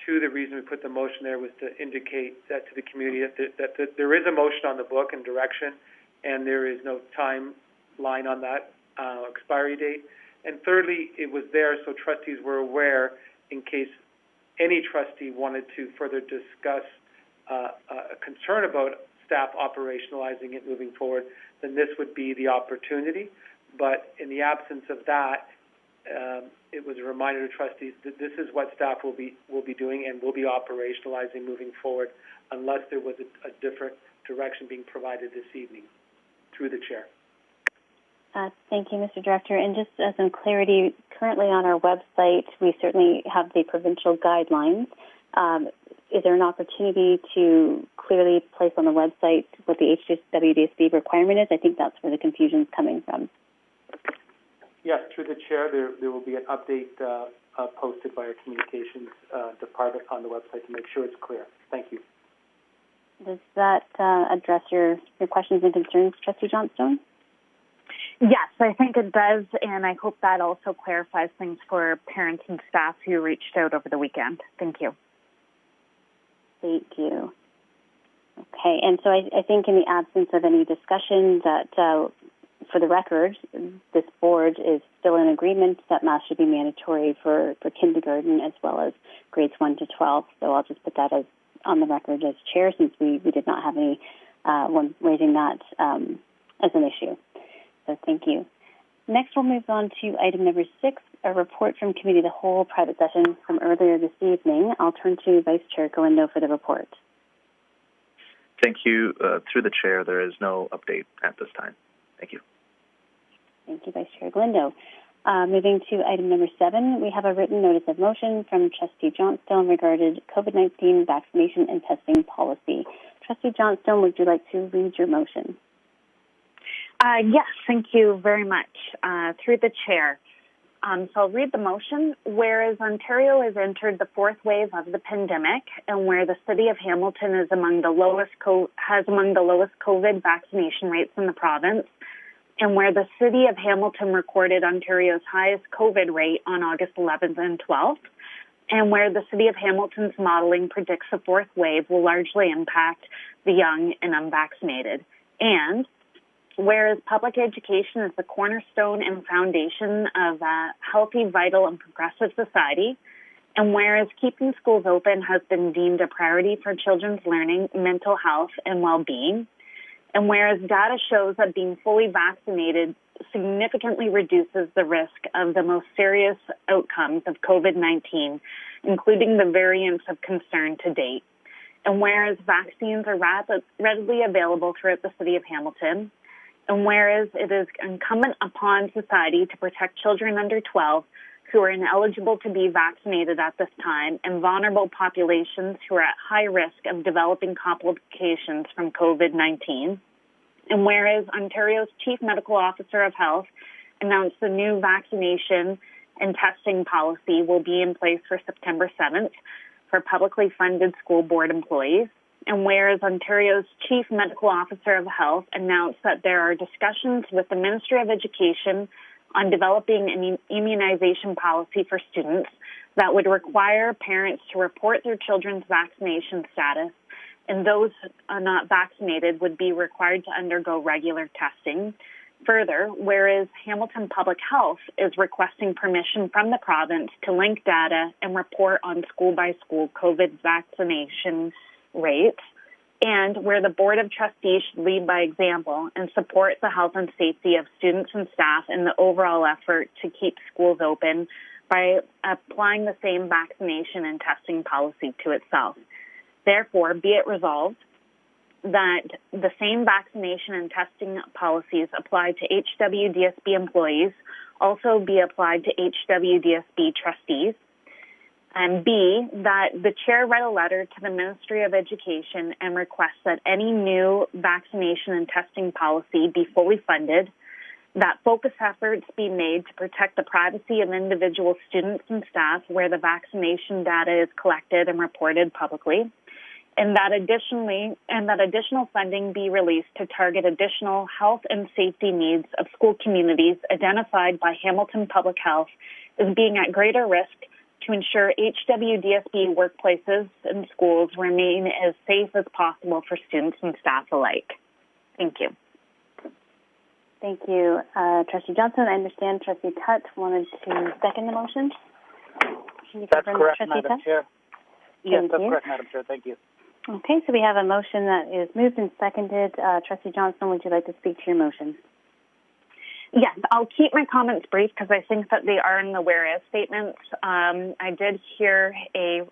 D: 2, the reason we put the motion there was to indicate that to the community that there is a motion on the book and direction, and there is no timeline on that expiry date. And thirdly, it was there so trustees were aware in case any trustee wanted to further discuss a concern about staff operationalizing it moving forward, then this would be the opportunity. But in the absence of that, it was a reminder to trustees that this is what staff will be doing and will be operationalizing moving forward, unless there was a different direction being provided this evening. Through the chair.
A: Thank you, Mr. Director. And just as some clarity, currently on our website, we certainly have the provincial guidelines. Is there an opportunity to clearly place on the website what the HWDSB requirement is? I think that's where the confusion is coming from.
D: Yes, through the chair, there will be an update posted by our communications department on the website to make sure it's clear. Thank you.
A: Does that address your questions and concerns, Trustee Johnstone?
R: Yes, I think it does, and I hope that also clarifies things for parents and staff who reached out over the weekend. Thank you.
A: Thank you. Okay, and so I think in the absence of any discussion that, for the record, this board is still in agreement that masks should be mandatory for kindergarten as well as grades 1 to 12. So I'll just put that as on the record as chair, since we did not have any one raising that as an issue. So thank you. Next, we'll move on to item number 6, a report from Committee of the Whole, private session from earlier this evening. I'll turn to Vice Chair Galindo for the report.
N: Thank you. Through the chair, there is no update at this time. Thank you.
A: Thank you, Vice Chair Galindo. Moving to item number 7, we have a written notice of motion from Trustee Johnstone regarding COVID-19 vaccination and testing policy. Trustee Johnstone, would you like to read your motion?
R: Yes, thank you very much. Through the chair. So I'll read the motion. Whereas Ontario has entered the 4th wave of the pandemic, and where the City of Hamilton is among the lowest has among the lowest COVID vaccination rates in the province, and where the City of Hamilton recorded Ontario's highest COVID rate on August 11th and 12th, and where the City of Hamilton's modeling predicts the 4th wave will largely impact the young and unvaccinated, and whereas public education is the cornerstone and foundation of a healthy, vital, and progressive society, and whereas keeping schools open has been deemed a priority for children's learning, mental health, and well-being, and whereas data shows that being fully vaccinated significantly reduces the risk of the most serious outcomes of COVID-19, including the variants of concern to date, and whereas vaccines are readily available throughout the City of Hamilton, and whereas it is incumbent upon society to protect children under 12 who are ineligible to be vaccinated at this time and vulnerable populations who are at high risk of developing complications from COVID-19, And whereas Ontario's Chief Medical Officer of Health announced the new vaccination and testing policy will be in place for September 7th for publicly funded school board employees. And whereas Ontario's Chief Medical Officer of Health announced that there are discussions with the Ministry of Education on developing an immunization policy for students that would require parents to report their children's vaccination status, and those not vaccinated would be required to undergo regular testing. Further, whereas Hamilton Public Health is requesting permission from the province to link data and report on school-by-school COVID vaccination rates, and where the Board of Trustees should lead by example and support the health and safety of students and staff in the overall effort to keep schools open by applying the same vaccination and testing policy to itself. Therefore, be it resolved that the same vaccination and testing policies applied to HWDSB employees also be applied to HWDSB trustees. And B, that the chair write a letter to the Ministry of Education and request that any new vaccination and testing policy be fully funded, that focus efforts be made to protect the privacy of individual students and staff where the vaccination data is collected and reported publicly, and that additional funding be released to target additional health and safety needs of school communities identified by Hamilton Public Health as being at greater risk to ensure HWDSB workplaces and schools remain as safe as possible for students and staff alike. Thank you.
A: Thank you, Trustee Johnson. I understand Trustee Tutt wanted to second the motion. Can you
V: That's
A: confirm,
V: correct,
A: Trustee
V: Madam
A: Tutt?
V: Chair. Yes,
A: Thank
V: that's
A: you.
V: correct, Madam Chair. Thank you.
A: Okay, so we have a motion that is moved and seconded. Trustee Johnson, would you like to speak to your motion?
R: Yes, I'll keep my comments brief because I think that they are in the whereas statements. I did hear a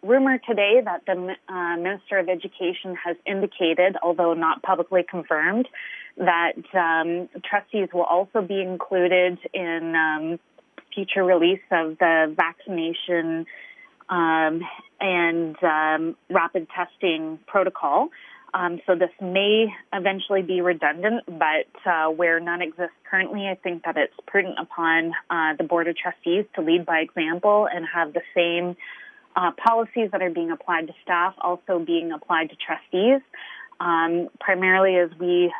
R: rumor today that the Minister of Education has indicated, although not publicly confirmed, that trustees will also be included in future release of the vaccination and rapid testing protocol. So this may eventually be redundant, but where none exists currently, I think that it's prudent upon the Board of Trustees to lead by example and have the same policies that are being applied to staff also being applied to trustees, primarily as we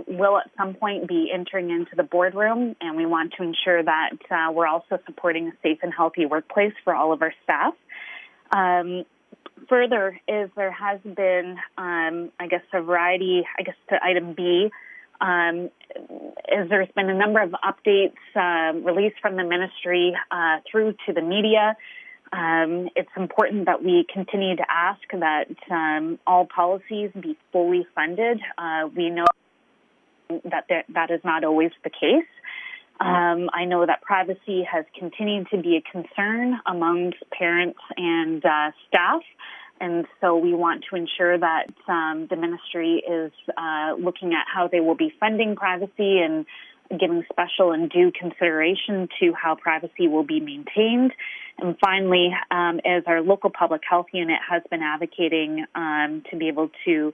R: will at some point be entering into the boardroom, and we want to ensure that we're also supporting a safe and healthy workplace for all of our staff. Further, is there has been, a variety, to item B, is there's been a number of updates released from the ministry through to the media. It's important that we continue to ask that all policies be fully funded. We know that is not always the case. I know that privacy has continued to be a concern amongst parents and staff, and so we want to ensure that the ministry is looking at how they will be funding privacy and giving special and due consideration to how privacy will be maintained. And finally, as our local public health unit has been advocating to be able to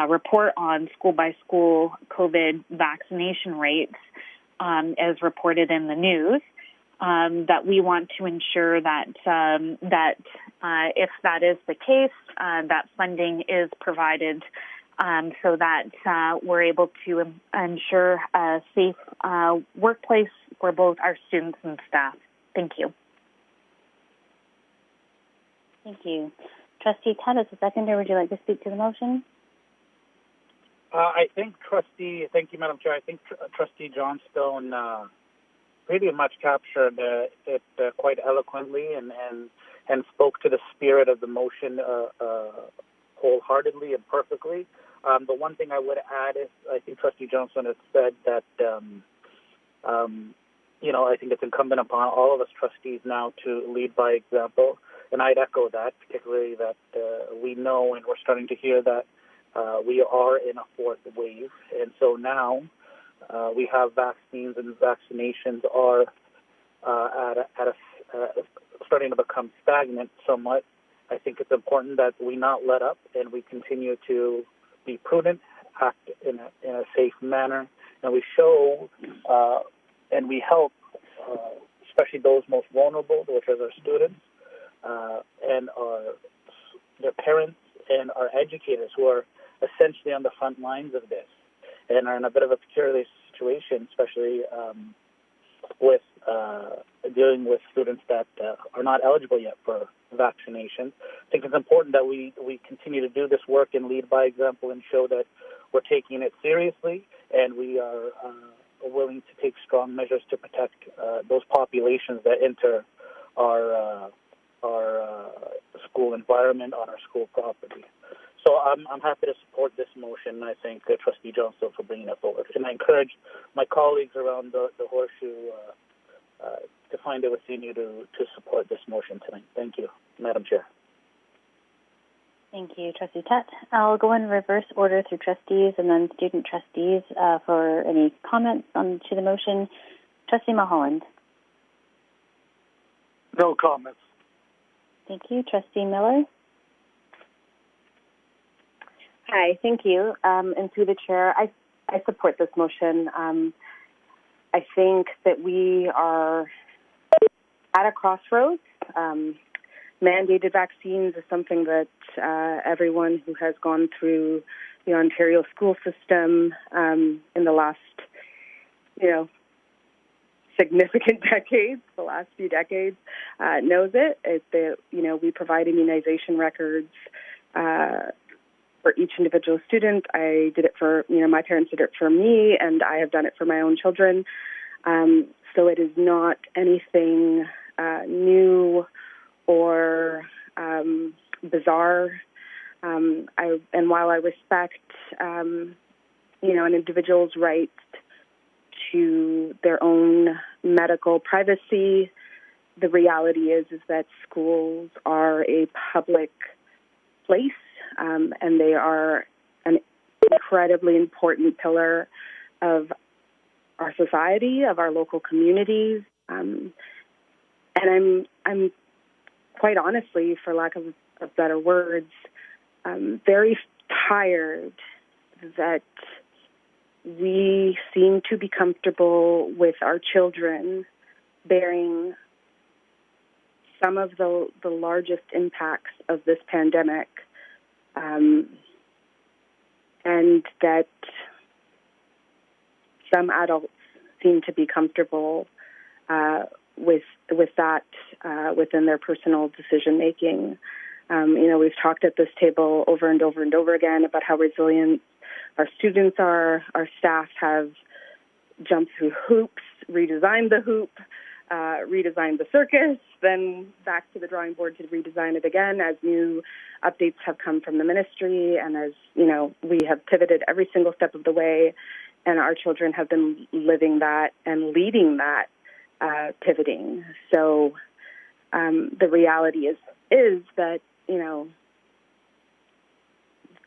R: report on school-by-school COVID vaccination rates, as reported in the news, that we want to ensure that if that is the case, that funding is provided so that we're able to ensure a safe workplace for both our students and staff. Thank you.
A: Thank you. Trustee Tutt, as a seconder, would you like to speak to the motion?
V: I think thank you, Madam Chair. I think Trustee Johnstone pretty much captured it quite eloquently and spoke to the spirit of the motion wholeheartedly and perfectly. The one thing I would add is I think Trustee Johnstone has said that, I think it's incumbent upon all of us trustees now to lead by example. And I'd echo that, particularly that we know and we're starting to hear that we are in a fourth wave. And so now we have vaccines and vaccinations are starting to become stagnant somewhat. I think it's important that we not let up and we continue to be prudent, act in a safe manner, and we show and we help, especially those most vulnerable, which are our students and their parents and our educators, who are essentially on the front lines of this and are in a bit of a peculiar situation, especially with dealing with students that are not eligible yet for vaccination. I think it's important that we continue to do this work and lead by example and show that we're taking it seriously, and we are willing to take strong measures to protect those populations that enter our school environment, on our school property. So I'm happy to support this motion, and I thank Trustee Johnstone for bringing it forward. And I encourage my colleagues around the horseshoe to find it within you to support this motion tonight. Thank you, Madam Chair.
A: Thank you, Trustee Tutt. I'll go in reverse order through trustees and then student trustees for any comments to the motion. Trustee Mulholland.
U: No comments.
A: Thank you. Trustee Miller.
O: Hi, thank you. And through the chair, I support this motion. I think that we are at a crossroads. Mandated vaccines is something that everyone who has gone through the Ontario school system in the last, significant decades, the last few decades, knows it. We provide immunization records for each individual student. I did it for, my parents did it for me, and I have done it for my own children. So it is not anything new or bizarre. And while I respect, an individual's right to their own medical privacy, the reality is that schools are a public place, and they are an incredibly important pillar of our society, of our local communities. And I'm quite honestly, for lack of better words, very tired that we seem to be comfortable with our children bearing some of the largest impacts of this pandemic, and that some adults seem to be comfortable with that within their personal decision making. We've talked at this table over and over and over again about how resilient our students are. Our staff have jumped through hoops, redesigned the hoop, redesigned the circus, then back to the drawing board to redesign it again as new updates have come from the ministry, and as we have pivoted every single step of the way, and our children have been living that and leading that pivoting. So the reality is that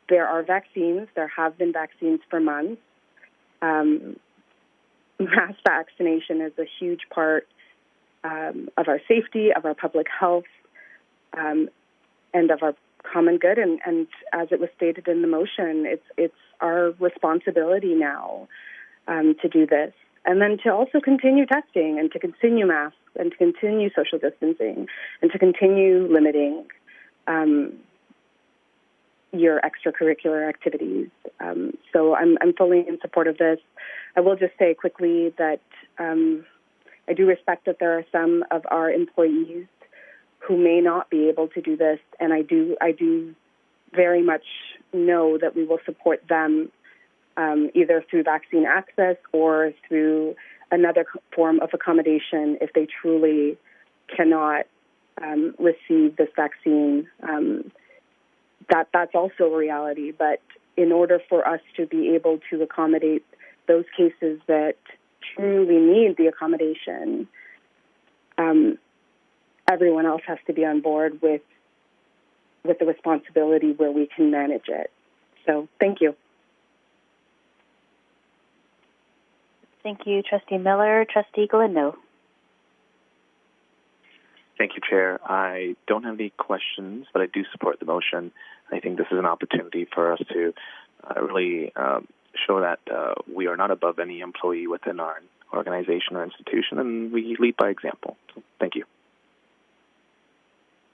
O: there are vaccines. There have been vaccines for months. Mass vaccination is a huge part of our safety, of our public health, and of our common good. And as it was stated in the motion, it's our responsibility now to do this. And then to also continue testing and to continue masks and to continue social distancing and to continue limiting your extracurricular activities. So I'm fully in support of this. I will just say quickly that I do respect that there are some of our employees who may not be able to do this, and I do very much know that we will support them either through vaccine access or through another form of accommodation if they truly cannot receive this vaccine. That's also a reality, but in order for us to be able to accommodate those cases that truly need the accommodation, everyone else has to be on board with the responsibility where we can manage it. So thank you.
A: Thank you, Trustee Miller. Trustee Galindo.
N: Thank you, Chair. I don't have any questions, but I do support the motion. I think this is an opportunity for us to really show that we are not above any employee within our organization or institution, and we lead by example. So thank you.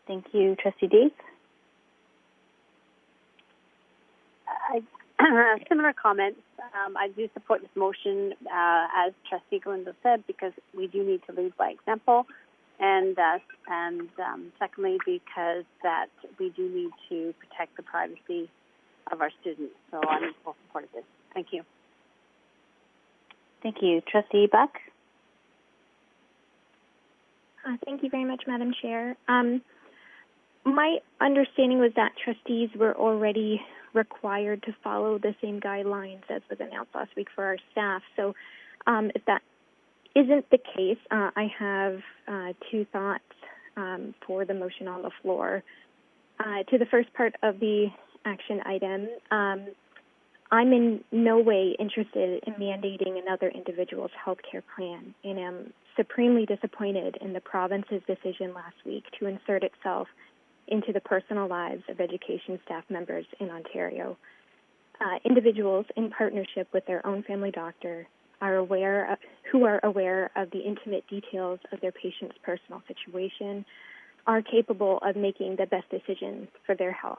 A: Thank you. Trustee Dees?
M: Similar comments. I do support this motion, as Trustee Galindo said, because we do need to lead by example, and secondly, because that we do need to protect the privacy of our students. So I'm in full support of this. Thank you.
A: Thank you. Trustee Buck?
P: Thank you very much, Madam Chair. My understanding was that trustees were already required to follow the same guidelines as was announced last week for our staff. So if that isn't the case, I have two thoughts for the motion on the floor. To the first part of the action item, I'm in no way interested in mandating another individual's health care plan, and am supremely disappointed in the province's decision last week to insert itself into the personal lives of education staff members in Ontario. Individuals in partnership with their own family doctor who are aware of the intimate details of their patient's personal situation are capable of making the best decision for their health.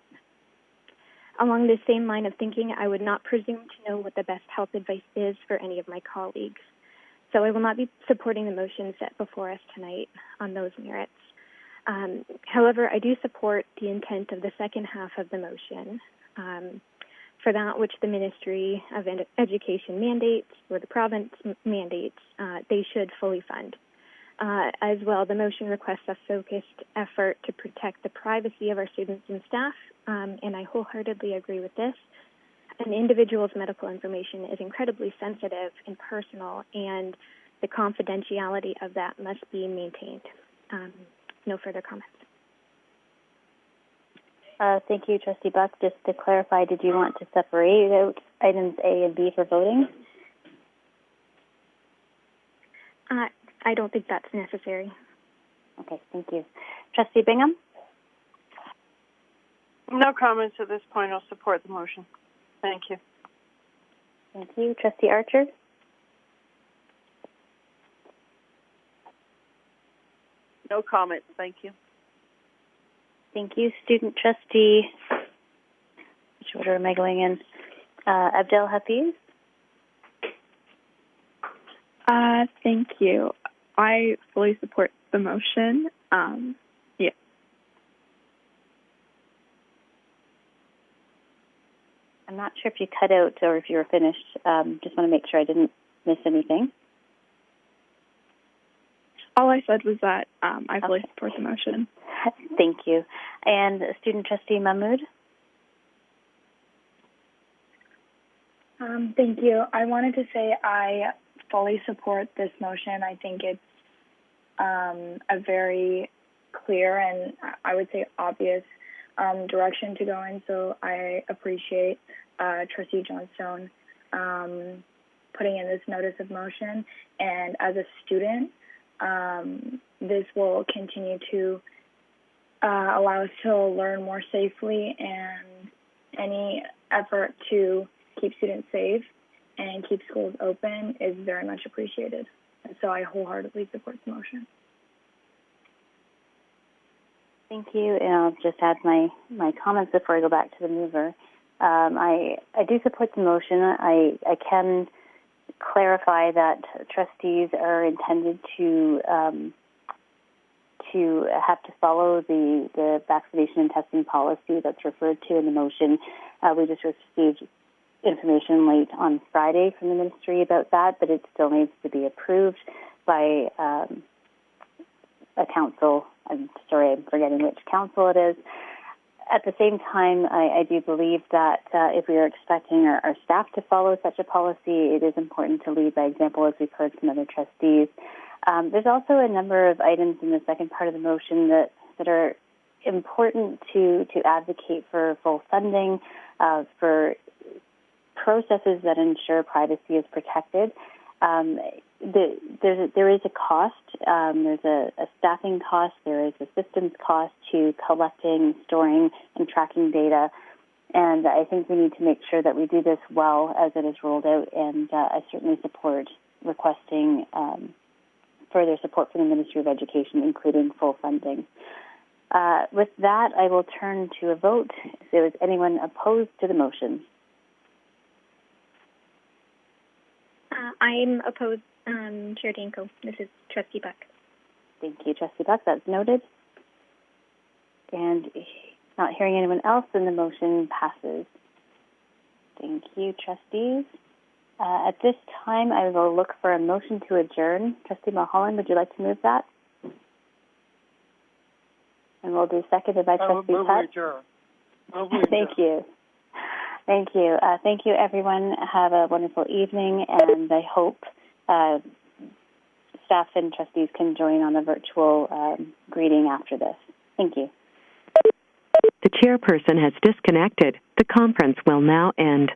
P: Along this same line of thinking, I would not presume to know what the best health advice is for any of my colleagues. So I will not be supporting the motion set before us tonight on those merits. However, I do support the intent of the second half of the motion. For that which the Ministry of Education mandates, or the province mandates, they should fully fund. As well, the motion requests a focused effort to protect the privacy of our students and staff, and I wholeheartedly agree with this. An individual's medical information is incredibly sensitive and personal, and the confidentiality of that must be maintained. No further comments.
A: Thank you, Trustee Buck. Just to clarify, did you want to separate out items A and B for voting?
P: I don't think that's necessary.
A: Okay, thank you. Trustee Bingham?
Q: No comments at this point. I'll support the motion. Thank you.
A: Thank you. Trustee Archer?
Q: No comments. Thank you.
A: Thank you. Student Trustee, which order am I going in? Abdel Hafiz?
C: Thank you. I fully support the motion. Yeah.
A: I'm not sure if you cut out or if you were finished. Just want to make sure I didn't miss anything.
C: All I said was that I fully support the motion.
A: Thank you. And Student Trustee Mahmood?
F: Thank you. I wanted to say I fully support this motion. I think it's a very clear and I would say obvious direction to go in. So I appreciate Trustee Johnstone putting in this notice of motion. And as a student, this will continue to allow us to learn more safely, and any effort to keep students safe and keep schools open is very much appreciated. And so I wholeheartedly support the motion.
A: Thank you. And I'll just add my comments before I go back to the mover. I do support the motion. I can clarify that trustees are intended to have to follow the vaccination and testing policy that's referred to in the motion. We just received information late on Friday from the ministry about that, but it still needs to be approved by a council. I'm sorry, I'm forgetting which council it is. At the same time, I do believe that if we are expecting our staff to follow such a policy, it is important to lead by example, as we've heard from other trustees. There's also a number of items in the second part of the motion that are important to advocate for full funding, for processes that ensure privacy is protected. There is a cost. There's a staffing cost. There is a systems cost to collecting, storing, and tracking data. And I think we need to make sure that we do this well as it is rolled out, and I certainly support requesting further support from the Ministry of Education, including full funding. With that, I will turn to a vote. If there is anyone opposed to the motion.
P: I'm opposed, Chair Danko. This is Trustee Buck.
A: Thank you, Trustee Buck. That's noted. And not hearing anyone else, then the motion passes. Thank you, trustees. At this time, I will look for a motion to adjourn. Trustee Mulholland, would you like to move that? And we'll do seconded by Trustee Tutt. Thank you. Thank you. Thank you, everyone. Have a wonderful evening, and I hope staff and trustees can join on a virtual greeting after this. Thank you.
I: The chairperson has disconnected. The conference will now end.